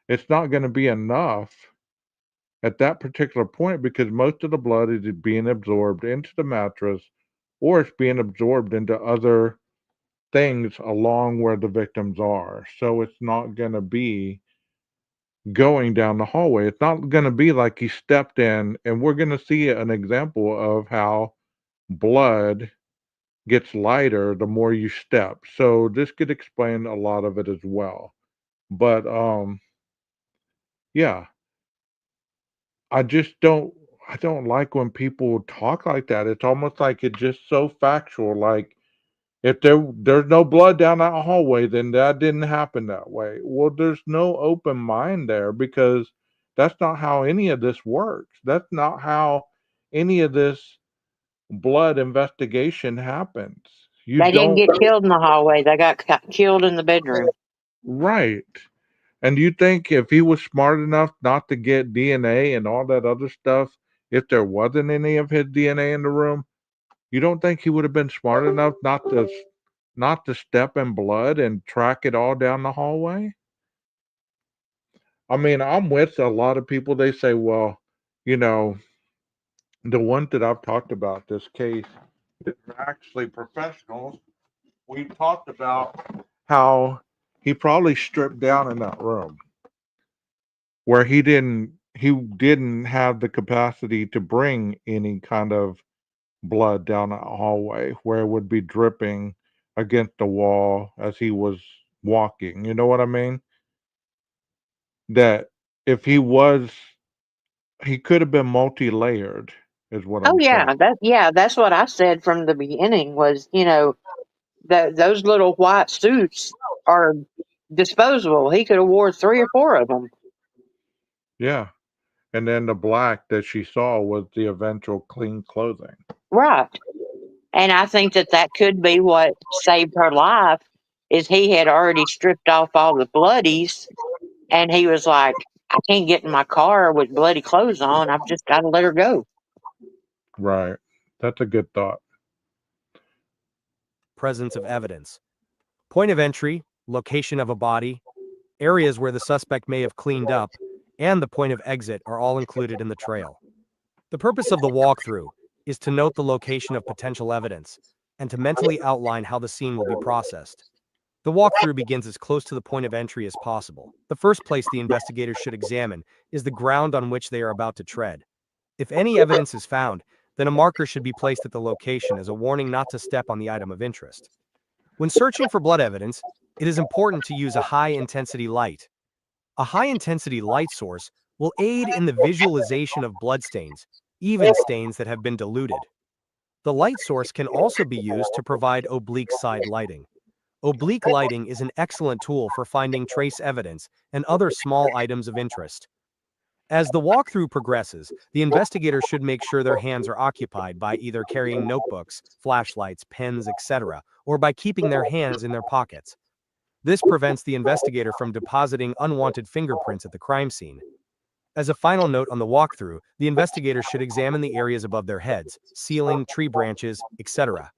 it's not going to be enough at that particular point because most of the blood is being absorbed into the mattress or it's being absorbed into other things along where the victims are. So it's not going to be going down the hallway. It's not going to be like he stepped in, and we're going to see an example of how blood gets lighter the more you step. So this could explain a lot of it as well. But yeah, I just don't like when people talk like that. It's almost like it's just so factual. Like if there's no blood down that hallway, then that didn't happen that way. Well, there's no open mind there because that's not how any of this works. That's not how any of this blood investigation happens. You They didn't don't get killed in the hallway. They got killed in the bedroom. right. And you think if he was smart enough not to get DNA and all that other stuff, if there wasn't any of his DNA in the room, you don't think he would have been smart enough not to step in blood and track it all down the hallway? I mean, I'm with a lot of people. They say, well, you know, the ones that I've talked about this case, they're actually professionals. We talked about how he probably stripped down in that room where he didn't have the capacity to bring any kind of blood down that hallway where it would be dripping against the wall as he was walking. You know what I mean? That if he could have been multi-layered, is what Oh I'm saying. yeah, that's what I said from the beginning was, those little white suits are disposable. He could have wore 3 or 4 of them. Yeah. And then the black that she saw was the eventual clean clothing. Right. And I think that that could be what saved her life is he had already stripped off all the bloodies and he was like, I can't get in my car with bloody clothes on. I've just got to let her go. Right. That's a good thought. Presence of evidence. Point of entry, location of a body, areas where the suspect may have cleaned up, and the point of exit are all included in the trail. The purpose of the walkthrough is to note the location of potential evidence and to mentally outline how the scene will be processed. The walkthrough begins as close to the point of entry as possible. The first place the investigators should examine is the ground on which they are about to tread. If any evidence is found, then a marker should be placed at the location as a warning not to step on the item of interest. When searching for blood evidence, it is important to use a high-intensity light. A high-intensity light source will aid in the visualization of bloodstains, even stains that have been diluted. The light source can also be used to provide oblique side lighting. Oblique lighting is an excellent tool for finding trace evidence and other small items of interest. As the walkthrough progresses, the investigator should make sure their hands are occupied by either carrying notebooks, flashlights, pens, etc., or by keeping their hands in their pockets. This prevents the investigator from depositing unwanted fingerprints at the crime scene. As a final note on the walkthrough, the investigator should examine the areas above their heads, ceiling, tree branches, etc.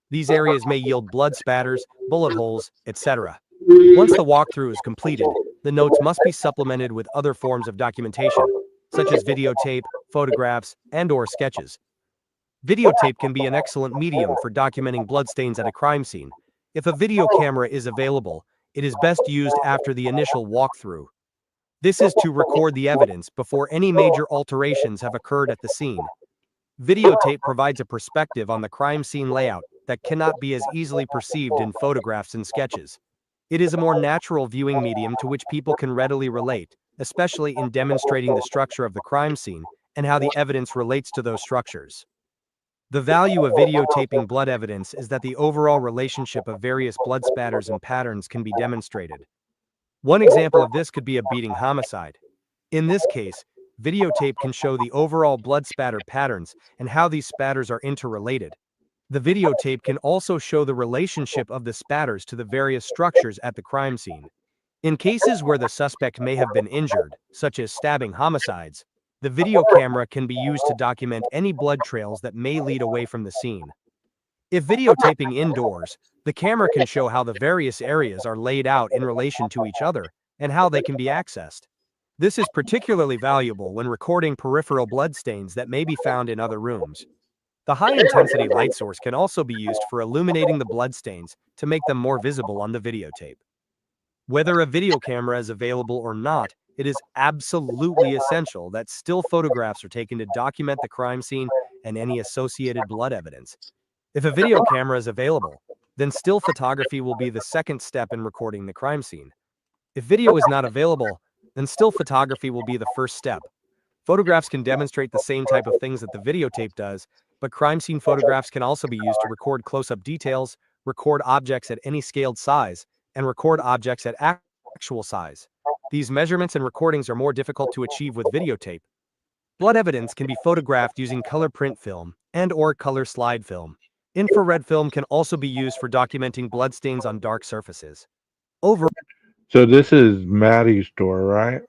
These areas may yield blood spatters, bullet holes, etc. Once the walkthrough is completed, the notes must be supplemented with other forms of documentation, such as videotape, photographs, and/or sketches. Videotape can be an excellent medium for documenting bloodstains at a crime scene. If a video camera is available, it is best used after the initial walkthrough. This is to record the evidence before any major alterations have occurred at the scene. Videotape provides a perspective on the crime scene layout that cannot be as easily perceived in photographs and sketches. It is a more natural viewing medium to which people can readily relate, especially in demonstrating the structure of the crime scene and how the evidence relates to those structures. The value of videotaping blood evidence is that the overall relationship of various blood spatters and patterns can be demonstrated. One example of this could be a beating homicide. In this case, videotape can show the overall blood spatter patterns and how these spatters are interrelated. The videotape can also show the relationship of the spatters to the various structures at the crime scene. In cases where the suspect may have been injured, such as stabbing homicides, the video camera can be used to document any blood trails that may lead away from the scene. If videotaping indoors, the camera can show how the various areas are laid out in relation to each other and how they can be accessed. This is particularly valuable when recording peripheral bloodstains that may be found in other rooms. The high-intensity light source can also be used for illuminating the bloodstains to make them more visible on the videotape. Whether a video camera is available or not, it is absolutely essential that still photographs are taken to document the crime scene and any associated blood evidence. If a video camera is available, then still photography will be the second step in recording the crime scene. If video is not available, then still photography will be the first step. Photographs can demonstrate the same type of things that the videotape does, but crime scene photographs can also be used to record close-up details, record objects at any scaled size, and record objects at actual size. These measurements and recordings are more difficult to achieve with videotape. Blood evidence can be photographed using color print film and/or color slide film. Infrared film can also be used for documenting bloodstains on dark surfaces. So this is Maddie's door, right?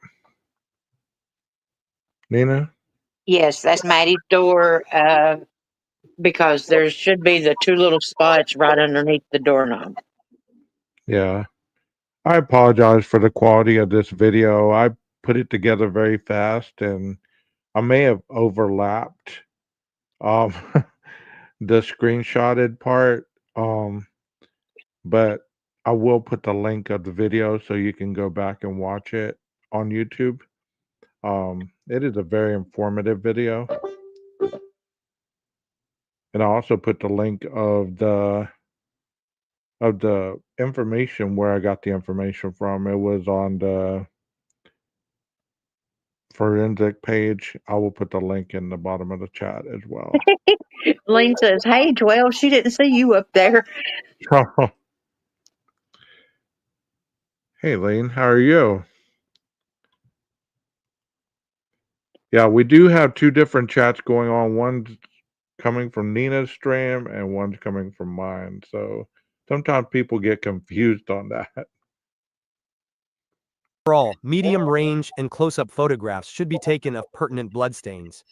Nina? Yes, that's Maddie's door, because there should be the two little spots right underneath the doorknob. Yeah. I apologize for the quality of this video. I put it together very fast and I may have overlapped um the screenshotted part. But I will put the link of the video so you can go back and watch it on YouTube. It is a very informative video. And I also put the link of the information where I got the information from. It was on the forensic page. I will put the link in the bottom of the chat as well. Lean says, "Hey, 12, she didn't see you up there." Hey, Lane, how are you? Yeah, we do have two different chats going on. One's coming from Nina's stream and one's coming from mine. So sometimes people get confused on that. Overall, medium range and close-up photographs should be taken of pertinent bloodstains.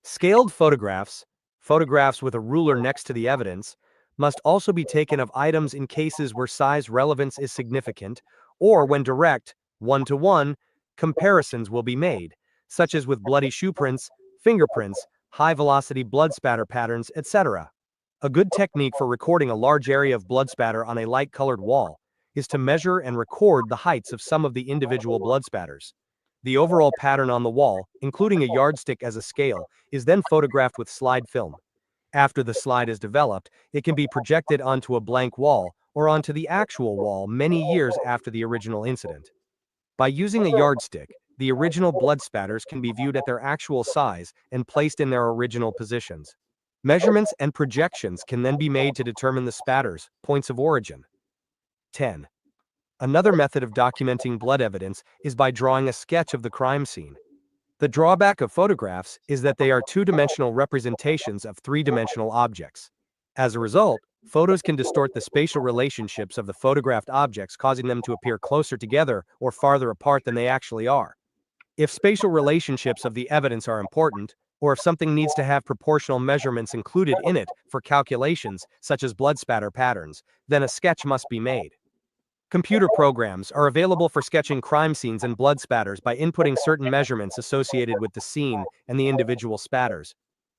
Scaled photographs, photographs with a ruler next to the evidence, must also be taken of items in cases where size relevance is significant, or when direct, one-to-one, comparisons will be made, such as with bloody shoe prints, fingerprints, high-velocity blood spatter patterns, etc. A good technique for recording a large area of blood spatter on a light-colored wall is to measure and record the heights of some of the individual blood spatters. The overall pattern on the wall, including a yardstick as a scale, is then photographed with slide film. After the slide is developed, it can be projected onto a blank wall or onto the actual wall many years after the original incident. By using a yardstick, the original blood spatters can be viewed at their actual size and placed in their original positions. Measurements and projections can then be made to determine the spatters' points of origin. 10. Another method of documenting blood evidence is by drawing a sketch of the crime scene. The drawback of photographs is that they are two-dimensional representations of three-dimensional objects. As a result, photos can distort the spatial relationships of the photographed objects, causing them to appear closer together or farther apart than they actually are. If spatial relationships of the evidence are important, or if something needs to have proportional measurements included in it for calculations, such as blood spatter patterns, then a sketch must be made. Computer programs are available for sketching crime scenes and blood spatters by inputting certain measurements associated with the scene and the individual spatters.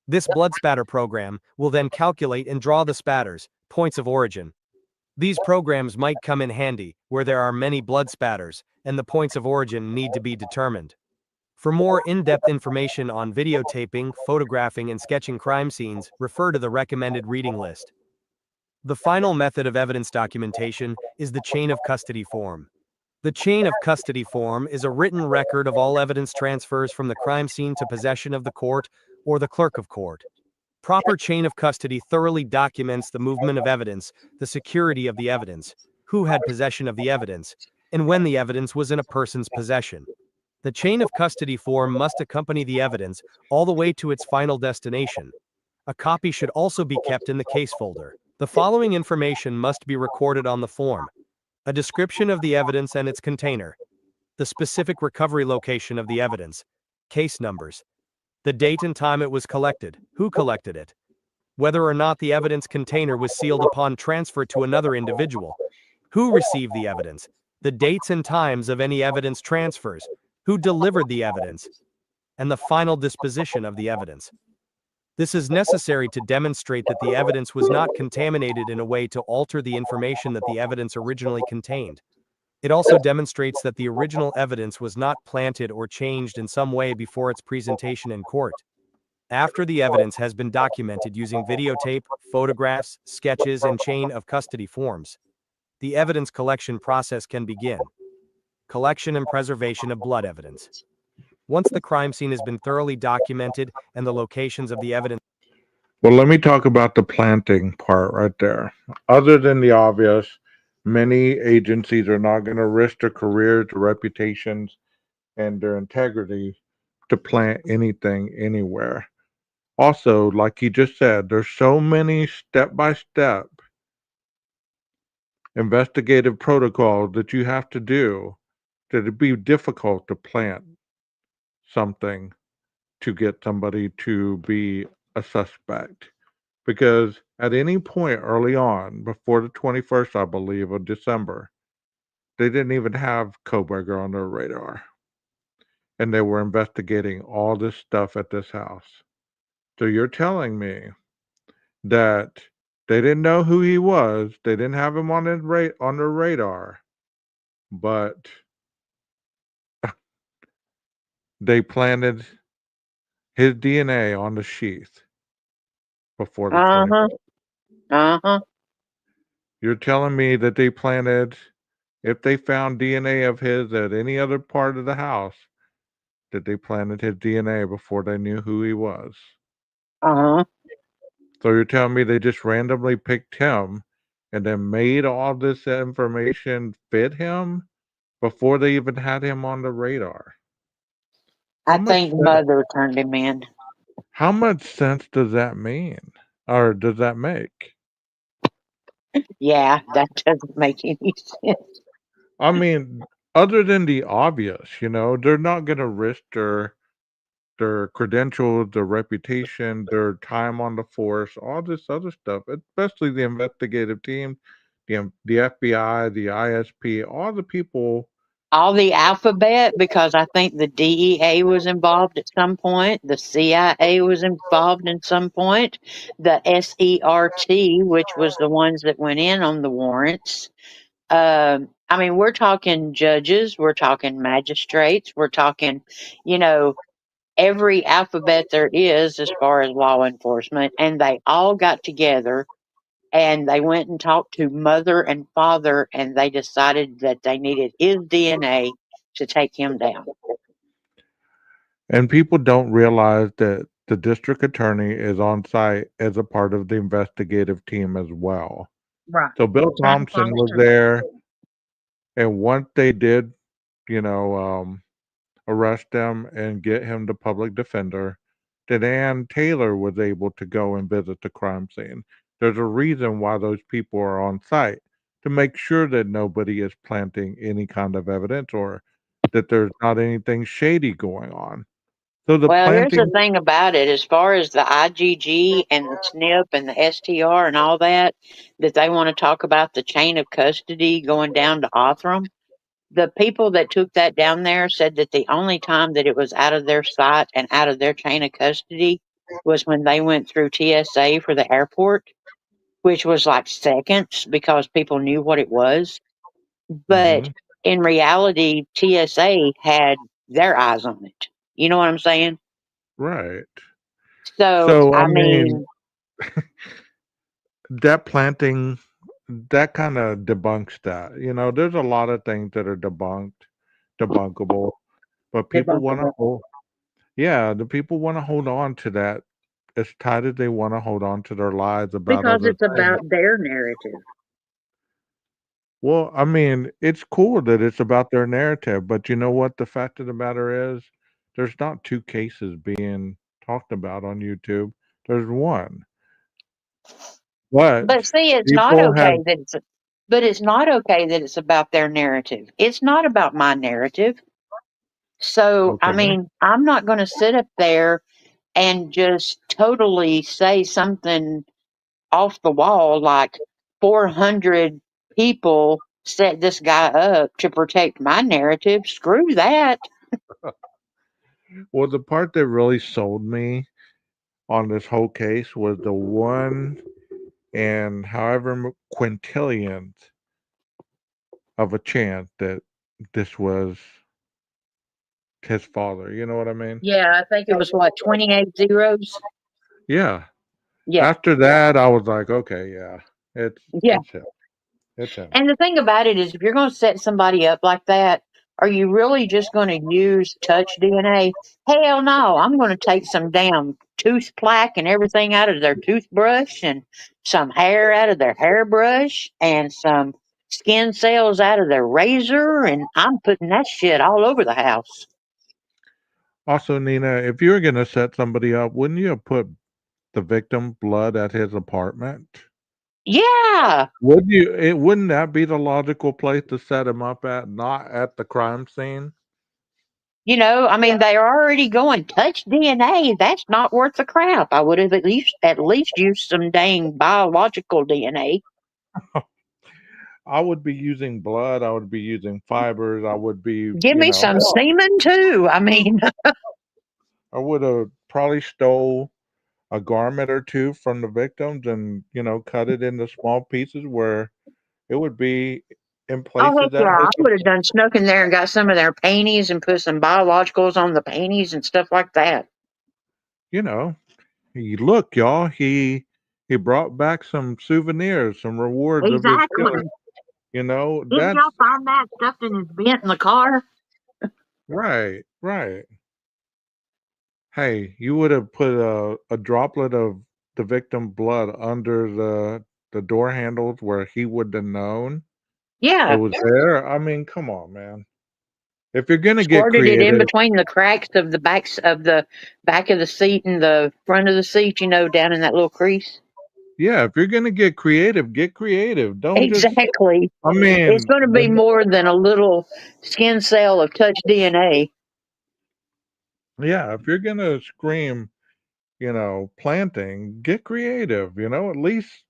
This blood spatter program will then calculate and draw the spatters' points of origin. These programs might come in handy where there are many blood spatters and the points of origin need to be determined. For more in-depth information on videotaping, photographing, and sketching crime scenes, refer to the recommended reading list. The final method of evidence documentation is the chain of custody form. The chain of custody form is a written record of all evidence transfers from the crime scene to possession of the court or the clerk of court. Proper chain of custody thoroughly documents the movement of evidence, the security of the evidence, who had possession of the evidence, and when the evidence was in a person's possession. The chain of custody form must accompany the evidence all the way to its final destination. A copy should also be kept in the case folder. The following information must be recorded on the form: a description of the evidence and its container, the specific recovery location of the evidence, case numbers, the date and time it was collected, who collected it, whether or not the evidence container was sealed upon transfer to another individual, who received the evidence, the dates and times of any evidence transfers, who delivered the evidence, and the final disposition of the evidence. This is necessary to demonstrate that the evidence was not contaminated in a way to alter the information that the evidence originally contained. It also demonstrates that the original evidence was not planted or changed in some way before its presentation in court. After the evidence has been documented using videotape, photographs, sketches, and chain of custody forms, the evidence collection process can begin. Collection and preservation of blood evidence. Once the crime scene has been thoroughly documented and the locations of the evidence. Well, let me talk about the planting part right there. Other than the obvious, many agencies are not going to risk their careers, their reputations, and their integrity to plant anything anywhere. Also, like you just said, there's so many step by step investigative protocols that you have to do that it'd be difficult to plant something to get somebody to be a suspect. Because at any point early on, before the 21st, I believe, of December, they didn't even have Koberger on their radar. And they were investigating all this stuff at this house. So you're telling me that they didn't know who he was, they didn't have him on on their radar, but they planted his DNA on the sheath before the Uh-huh. 21st. Uh-huh. You're telling me that they planted, if they found DNA of his at any other part of the house, that they planted his DNA before they knew who he was. Uh-huh. So you're telling me they just randomly picked him and then made all this information fit him before they even had him on the radar? How I much think mother turned him in. how much sense does that mean? Or does that make? Yeah, that doesn't make any sense. I mean, other than the obvious, they're not going to risk their credentials, their reputation, their time on the force, all this other stuff, especially the investigative team, the FBI, the ISP, all the people. All the alphabet, because I think the DEA was involved at some point, the CIA was involved in some point, the SERT, which was the ones that went in on the warrants. I mean, we're talking judges, we're talking magistrates, we're talking, you know, every alphabet there is as far as law enforcement, and they all got together and they went and talked to mother and father, and they decided that they needed his DNA to take him down. And people don't realize that the district attorney is on site as a part of the investigative team as well. Right. So Bill Same Thompson was function. there, and once they did, you know, um, arrest him and get him the public defender, that Ann Taylor was able to go and visit the crime scene. There's a reason why those people are on site to make sure that nobody is planting any kind of evidence or that there's not anything shady going on. So the Well, here's the planting, thing about it. As far as the IgG and the SNP and the STR and all that, that they want to talk about the chain of custody going down to Othram, the people that took that down there said that the only time that it was out of their sight and out of their chain of custody was when they went through TSA for the airport, which was like seconds because people knew what it was. But Mhm, in reality, TSA had their eyes on it. You know what I'm saying? right. So, So I I mean, mean, that planting, that kind of debunks that. There's a lot of things that are debunkable, but they're people want to bumpable hold. Yeah, the people want to hold on to that as tight as they want to hold on to their lies about because other it's things. about their narrative. Well, I mean, it's cool that it's about their narrative, but you know what? The fact of the matter is, there's not two cases being talked about on YouTube. There's one. But But see, it's not people have, okay that it's not okay that it's about their narrative. It's not about my narrative. So, I okay. mean, I'm not going to sit up there and just totally say something off the wall like 400 people set this guy up to protect my narrative. Screw that. Well, the part that really sold me on this whole case was the one and however quintillionth of a chance that this was his father. You know what I mean? Yeah, I think it was what, 28 zeros? Yeah. Yeah. After that, I was like, okay, yeah, it's Yeah. it's him. It's him. And the thing about it is, if you're going to set somebody up like that, are you really just going to use touch DNA? Hell no. I'm going to take some damn tooth plaque and everything out of their toothbrush and some hair out of their hairbrush and some skin cells out of their razor. And I'm putting that shit all over the house. Also, Nina, if you were gonna set somebody up, wouldn't you have put the victim blood at his apartment? Yeah. Would you? It wouldn't that be the logical place to set him up at, not at the crime scene? I mean, they're already going touch DNA. That's not worth the crap. I would have at least used some dang biological DNA. I would be using blood. I would be using fibers. I would be, Give me some semen too. I mean, I would have probably stole a garment or two from the victims and cut it into small pieces where it would be in oh heck places yeah, at I his, would have done snuck in there and got some of their panties and put some biologicals on the panties and stuff like that. you know, look, y'all, he brought back some souvenirs, some rewards of his killing. Exactly. Didn't That's y'all find that stuffed in his vent in the car? right, right. Hey, you would have put a droplet of the victim blood under the door handles where he would have known it Yeah. was there. I mean, come on, man. If you're gonna get Squirted it in creative, between the cracks of the back of the seat and the front of the seat, down in that little crease. yeah, if you're gonna get creative, get creative. Don't just. Exactly. I It's mean, going to be more than a little skin cell of touch DNA. yeah, if you're gonna scream, planting, get creative. At least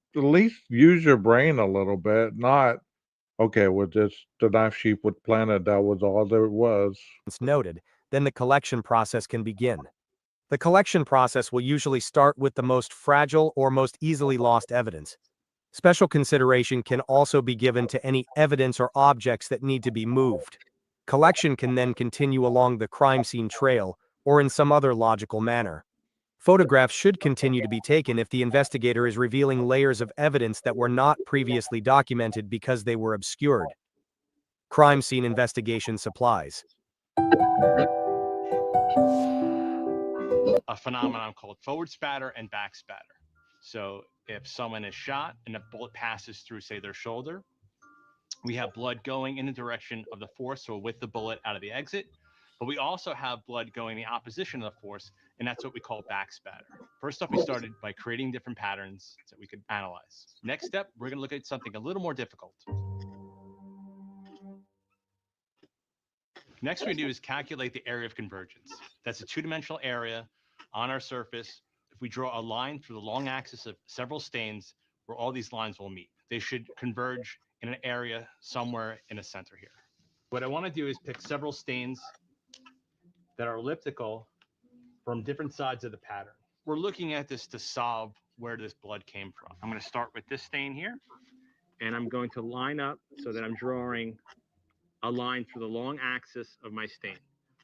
use your brain a little bit. Not okay with just the knife sheep with planted. That was all there was. Noted, then the collection process can begin. The collection process will usually start with the most fragile or most easily lost evidence. Special consideration can also be given to any evidence or objects that need to be moved. Collection can then continue along the crime scene trail or in some other logical manner. Photographs should continue to be taken if the investigator is revealing layers of evidence that were not previously documented because they were obscured. Crime scene investigation supplies. A phenomenon called forward spatter and back spatter. So if someone is shot and a bullet passes through, say, their shoulder, we have blood going in the direction of the force, so with the bullet out of the exit. But we also have blood going the opposition of the force, and that's what we call back spatter. First off, we started by creating different patterns that we could analyze. Next step, we're going to look at something a little more difficult. Next, we do is calculate the area of convergence. That's a two-dimensional area on our surface. If we draw a line through the long axis of several stains where all these lines will meet, they should converge in an area somewhere in the center here. What I want to do is pick several stains that are elliptical from different sides of the pattern. We're looking at this to solve where this blood came from. I'm going to start with this stain here, and I'm going to line up so that I'm drawing a line through the long axis of my stain.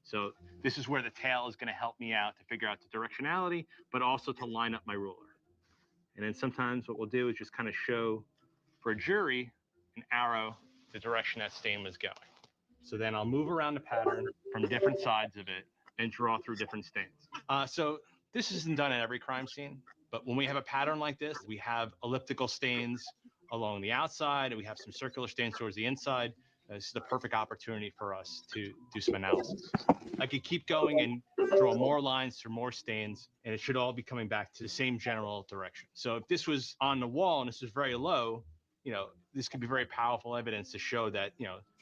So this is where the tail is going to help me out to figure out the directionality, but also to line up my ruler. And then sometimes what we'll do is just kind of show for a jury an arrow the direction that stain was going. So then I'll move around the pattern from different sides of it and draw through different stains. So this isn't done at every crime scene, but when we have a pattern like this, we have elliptical stains along the outside, and we have some circular stains towards the inside. This is the perfect opportunity for us to do some analysis. I could keep going and draw more lines through more stains, and it should all be coming back to the same general direction. So if this was on the wall and this was very low, this could be very powerful evidence to show that,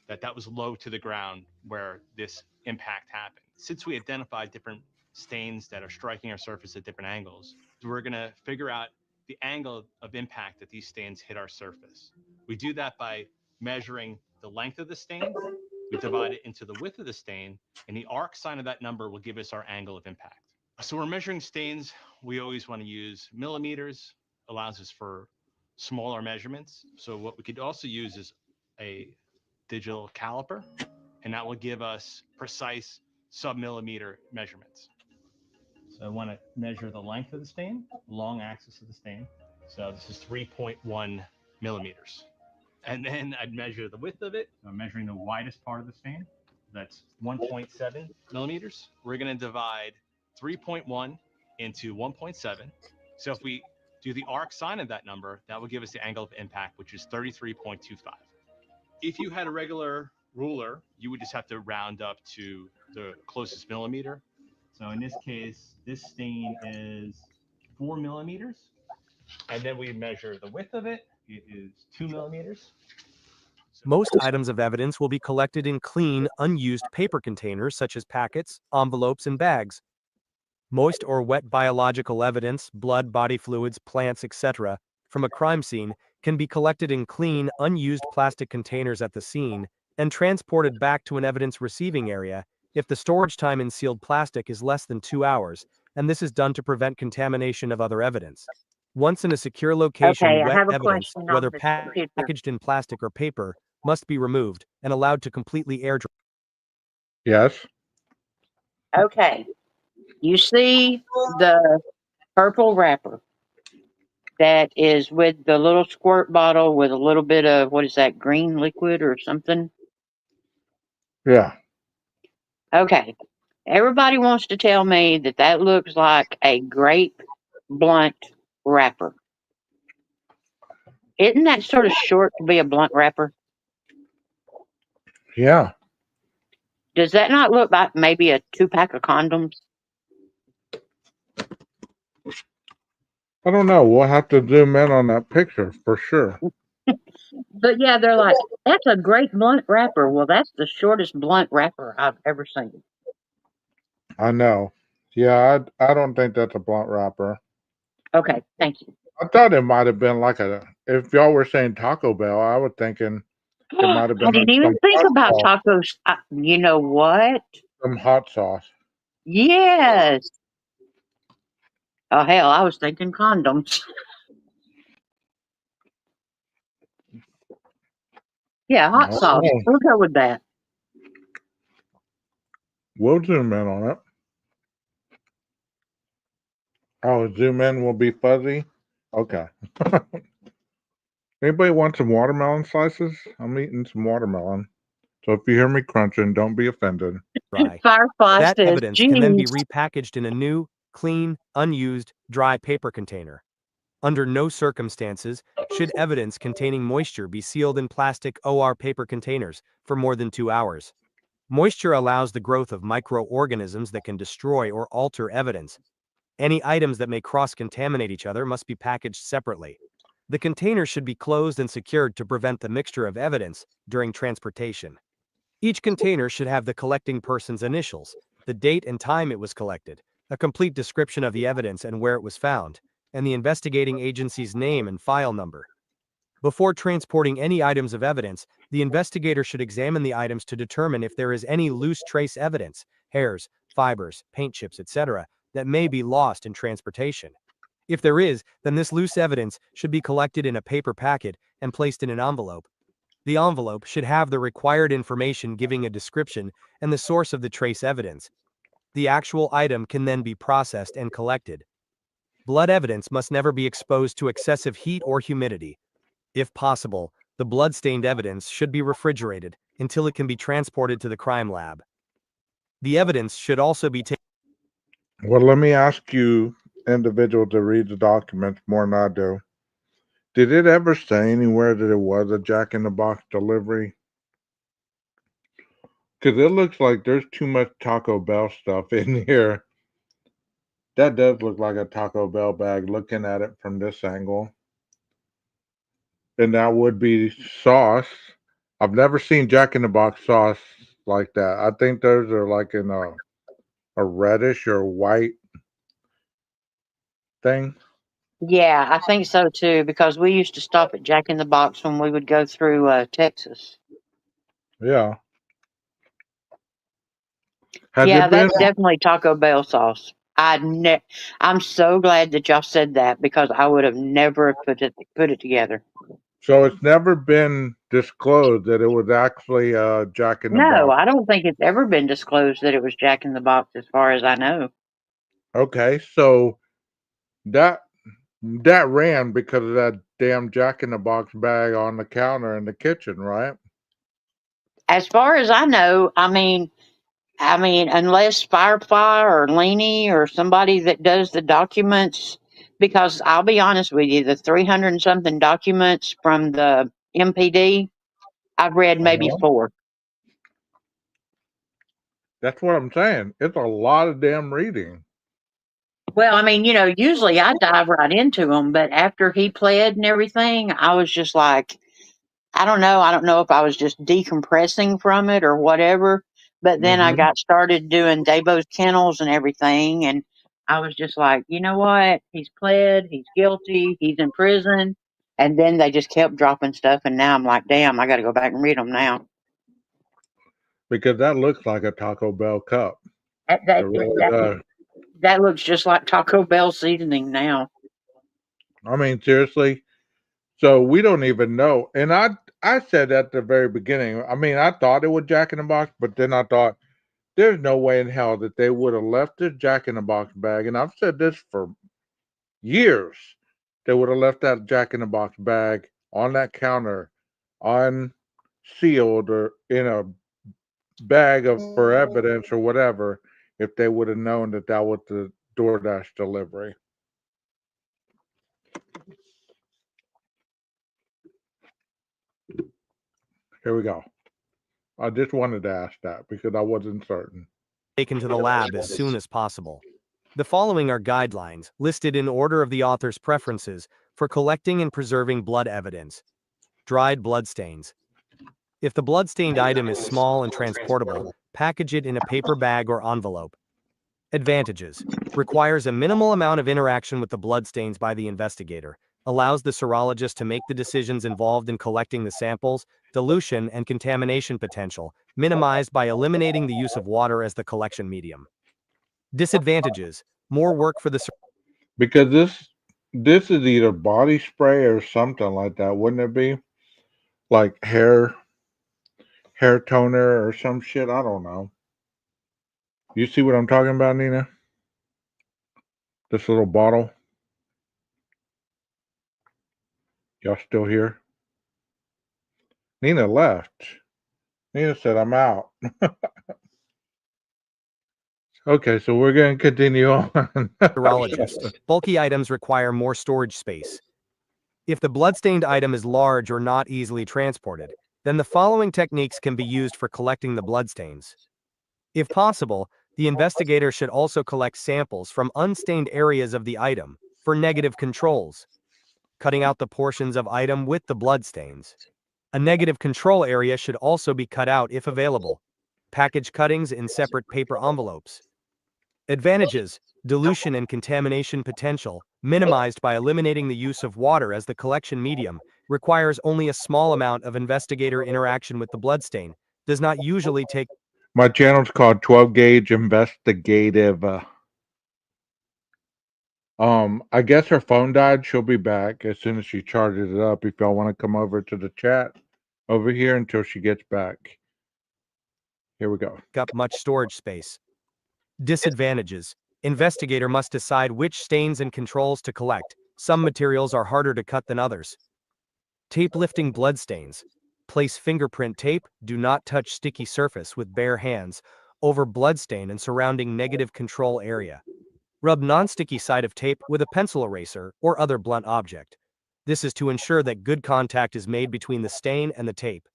that was low to the ground where this impact happened. Since we identified different stains that are striking our surface at different angles, we're going to figure out the angle of impact that these stains hit our surface. We do that by measuring the length of the stain. We divide it into the width of the stain, and the arc sign of that number will give us our angle of impact. So we're measuring stains. We always want to use millimeters, allows us for smaller measurements. So what we could also use is a digital caliper, and that will give us precise sub-millimeter measurements. So I want to measure the length of the stain, long axis of the stain. So this is 3.1 millimeters. And then I'd measure the width of it. So I'm measuring the widest part of the stain. That's 1.7 millimeters. We're going to divide 3.1 into 1.7. So if we do the arc sine of that number, that will give us the angle of impact, which is 33.25. If you had a regular ruler, you would just have to round up to the closest millimeter. So in this case, this stain is 4 millimeters. And then we measure the width of it. It is 2 millimeters. Most items of evidence will be collected in clean, unused paper containers such as packets, envelopes, and bags. Moist or wet biological evidence, blood, body fluids, plants, etc., from a crime scene can be collected in clean, unused plastic containers at the scene and transported back to an evidence receiving area if the storage time in sealed plastic is less than 2 hours, and this is done to prevent contamination of other evidence. Once in a secure location, Okay, I wet have a evidence, question whether on this picture. packaged in plastic or paper, must be removed and allowed to completely air dry. Yes. Okay, you see the purple wrapper that is with the little squirt bottle with a little bit of, what is that, green liquid or something? Yeah. Okay, everybody wants to tell me that that looks like a grape blunt wrapper. Isn't that sort of short to be a blunt wrapper? Yeah. Does that not look like maybe a 2-pack of condoms? I don't know. We'll have to zoom in on that picture for sure. But yeah, they're like, that's a great blunt wrapper. Well, that's the shortest blunt wrapper I've ever seen. I know. Yeah, I don't think that's a blunt wrapper. Okay, thank you. I thought it might have been like a. If y'all were saying Taco Bell, I was thinking it might have I been like didn't even some think hot about sauce. tacos. You know what? Some hot sauce. Yes. Oh, hell, I was thinking condoms. Yeah, hot sauce. Oh, We'll go with that. we'll zoom in on it. Oh, zoom in will be fuzzy. Okay. Anybody want some watermelon slices? I'm eating some watermelon. So if you hear me crunching, don't be offended. Dry. Firefly That says, evidence can then be geez. repackaged in a new, clean, unused, dry paper container. Under no circumstances should evidence containing moisture be sealed in plastic or paper containers for more than 2 hours. Moisture allows the growth of microorganisms that can destroy or alter evidence. Any items that may cross-contaminate each other must be packaged separately. The container should be closed and secured to prevent the mixture of evidence during transportation. Each container should have the collecting person's initials, the date and time it was collected, a complete description of the evidence and where it was found, and the investigating agency's name and file number. Before transporting any items of evidence, the investigator should examine the items to determine if there is any loose trace evidence, hairs, fibers, paint chips, etc., that may be lost in transportation. If there is, then this loose evidence should be collected in a paper packet and placed in an envelope. The envelope should have the required information giving a description and the source of the trace evidence. The actual item can then be processed and collected. Blood evidence must never be exposed to excessive heat or humidity. If possible, the blood-stained evidence should be refrigerated until it can be transported to the crime lab. The evidence should also be taken. Well, let me ask you, individual, to read the documents more than I do. Did it ever say anywhere that it was a Jack in the Box delivery? Because it looks like there's too much Taco Bell stuff in here. That does look like a Taco Bell bag looking at it from this angle. And that would be sauce. I've never seen Jack in the Box sauce like that. I think those are like in a reddish or white thing. Yeah, I think so too, because we used to stop at Jack in the Box when we would go through Texas. Yeah. Has Yeah, it been? that's definitely Taco Bell sauce. I'm so glad that y'all said that because I would have never put it together. So it's never been disclosed that it was actually Jack in the No, Box. I don't think it's ever been disclosed that it was Jack in the Box, as far as I know. Okay, so that that ran because of that damn Jack in the Box bag on the counter in the kitchen, right? As far as I know, I mean, unless Firefly or Leany or somebody that does the documents, because I'll be honest with you, the 300 and something documents from the MPD, I've read maybe Uh-huh. 4. That's what I'm saying. It's a lot of damn reading. Well, I mean, usually I dive right into them, but after he pled and everything, I was just like, I don't know. I don't know if I was just decompressing from it or whatever. But then I Hmm. got started doing Dabo's kennels and everything, and I was just like, you know what? He's pled. He's guilty. He's in prison. And then they just kept dropping stuff, and now I'm like, damn, I got to go back and read them now. Because that looks like a Taco Bell cup. That It that really that, does. that looks just like Taco Bell seasoning now. I mean, seriously. So we don't even know. And I said at the very beginning. I mean, I thought it was Jack in the Box, but then I thought there's no way in hell that they would have left this Jack in the Box bag. And I've said this for years. They would have left that Jack in the Box bag on that counter, unsealed or in a bag of for evidence or whatever, if they would have known that that was the DoorDash delivery. Here we go. I just wanted to ask that because I wasn't certain. Taken to the lab as soon as possible. The following are guidelines, listed in order of the author's preferences, for collecting and preserving blood evidence. Dried bloodstains. If the bloodstained item is small and transportable, package it in a paper bag or envelope. Advantages. Requires a minimal amount of interaction with the bloodstains by the investigator, allows the serologist to make the decisions involved in collecting the samples, dilution and contamination potential, minimized by eliminating the use of water as the collection medium. Disadvantages. More work for the Because this is either body spray or something like that, wouldn't it be? Like hair toner or some shit. I don't know. You see what I'm talking about, Nina? This little bottle. Y'all still here? Nina left. Nina said I'm out. Okay, so we're gonna continue on. serologist. Bulky items require more storage space. If the bloodstained item is large or not easily transported, then the following techniques can be used for collecting the bloodstains. If possible, the investigator should also collect samples from unstained areas of the item for negative controls, cutting out the portions of item with the bloodstains. A negative control area should also be cut out if available. Package cuttings in separate paper envelopes. Advantages: dilution and contamination potential, minimized by eliminating the use of water as the collection medium, requires only a small amount of investigator interaction with the bloodstain, does not usually take. My channel's called 12 Gauge Investigative. I guess her phone died. She'll be back as soon as she charges it up. If y'all want to come over to the chat over here until she gets back. Here we go. Up much storage space. Disadvantages: investigator must decide which stains and controls to collect. Some materials are harder to cut than others. Tape lifting bloodstains. Place fingerprint tape, do not touch sticky surface with bare hands, over bloodstain and surrounding negative control area. Rub non-sticky side of tape with a pencil eraser or other blunt object. This is to ensure that good contact is made between the stain and the tape.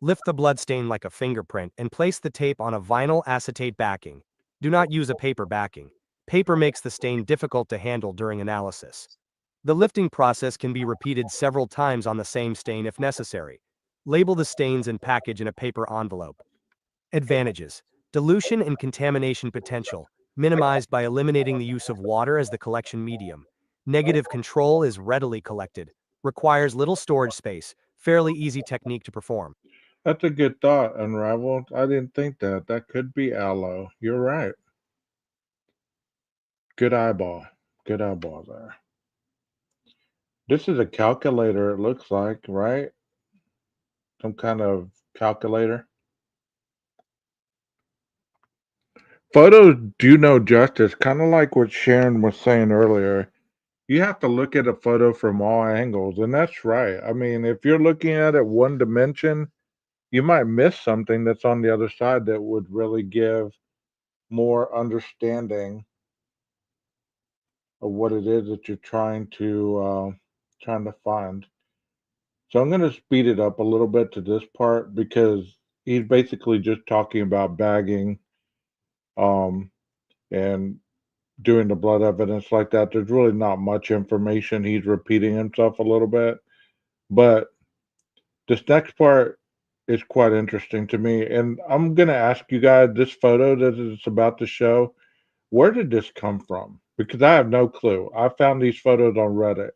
Lift the bloodstain like a fingerprint and place the tape on a vinyl acetate backing. Do not use a paper backing. Paper makes the stain difficult to handle during analysis. The lifting process can be repeated several times on the same stain if necessary. Label the stains and package in a paper envelope. Advantages: dilution and contamination potential, minimized by eliminating the use of water as the collection medium. Negative control is readily collected, requires little storage space, fairly easy technique to perform. That's a good thought, Unraveled. I didn't think that. That could be aloe. You're right. Good eyeball. Good eyeball there. This is a calculator, it looks like, right? Some kind of calculator. Photos do no justice, kind of like what Sharon was saying earlier. You have to look at a photo from all angles, and that's right. I mean, if you're looking at it one dimension, you might miss something that's on the other side that would really give more understanding of what it is that you're trying to find. So I'm going to speed it up a little bit to this part because he's basically just talking about bagging um, and doing the blood evidence like that. There's really not much information. He's repeating himself a little bit, but this next part is quite interesting to me. And I'm going to ask you guys this photo that it's about to show, where did this come from? Because I have no clue. I found these photos on Reddit.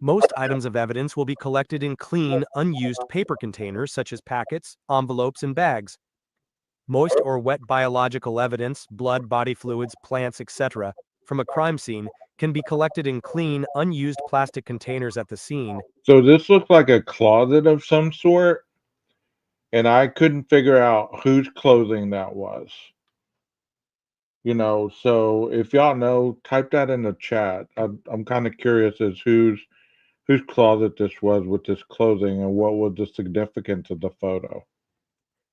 Most items of evidence will be collected in clean, unused paper containers such as packets, envelopes, and bags. Moist or wet biological evidence, blood, body fluids, plants, etc., from a crime scene can be collected in clean, unused plastic containers at the scene. So this looks like a closet of some sort, and I couldn't figure out whose clothing that was. So if y'all know, type that in the chat. I'm kind of curious as whose closet this was with this clothing and what was the significance of the photo.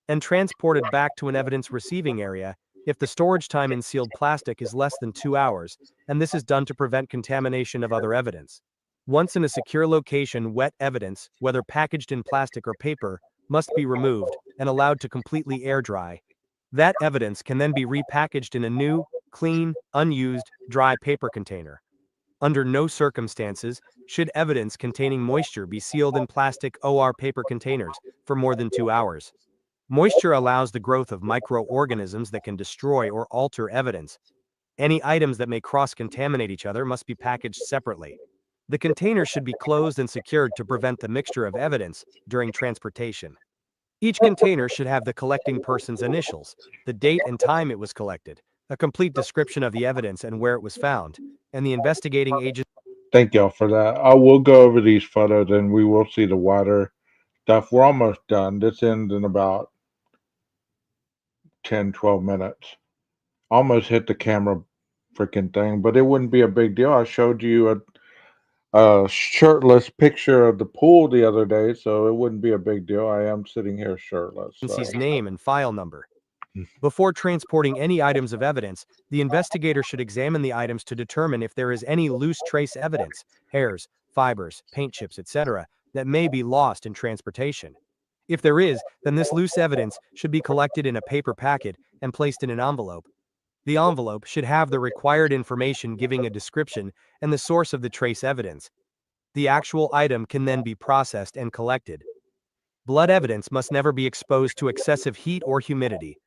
And transported back to an evidence receiving area if the storage time in sealed plastic is less than 2 hours, and this is done to prevent contamination of other evidence. Once in a secure location, wet evidence, whether packaged in plastic or paper, must be removed and allowed to completely air dry. That evidence can then be repackaged in a new, clean, unused, dry paper container. Under no circumstances should evidence containing moisture be sealed in plastic or paper containers for more than 2 hours. Moisture allows the growth of microorganisms that can destroy or alter evidence. Any items that may cross-contaminate each other must be packaged separately. The container should be closed and secured to prevent the mixture of evidence during transportation. Each container should have the collecting person's initials, the date and time it was collected, a complete description of the evidence and where it was found, and the investigating agent. Thank y'all for that. I will go over these photos and we will see the wider stuff. We're almost done. This ends in about 10, 12 minutes. Almost hit the camera freaking thing, but it wouldn't be a big deal. I showed you a shirtless picture of the pool the other day, so it wouldn't be a big deal. I am sitting here shirtless. So. Agency's name and file number. Before transporting any items of evidence, the investigator should examine the items to determine if there is any loose trace evidence, hairs, fibers, paint chips, etc., that may be lost in transportation. If there is, then this loose evidence should be collected in a paper packet and placed in an envelope. The envelope should have the required information giving a description and the source of the trace evidence. The actual item can then be processed and collected. Blood evidence must never be exposed to excessive heat or humidity.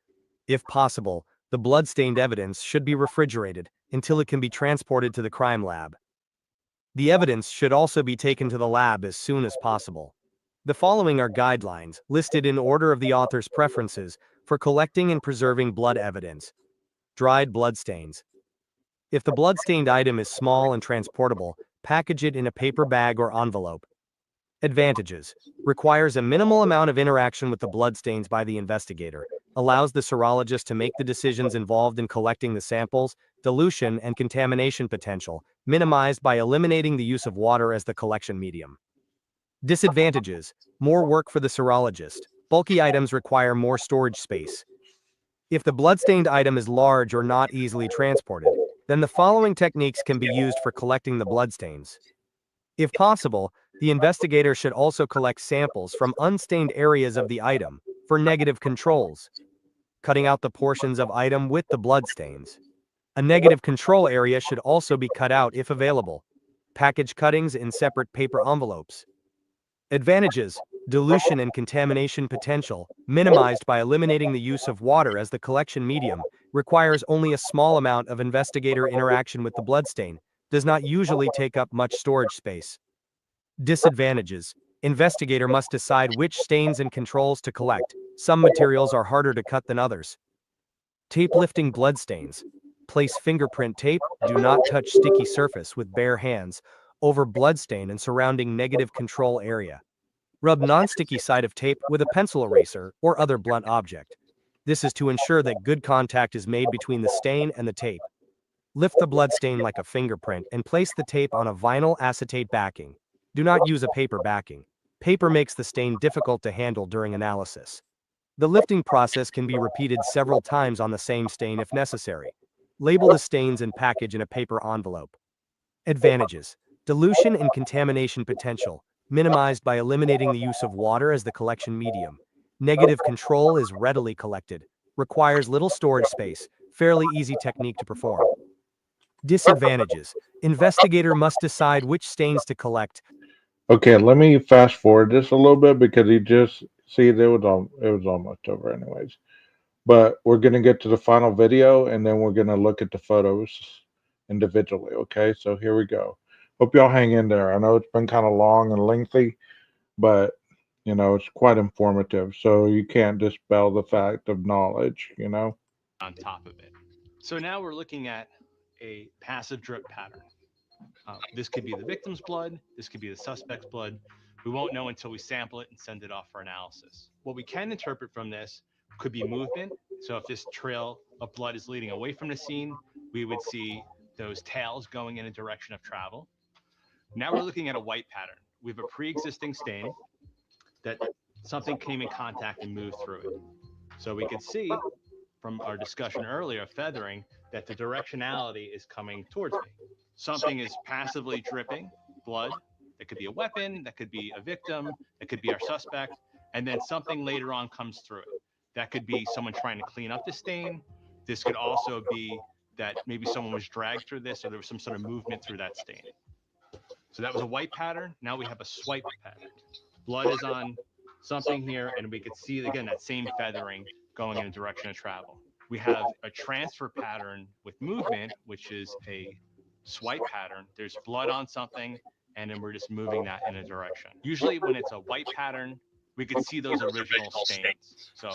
If possible, the blood-stained evidence should be refrigerated until it can be transported to the crime lab. The evidence should also be taken to the lab as soon as possible. The following are guidelines, listed in order of the author's preferences, for collecting and preserving blood evidence. Dried bloodstains. If the blood-stained item is small and transportable, package it in a paper bag or envelope. Advantages. Requires a minimal amount of interaction with the bloodstains by the investigator, allows the serologist to make the decisions involved in collecting the samples, dilution and contamination potential, minimized by eliminating the use of water as the collection medium. Disadvantages. More work for the serologist. Bulky items require more storage space. If the bloodstained item is large or not easily transported, then the following techniques can be used for collecting the bloodstains. If possible, the investigator should also collect samples from unstained areas of the item for negative controls, cutting out the portions of item with the bloodstains. A negative control area should also be cut out if available. Package cuttings in separate paper envelopes. Advantages: dilution and contamination potential, minimized by eliminating the use of water as the collection medium, requires only a small amount of investigator interaction with the bloodstain, does not usually take up much storage space. Disadvantages: investigator must decide which stains and controls to collect. Some materials are harder to cut than others. Tape lifting bloodstains. Place fingerprint tape, do not touch sticky surface with bare hands, over bloodstain and surrounding negative control area. Rub non-sticky side of tape with a pencil eraser or other blunt object. This is to ensure that good contact is made between the stain and the tape. Lift the bloodstain like a fingerprint and place the tape on a vinyl acetate backing. Do not use a paper backing. Paper makes the stain difficult to handle during analysis. The lifting process can be repeated several times on the same stain if necessary. Label the stains and package in a paper envelope. Advantages: dilution and contamination potential, minimized by eliminating the use of water as the collection medium. Negative control is readily collected, requires little storage space, fairly easy technique to perform. Disadvantages: investigator must decide which stains to collect. Okay, let me fast forward this a little bit because he just see it was almost over anyways. But we're gonna get to the final video and then we're gonna look at the photos individually. Okay, so here we go. Hope y'all hang in there. I know it's been kind of long and lengthy, but it's quite informative. So you can't dispel the fact of knowledge. On top of it. So now we're looking at a passive drip pattern. This could be the victim's blood. This could be the suspect's blood. We won't know until we sample it and send it off for analysis. What we can interpret from this could be movement. So if this trail of blood is leading away from the scene, we would see those tails going in a direction of travel. Now we're looking at a white pattern. We have a pre-existing stain that something came in contact and moved through it. So we could see from our discussion earlier of feathering that the directionality is coming towards me. Something is passively dripping blood. That could be a weapon, that could be a victim, that could be our suspect, and then something later on comes through it. That could be someone trying to clean up the stain. This could also be that maybe someone was dragged through this or there was some sort of movement through that stain. So that was a white pattern. Now we have a swipe pattern. Blood is on something here, and we could see, again, that same feathering going in a direction of travel. We have a transfer pattern with movement, which is a swipe pattern. There's blood on something, and then we're just moving that in a direction. Usually when it's a white pattern, we could see those original stains. So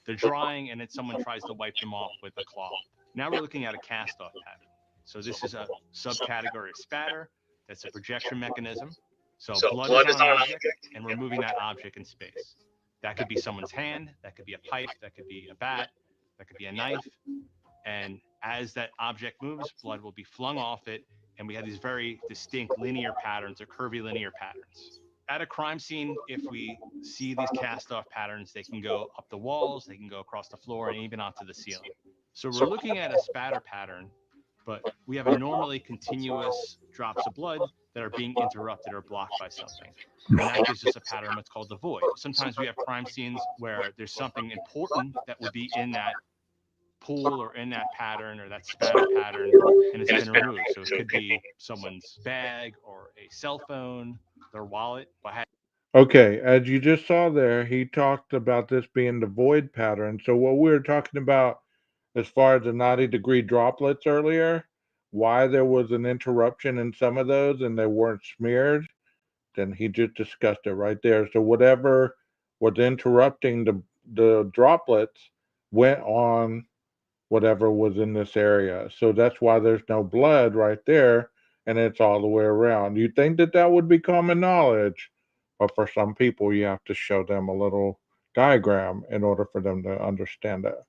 they're drying, and then someone tries to wipe them off with a cloth. Now we're looking at a cast-off pattern. So this is a subcategory of spatter. That's a projection mechanism. So blood is on an object, and we're moving that object in space. That could be someone's hand, that could be a pipe, that could be a bat, that could be a knife. And as that object moves, blood will be flung off it, and we have these very distinct linear patterns or curvy linear patterns. At a crime scene, if we see these cast-off patterns, they can go up the walls, they can go across the floor, and even onto the ceiling. So we're looking at a spatter pattern, but we have a normally continuous drops of blood that are being interrupted or blocked by something. And that gives us a pattern that's called the void. Sometimes we have crime scenes where there's something important that would be in that pool or in that pattern or that spatter pattern, and it's been removed. So it could be someone's bag or a cell phone, their wallet. Okay, as you just saw there, he talked about this being the void pattern. So what we were talking about as far as the 90-degree droplets earlier, why there was an interruption in some of those and they weren't smeared, then he just discussed it right there. So whatever was interrupting the droplets went on whatever was in this area. So that's why there's no blood right there, and it's all the way around. You'd think that would be common knowledge, but for some people, you have to show them a little diagram in order for them to understand that.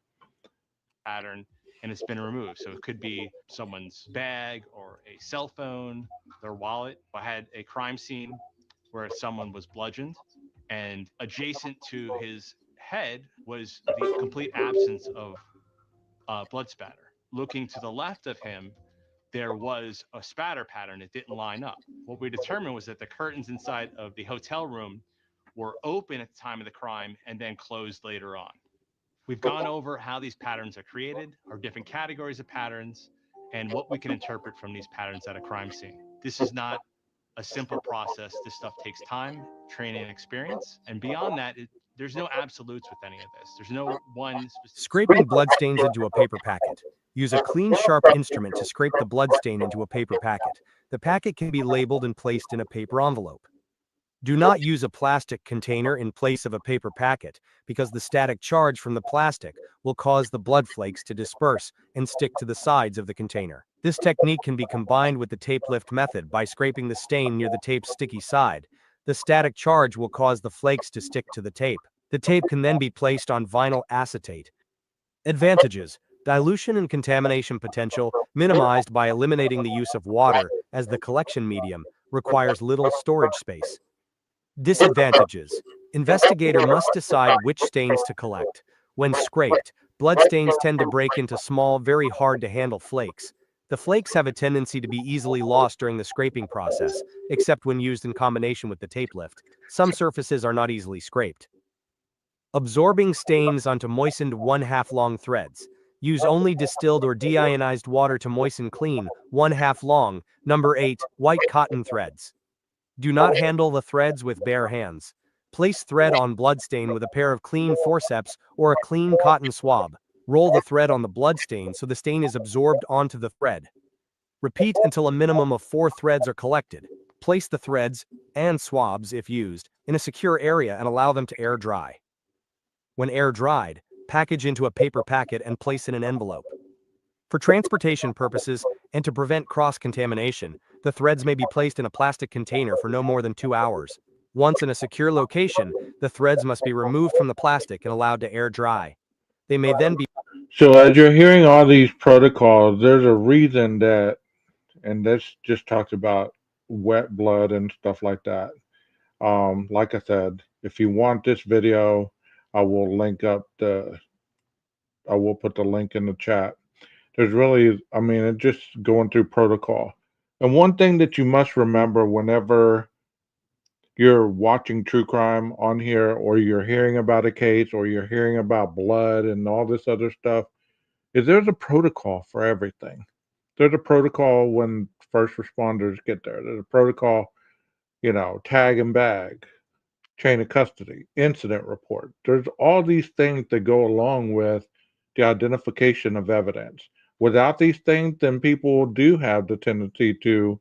Pattern, and it's been removed. So it could be someone's bag or a cell phone, their wallet. I had a crime scene where someone was bludgeoned, and adjacent to his head was the complete absence of blood spatter. Looking to the left of him, there was a spatter pattern that didn't line up. What we determined was that the curtains inside of the hotel room were open at the time of the crime and then closed later on. We've gone over how these patterns are created, our different categories of patterns, and what we can interpret from these patterns at a crime scene. This is not a simple process. This stuff takes time, training, and experience. And beyond that, there's no absolutes with any of this. There's no one specific. Scraping bloodstains into a paper packet. Use a clean, sharp instrument to scrape the bloodstain into a paper packet. The packet can be labeled and placed in a paper envelope. Do not use a plastic container in place of a paper packet, because the static charge from the plastic will cause the blood flakes to disperse and stick to the sides of the container. This technique can be combined with the tape lift method by scraping the stain near the tape's sticky side. The static charge will cause the flakes to stick to the tape. The tape can then be placed on vinyl acetate. Advantages: dilution and contamination potential minimized by eliminating the use of water as the collection medium, requires little storage space. Disadvantages: investigator must decide which stains to collect. When scraped, bloodstains tend to break into small, very hard to handle flakes. The flakes have a tendency to be easily lost during the scraping process, except when used in combination with the tape lift. Some surfaces are not easily scraped. Absorbing stains onto moistened 1/2 long threads. Use only distilled or deionized water to moisten clean, 1/2 long, number 8, white cotton threads. Do not handle the threads with bare hands. Place thread on bloodstain with a pair of clean forceps or a clean cotton swab. Roll the thread on the bloodstain so the stain is absorbed onto the thread. Repeat until a minimum of 4 threads are collected. Place the threads, and swabs if used, in a secure area and allow them to air dry. When air dried, package into a paper packet and place in an envelope. For transportation purposes and to prevent cross-contamination, the threads may be placed in a plastic container for no more than 2 hours. Once in a secure location, the threads must be removed from the plastic and allowed to air dry. They may then be. So as you're hearing all these protocols, there's a reason that, and this just talks about wet blood and stuff like that. Like I said, if you want this video, I will I will put the link in the chat. There's really, I mean, it's just going through protocol. And one thing that you must remember whenever you're watching true crime on here, or you're hearing about a case, or you're hearing about blood and all this other stuff, is there's a protocol for everything. There's a protocol when first responders get there. There's a protocol, tag and bag, chain of custody, incident report. There's all these things that go along with the identification of evidence. Without these things, then people do have the tendency to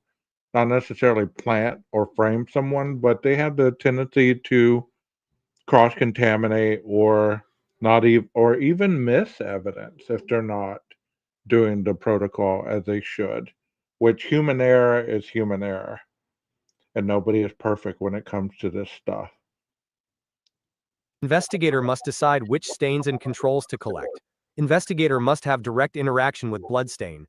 not necessarily plant or frame someone, but they have the tendency to cross contaminate or not even or even miss evidence if they're not doing the protocol as they should. Which human error is human error, and nobody is perfect when it comes to this stuff. Investigator must decide which stains and controls to collect. Investigator must have direct interaction with bloodstain.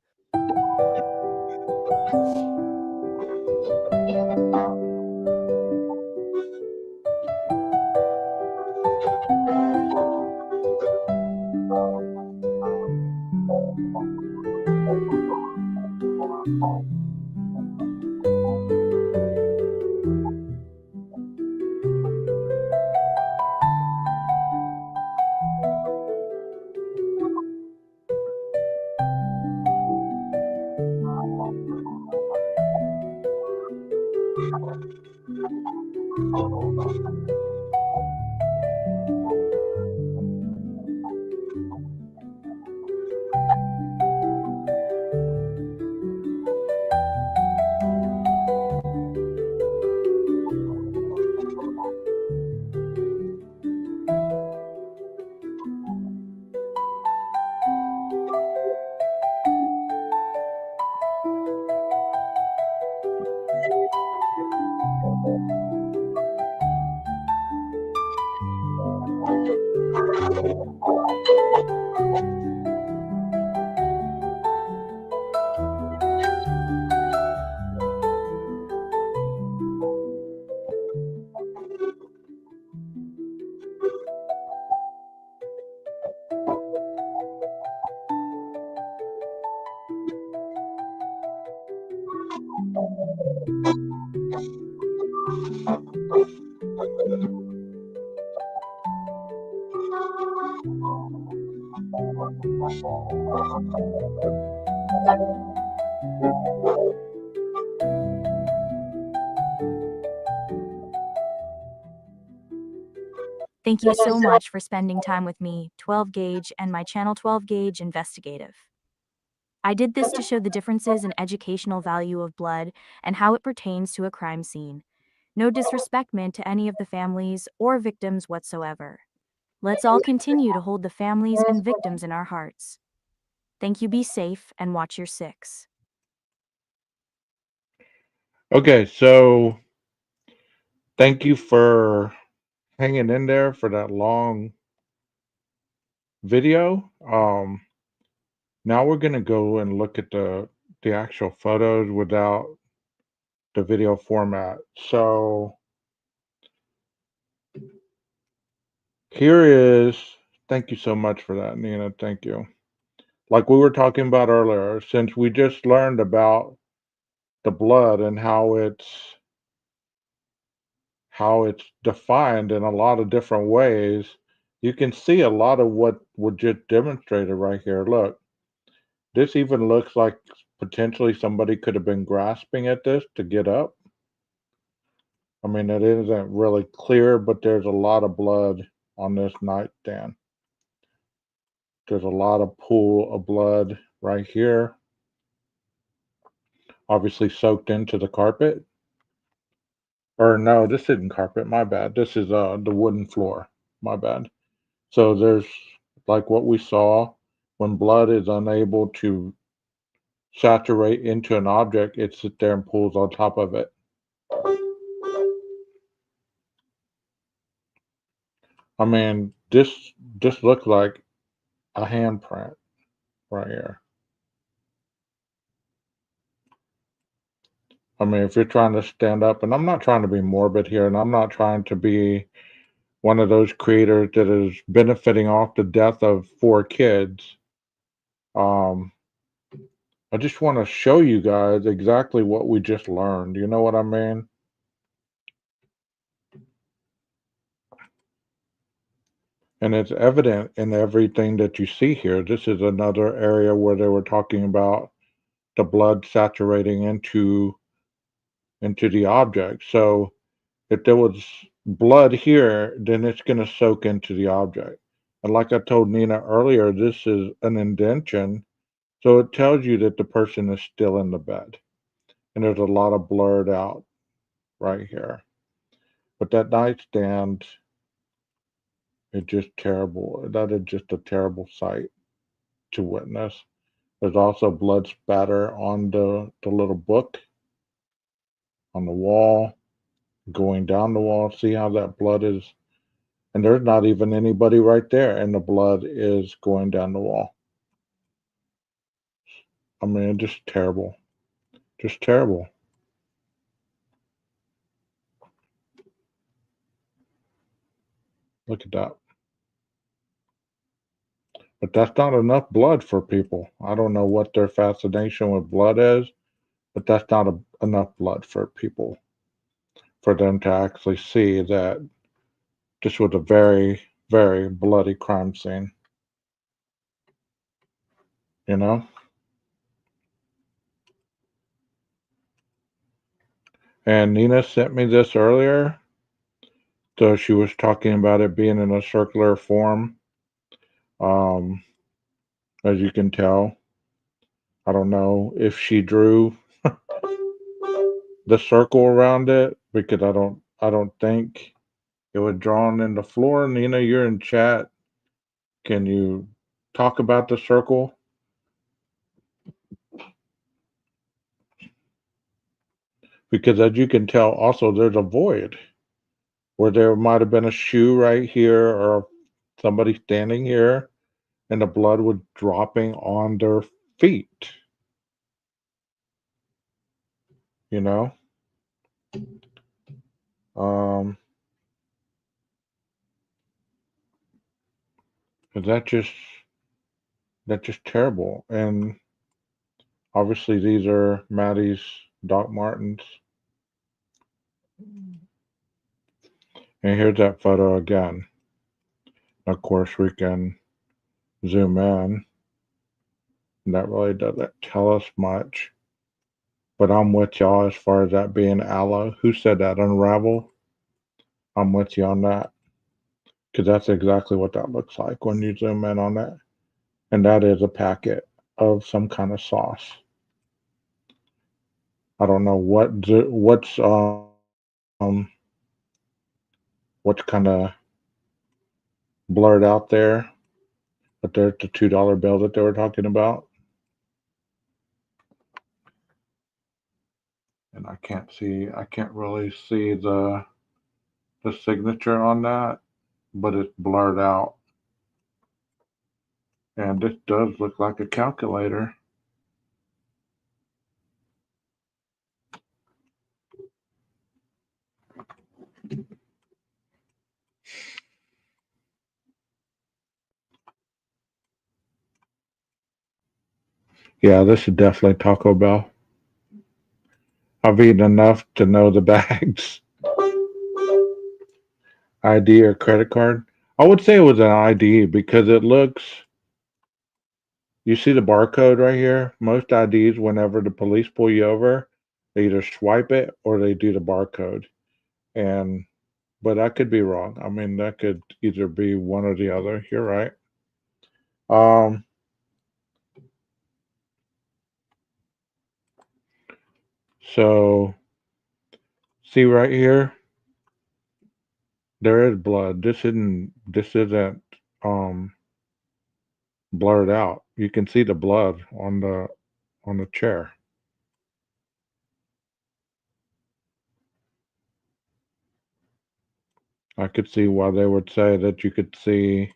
Thank you so much for spending time with me, 12 Gauge, and my channel 12 Gauge Investigative. I did this to show the differences in educational value of blood and how it pertains to a crime scene. No disrespect meant to any of the families or victims whatsoever. Let's all continue to hold the families and victims in our hearts. Thank you. Be safe and watch your six. Okay, so thank you for hanging in there for that long video. Now we're gonna go and look at the actual photos without the video format. So here is, thank you so much for that, Nina. Thank you. Like we were talking about earlier, since we just learned about the blood and how it's defined in a lot of different ways, you can see a lot of what was just demonstrated right here. Look, this even looks like potentially somebody could have been grasping at this to get up. I mean, it isn't really clear, but there's a lot of blood on this nightstand. There's a lot of pool of blood right here, obviously soaked into the carpet. Or no, this isn't carpet, my bad. This is the wooden floor. My bad. So there's, like what we saw, when blood is unable to saturate into an object, it sits there and pulls on top of it. I mean, this looks like a handprint right here. I mean, if you're trying to stand up, and I'm not trying to be morbid here, and I'm not trying to be one of those creators that is benefiting off the death of 4 kids. I just want to show you guys exactly what we just learned. You know what I mean? And it's evident in everything that you see here. This is another area where they were talking about the blood saturating into the object. So if there was blood here, then it's going to soak into the object. And like I told Nina earlier, this is an indention. So it tells you that the person is still in the bed. And there's a lot of blurred out right here. But that nightstand is just terrible. That is just a terrible sight to witness. There's also blood spatter on the little book on the wall, going down the wall. See how that blood is? And there's not even anybody right there, and the blood is going down the wall. I mean, just terrible. Just terrible. Look at that. But that's not enough blood for people. I don't know what their fascination with blood is, but that's not enough blood for people for them to actually see that this was a very, very bloody crime scene. You know? And Nina sent me this earlier. So she was talking about it being in a circular form. Um, as you can tell, I don't know if she drew the circle around it because I don't think it was drawn in the floor. Nina, you're in chat. Can you talk about the circle? Because as you can tell, also there's a void where there might have been a shoe right here or somebody standing here and the blood was dropping on their feet. You know? Um, that just that's just terrible. And obviously these are Maddie's Doc Martens. And here's that photo again. Of course we can zoom in. That really doesn't tell us much. But I'm with y'all as far as that being aloe. Who said that? Unravel? I'm with you on that. Because that's exactly what that looks like when you zoom in on that. And that is a packet of some kind of sauce. I don't know what's what's kind of blurred out there. But there's the $2 bill that they were talking about. And I can't really see the signature on that, but it's blurred out. And this does look like a calculator. Yeah, this is definitely Taco Bell. I've eaten enough to know the bags. ID or credit card? I would say it was an ID because it looks. You see the barcode right here? Most IDs, whenever the police pull you over, they either swipe it or they do the barcode. And but I could be wrong. I mean, that could either be one or the other. You're right. Um, so see right here, there is blood. This isn't um blurred out. You can see the blood on the chair. I could see why they would say that you could see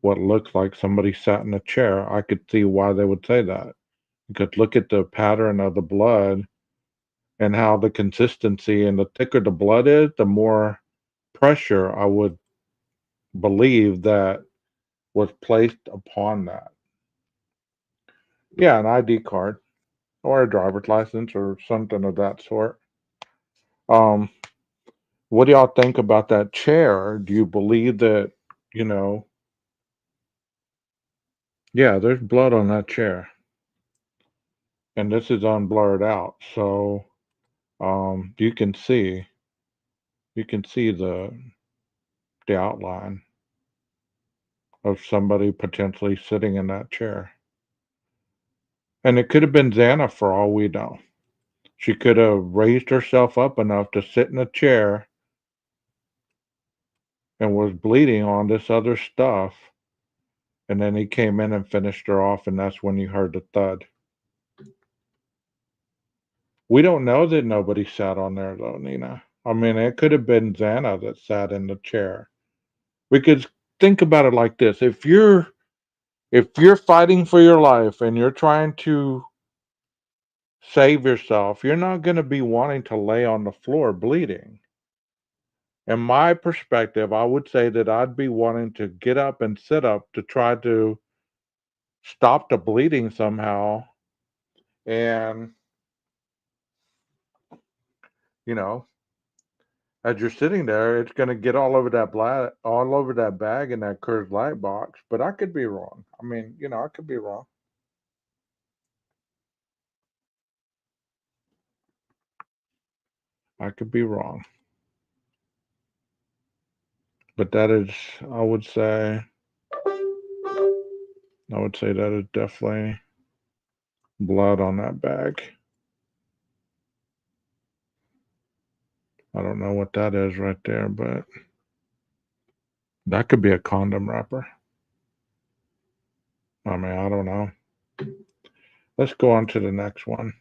what looks like somebody sat in a chair. I could see why they would say that. Because look at the pattern of the blood and how the consistency, and the thicker the blood is, the more pressure I would believe that was placed upon that. Yeah, an ID card or a driver's license or something of that sort. Um, what do y'all think about that chair? Do you believe that, you know, yeah, there's blood on that chair, and this is unblurred out, so you can see the outline of somebody potentially sitting in that chair. And it could have been Xana for all we know. She could have raised herself up enough to sit in a chair and was bleeding on this other stuff. And then he came in and finished her off, and that's when you heard the thud. We don't know that nobody sat on there, though, Nina. I mean, it could have been Xana that sat in the chair. We could think about it like this: if you're fighting for your life and you're trying to save yourself, you're not going to be wanting to lay on the floor bleeding. In my perspective, I would say that I'd be wanting to get up and sit up to try to stop the bleeding somehow. And, you know, as you're sitting there, it's going to get all over all over that bag in that Coors Light box. But I could be wrong. I mean, I could be wrong. I could be wrong. But that is, I would say, that is definitely blood on that bag. I don't know what that is right there, but that could be a condom wrapper. I mean, I don't know. Let's go on to the next one.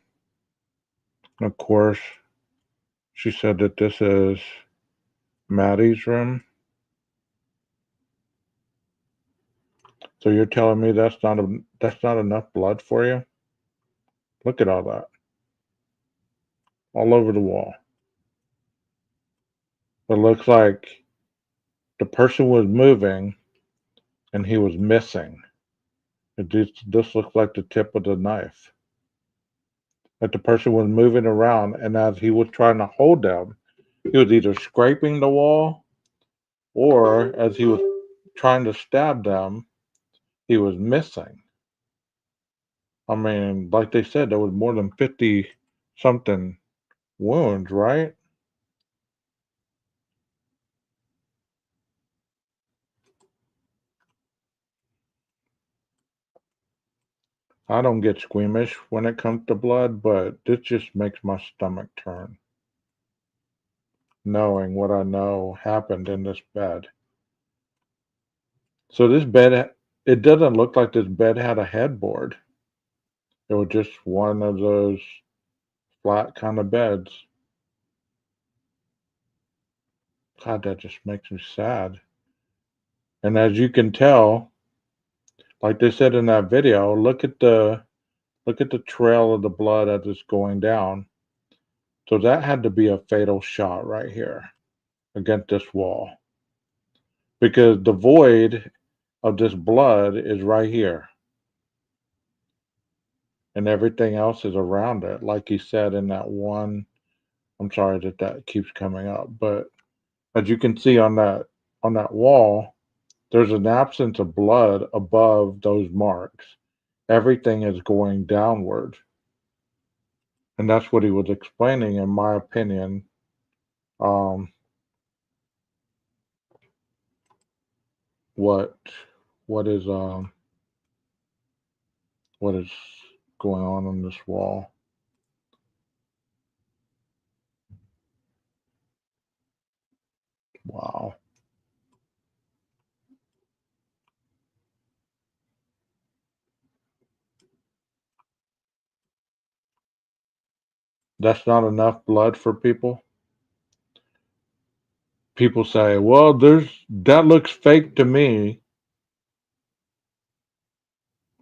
Of course, she said that this is Maddie's room. So you're telling me that's not enough blood for you? Look at all that. All over the wall. It looks like the person was moving and he was missing. This looks like the tip of the knife. That the person was moving around, and as he was trying to hold them, he was either scraping the wall, or as he was trying to stab them, he was missing. I mean, like they said, there was more than 50 something wounds, right? I don't get squeamish when it comes to blood, but this just makes my stomach turn. knowing what I know happened in this bed. So this bed, it doesn't look like this bed had a headboard. It was just one of those flat kind of beds. God, that just makes me sad. And as you can tell, like they said in that video, look at the trail of the blood as it's going down. So that had to be a fatal shot right here against this wall. Because the void of this blood is right here. And everything else is around it. Like he said in that one, I'm sorry that that keeps coming up, but as you can see on that wall, there's an absence of blood above those marks. Everything is going downward. And that's what he was explaining, in my opinion. Um, what what is um what is going on this wall? Wow. That's not enough blood for people. People say, "Well, that looks fake to me.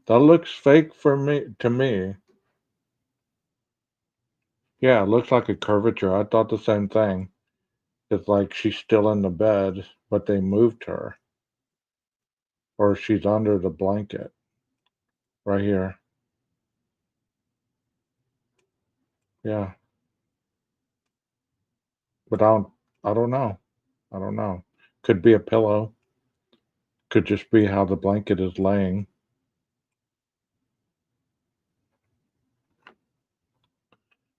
That looks fake for me to me." Yeah, it looks like a curvature. I thought the same thing. It's like she's still in the bed, but they moved her, or she's under the blanket right here. Yeah, but I don't know. I don't know. Could be a pillow. Could just be how the blanket is laying.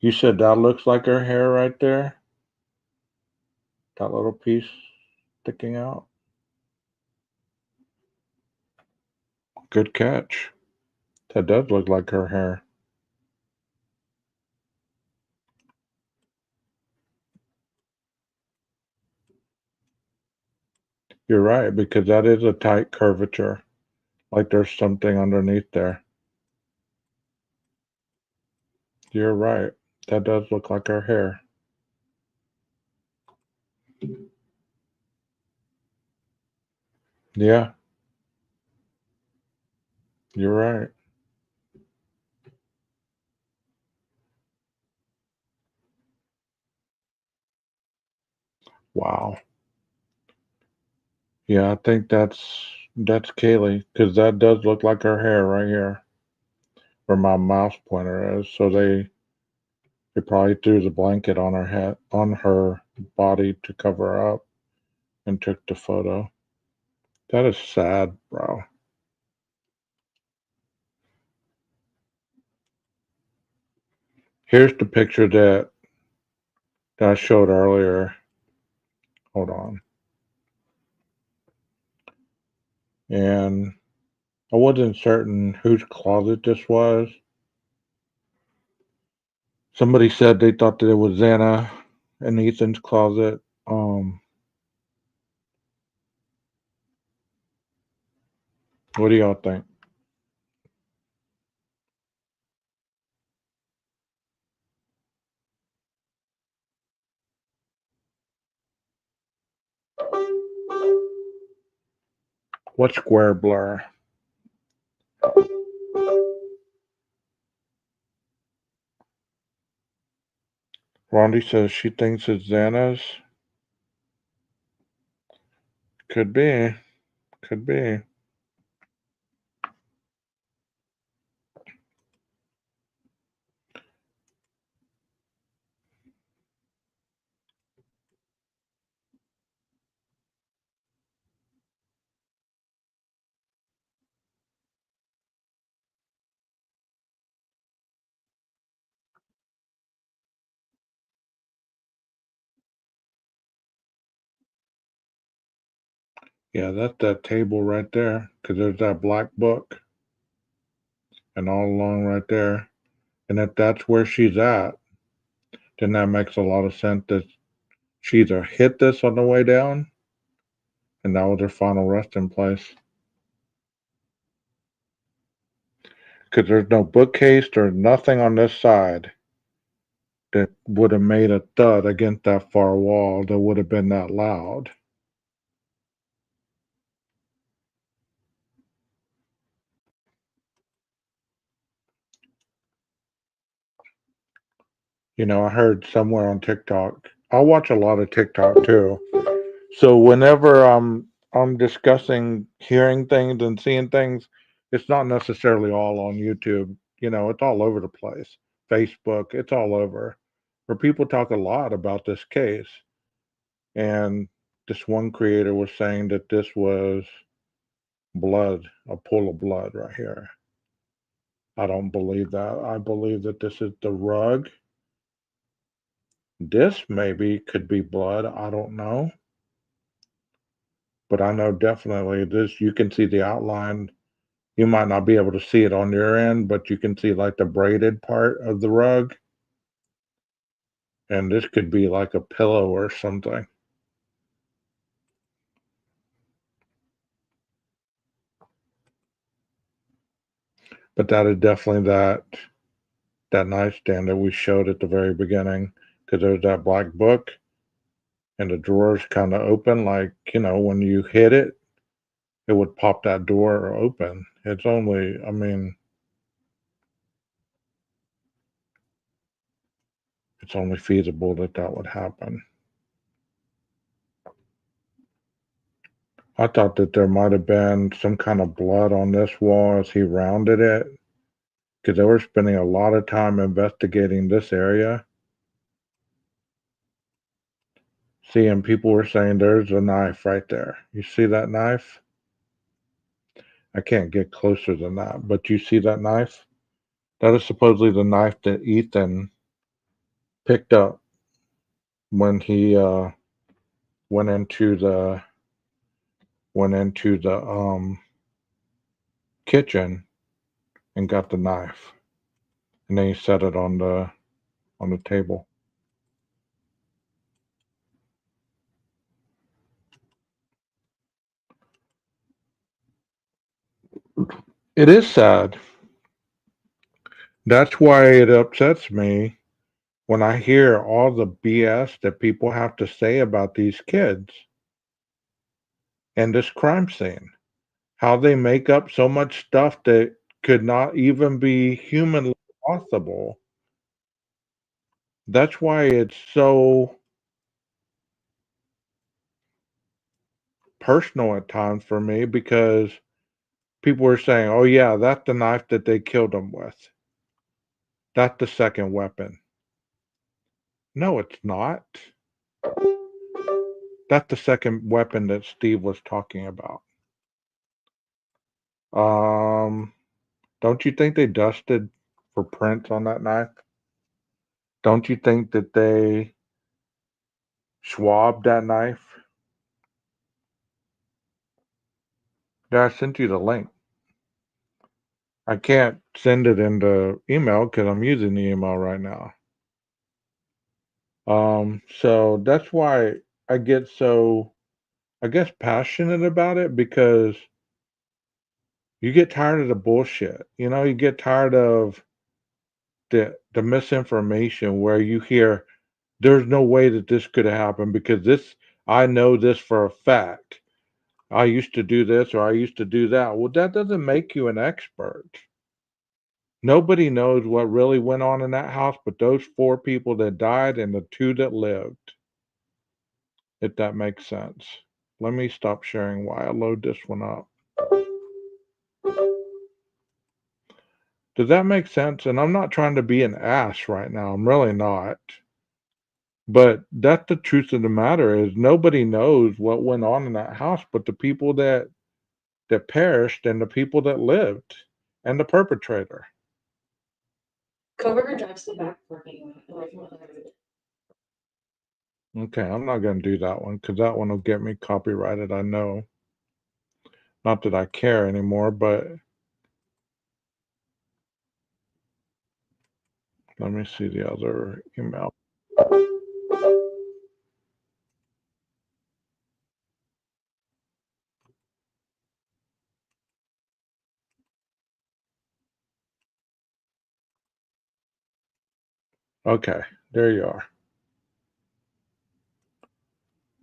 You said that looks like her hair right there? That little piece sticking out? Good catch. That does look like her hair. You're right, because that is a tight curvature. Like there's something underneath there. You're right. That does look like her hair. Yeah, you're right. Wow. Yeah, I think that's Kaylee, because that does look like her hair right here, where my mouse pointer is. So they probably threw the blanket on her head, on her body to cover her up, and took the photo. That is sad, bro. Here's the picture that I showed earlier. Hold on. And I wasn't certain whose closet this was. Somebody said they thought that it was Xana in Ethan's closet. What do y'all think? What square blur? Rondi says she thinks it's Xana's. Could be. Could be. Yeah, that's that table right there. Because there's that black book. And all along right there. And if that's where she's at, then that makes a lot of sense that She either hit this on the way down, and that was her final resting place. Because there's no bookcase, there's nothing on this side that would have made a thud against that far wall that would have been that loud. You know, I heard somewhere on TikTok. I watch a lot of TikTok too. So whenever I'm discussing hearing things and seeing things, it's not necessarily all on YouTube. You know, it's all over the place. Facebook, it's all over. Where people talk a lot about this case. And this one creator was saying that this was blood, a pool of blood right here. I don't believe that. I believe that this is the rug. This maybe could be blood. I don't know. But I know definitely this, you can see the outline. You might not be able to see it on your end, but you can see like the braided part of the rug. And this could be like a pillow or something. But that is definitely that nightstand that we showed at the very beginning. Because there's that black book and the drawers kind of open, like, you know, when you hit it, it would pop that door open. It's only, I mean, it's only feasible that that would happen. I thought that there might have been some kind of blood on this wall as he rounded it, because they were spending a lot of time investigating this area. See, and people were saying there's a knife right there. You see that knife? I can't get closer than that, but you see that knife? That is supposedly the knife that Ethan picked up when he went into the kitchen and got the knife, and then he set it on the table. It is sad. That's why it upsets me when I hear all the BS that people have to say about these kids and this crime scene. How they make up so much stuff that could not even be humanly possible. That's why it's so personal at times for me, because people were saying, "Oh yeah, that's the knife that they killed him with. That's the second weapon." No, it's not. That's the second weapon that Steve was talking about. Um, don't you think they dusted for prints on that knife? Don't you think that they swabbed that knife? Yeah, I sent you the link. I can't send it in the email because I'm using the email right now. So that's why I get so, I guess, passionate about it, because you get tired of the bullshit. You know, you get tired of the misinformation where you hear there's no way that this could have happened because this, I know this for a fact. I used to do this or I used to do that. Well, that doesn't make you an expert. Nobody knows what really went on in that house but those four people that died and the two that lived, if that makes sense. Let me stop sharing while I load this one up. Does that make sense? And I'm not trying to be an ass right now. I'm really not. But that's the truth of the matter, is nobody knows what went on in that house but the people that perished and the people that lived and the perpetrator. Coworker drives to the back parking lot away from the road. Okay, I'm not going to do that one because that one will get me copyrighted, I know. Not that I care anymore, but let me see the other email. Okay, there you are.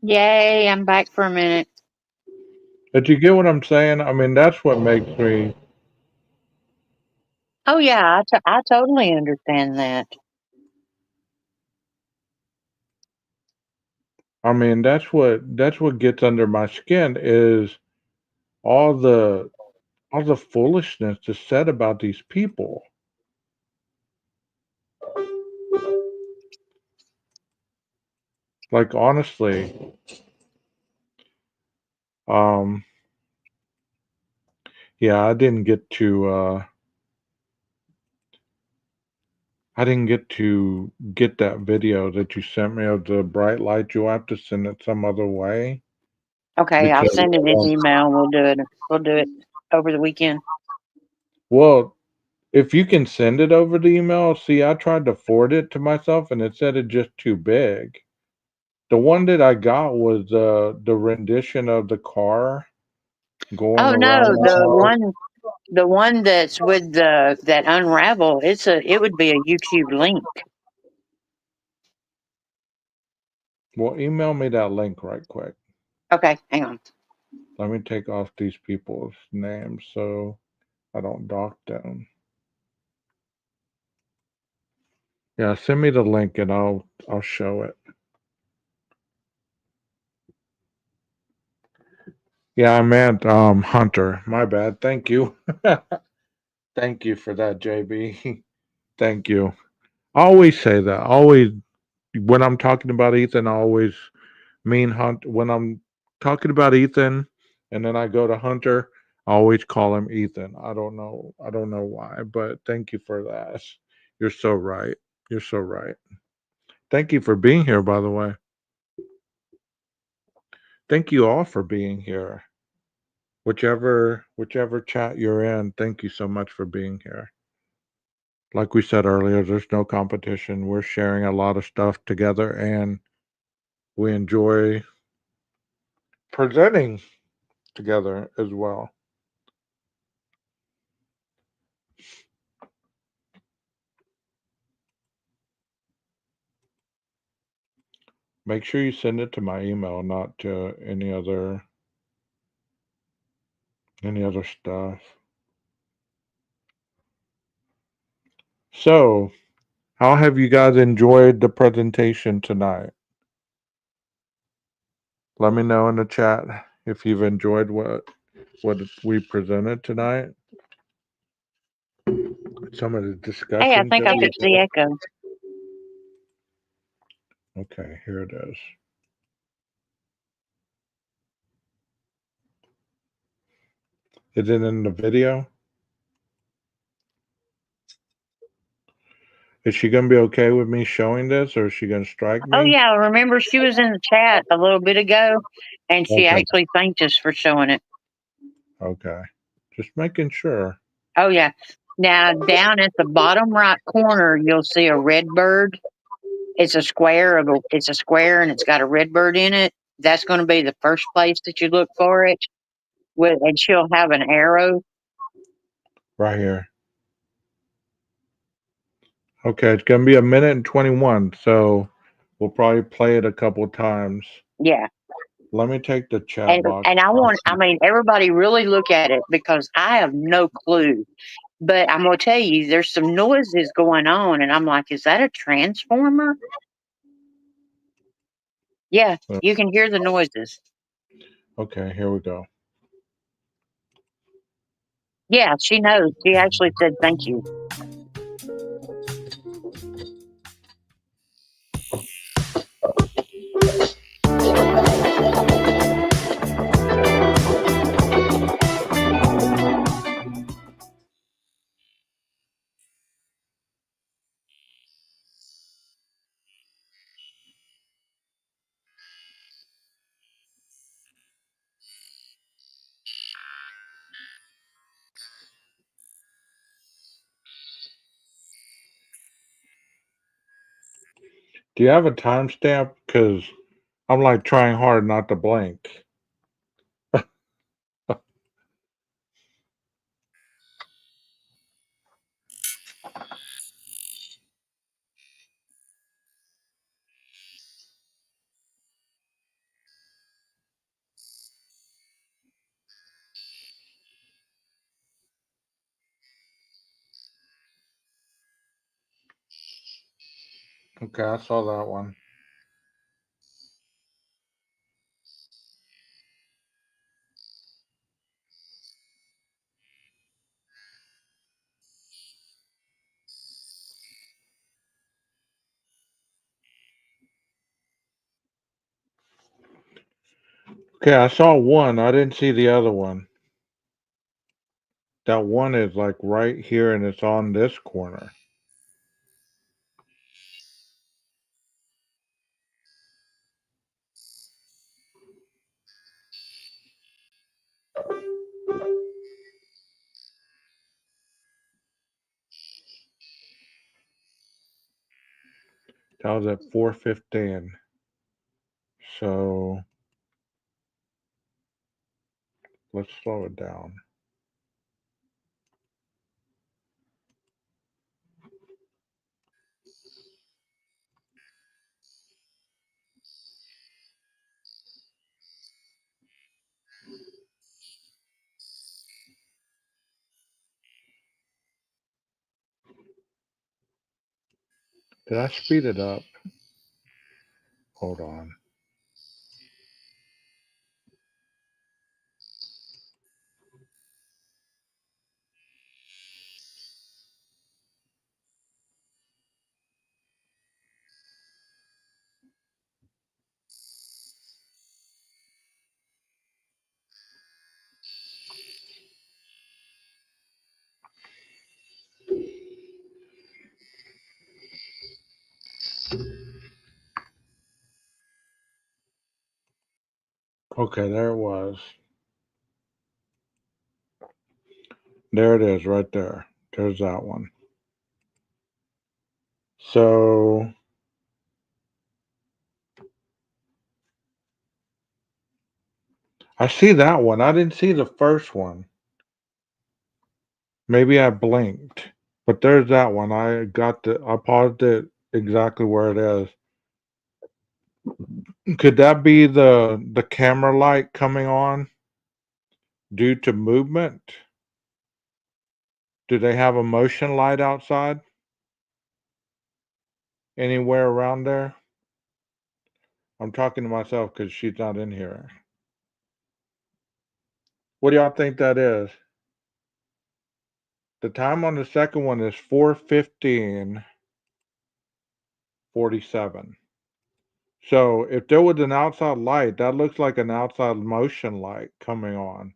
Yay, I'm back for a minute. But you get what I'm saying? I mean, that's what makes me. Oh, yeah, I totally understand that. I mean, that's what gets under my skin is all the all the foolishness that's said about these people. Like honestly, um, yeah, I didn't get to get that video that you sent me of the bright light. You'll have to send it some other way Okay, I'll because send it an email and we'll do it. We'll do it over the weekend. well, if you can send it over the email, see, I tried to forward it to myself and it said it's just too big. The one that I got was the rendition of the car going Oh around no, my house. the one that's with that unravel, it would be a YouTube link. Well, email me that link right quick. Okay, hang on. Let me take off these people's names so I don't dock them. Yeah, send me the link and I'll show it. Yeah, I meant Hunter. My bad. Thank you. Thank you for that, JB. Thank you. I always say that. Always when I'm talking about Ethan, I always mean Hunt. When I'm talking about Ethan, and then I go to Hunter, I always call him Ethan. I don't know. I don't know why, but thank you for that. You're so right. You're so right. Thank you for being here. By the way, thank you all for being here. Whichever chat you're in, thank you so much for being here. Like we said earlier, there's no competition. We're sharing a lot of stuff together, and we enjoy presenting together as well. Make sure you send it to my email, not to any other stuff. So, how have you guys enjoyed the presentation tonight? Let me know in the chat if you've enjoyed what we presented tonight. Some of the Hey, I discussions think that I we fixed the had. echo. Okay, here it is. Is it in the video? Is she gonna be okay with me showing this, or is she gonna strike Oh me? yeah, remember she was in the chat a little bit ago, and she Okay, actually thanked us for showing it. okay. Just making sure. Oh yeah. Now down at the bottom right corner, you'll see a red bird. It's a square and it's got a red bird in it. That's going to be the first place that you look for it. And she'll have an arrow. Right here. Okay, it's gonna be a minute and 21, so we'll probably play it a couple times. Yeah. Let me take the chat And box and off. I mean, everybody really look at it because I have no clue. But I'm gonna tell you, there's some noises going on, and I'm like, is that a transformer? Yeah, you can hear the noises. Okay, here we go. Yeah, she knows. She actually said thank you. Do you have a timestamp? Because I'm like trying hard not to blink. Okay, I saw that one. Okay, I saw one. I didn't see the other one. That one is like right here and it's on this corner. That was at 4:15. So let's slow it down. Did I speed it up? Hold on. Okay, there it was. There it is, right there. There's that one. So I see that one. I didn't see the first one. Maybe I blinked. But there's that one. I paused it exactly where it is. Could that be the camera light coming on due to movement? Do they have a motion light outside? Anywhere around there? I'm talking to myself because she's not in here. What do y'all think that is? The time on the second one is 4:15:47. So if there was an outside light, that looks like an outside motion light coming on.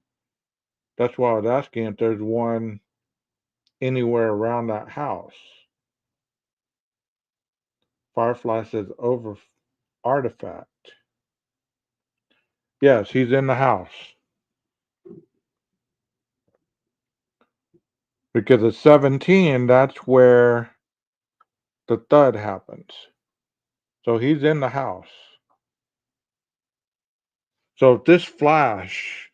That's why I was asking if there's one anywhere around that house. Firefly says over artifact. Yes, he's in the house. Because at 17, that's where the thud happens. So he's in the house. So if this flash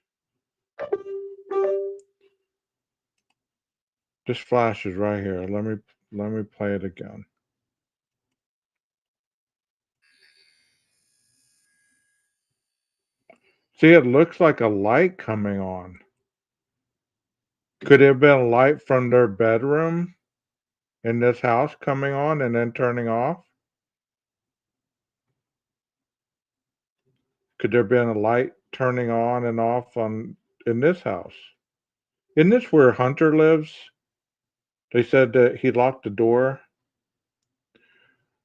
is right here. Let me play it again. See, it looks like a light coming on. Could it have been a light from their bedroom in this house coming on and then turning off? Could there have been a light turning on and off in this house? Isn't this where Hunter lives? They said that he locked the door.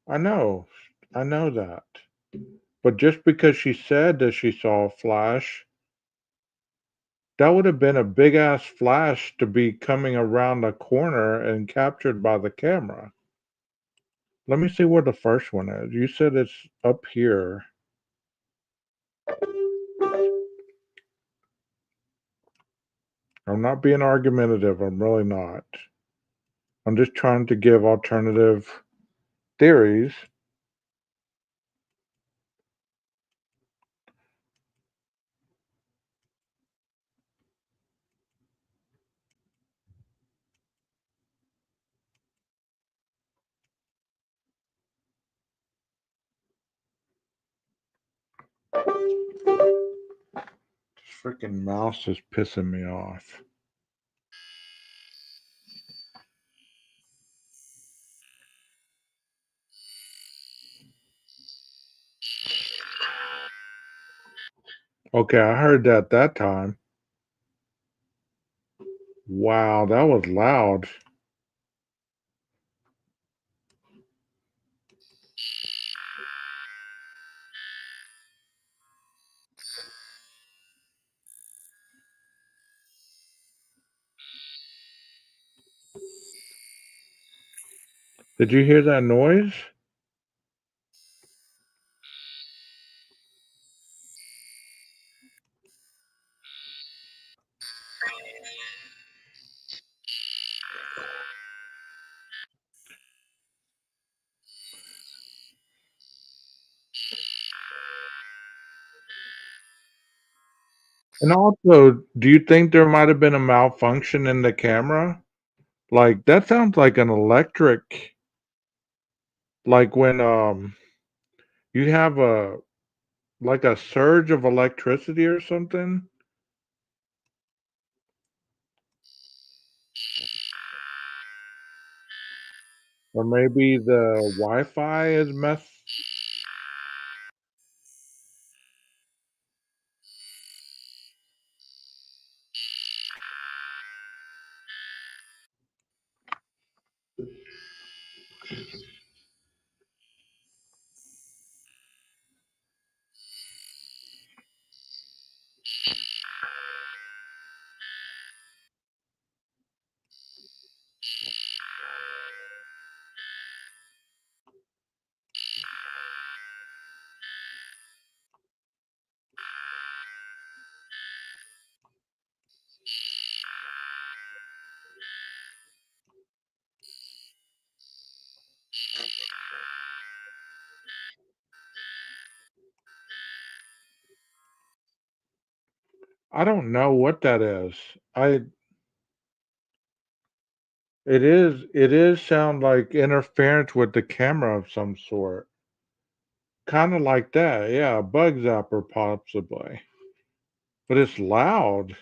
I know. I know that. But just because she said that she saw a flash, that would have been a big ass flash to be coming around the corner and captured by the camera. Let me see where the first one is. You said it's up here. I'm not being argumentative. I'm really not. I'm just trying to give alternative theories. This freaking mouse is pissing me off. Okay, I heard that time. Wow, that was loud. Did you hear that noise? And also, do you think there might have been a malfunction in the camera? Like, that sounds like an electric, like when you have a like a surge of electricity or something? Or maybe the Wi-Fi is messed. I don't know what that is. I it is sound like interference with the camera of some sort. Kinda like that, yeah, a bug zapper possibly. But it's loud.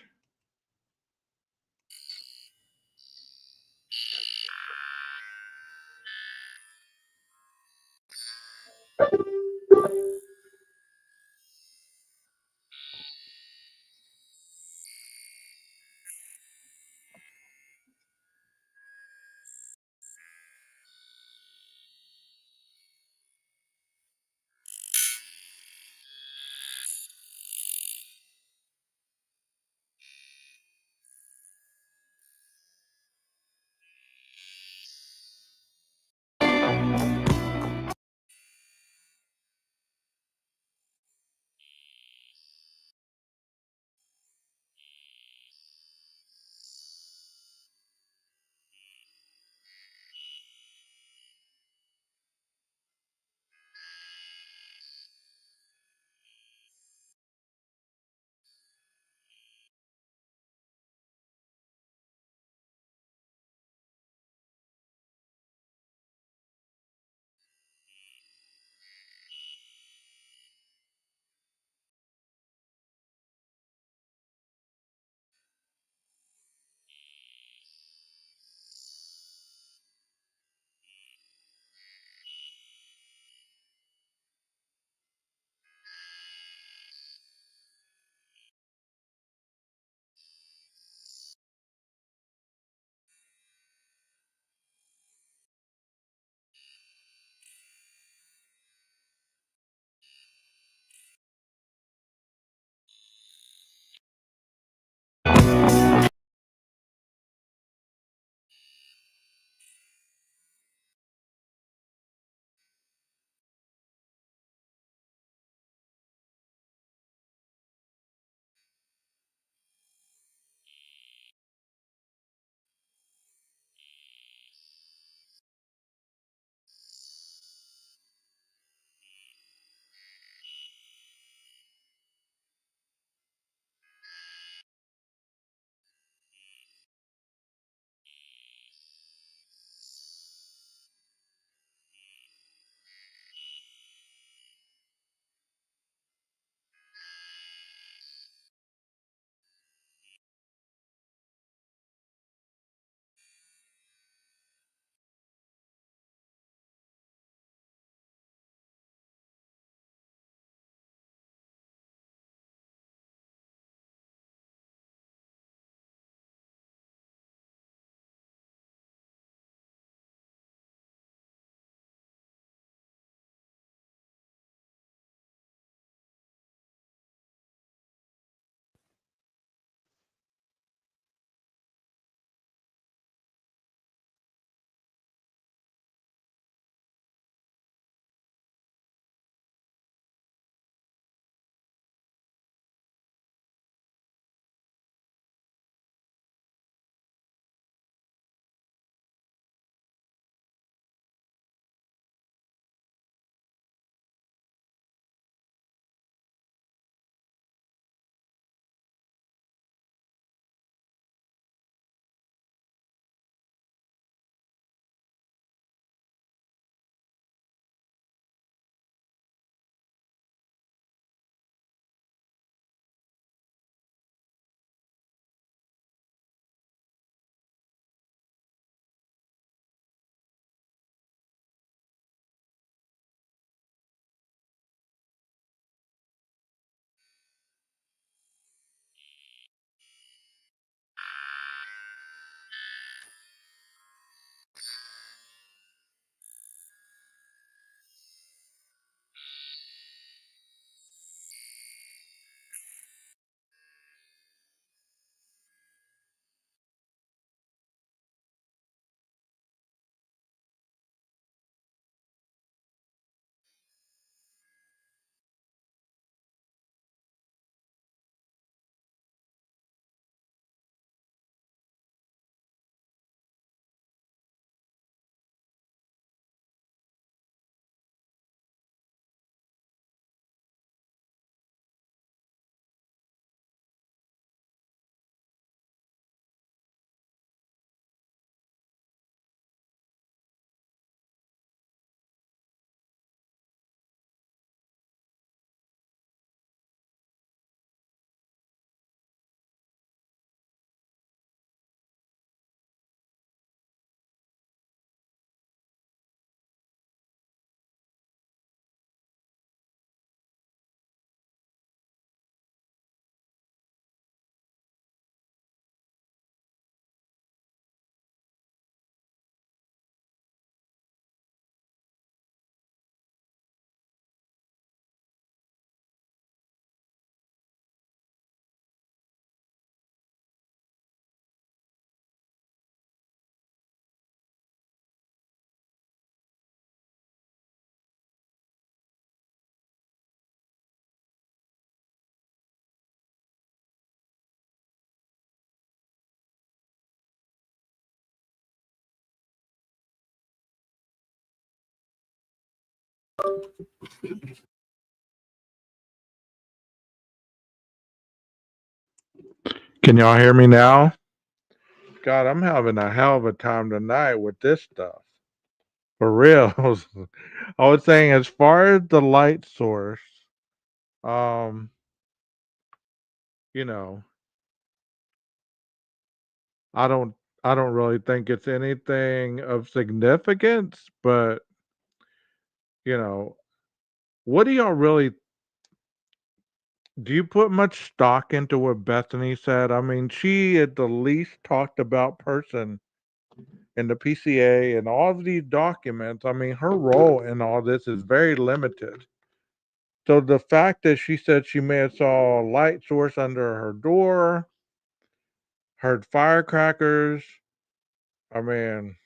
Can y'all hear me now? God, I'm having a hell of a time tonight with this stuff. For real. I was saying, as far as the light source, um, you know, I don't I don't really think it's anything of significance, but you know, what do y'all really do you put much stock into what Bethany said? I mean, she at the least talked about person in the PCA and all of these documents. I mean, her role in all this is very limited. So the fact that she said she may have saw a light source under her door, heard firecrackers, I mean,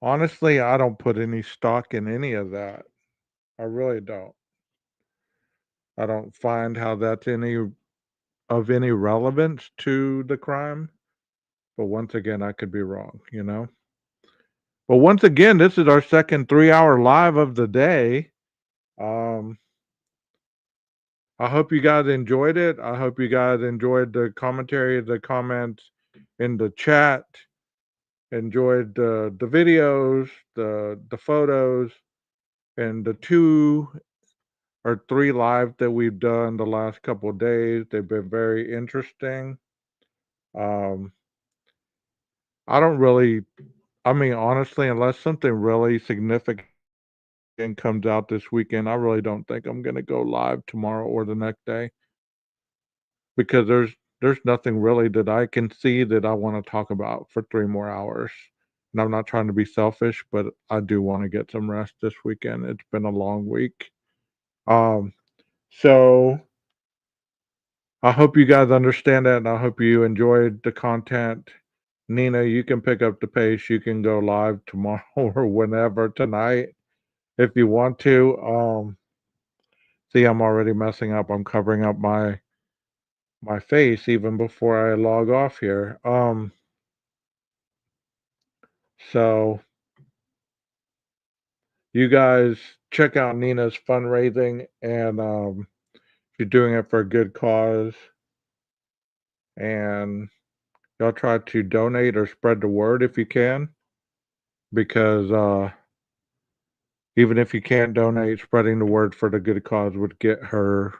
honestly, I don't put any stock in any of that. I really don't. I don't find how that's any of any relevance to the crime. But once again, I could be wrong, you know? But once again, this is our second 3 hour live of the day. Um, I hope you guys enjoyed it. I hope you guys enjoyed the commentary, the comments in the chat, enjoyed the videos, the photos, and the 2 or 3 live that we've done the last couple of days. They've been very interesting. Um, I don't really, I mean, honestly, unless something really significant comes out this weekend, I really don't think I'm going to go live tomorrow or the next day because there's nothing really that I can see that I want to talk about for 3 more hours. And I'm not trying to be selfish, but I do want to get some rest this weekend. It's been a long week. Um, so I hope you guys understand that, and I hope you enjoyed the content. Nina, you can pick up the pace. You can go live tomorrow or whenever tonight if you want to. See, I'm already messing up. I'm covering up my face even before I log off here. So you guys check out Nina's fundraising, and she's doing it for a good cause. And y'all try to donate or spread the word if you can, because even if you can't donate, spreading the word for the good cause would get her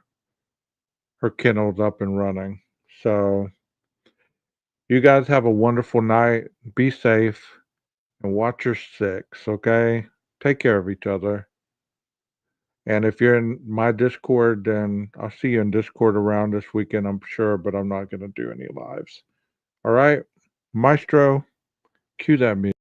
kennels up and running. So you guys have a wonderful night. Be safe and watch your six, okay? Take care of each other. And if you're in my Discord, then I'll see you in Discord around this weekend, I'm sure, but I'm not going to do any lives. All right? Maestro, cue that music.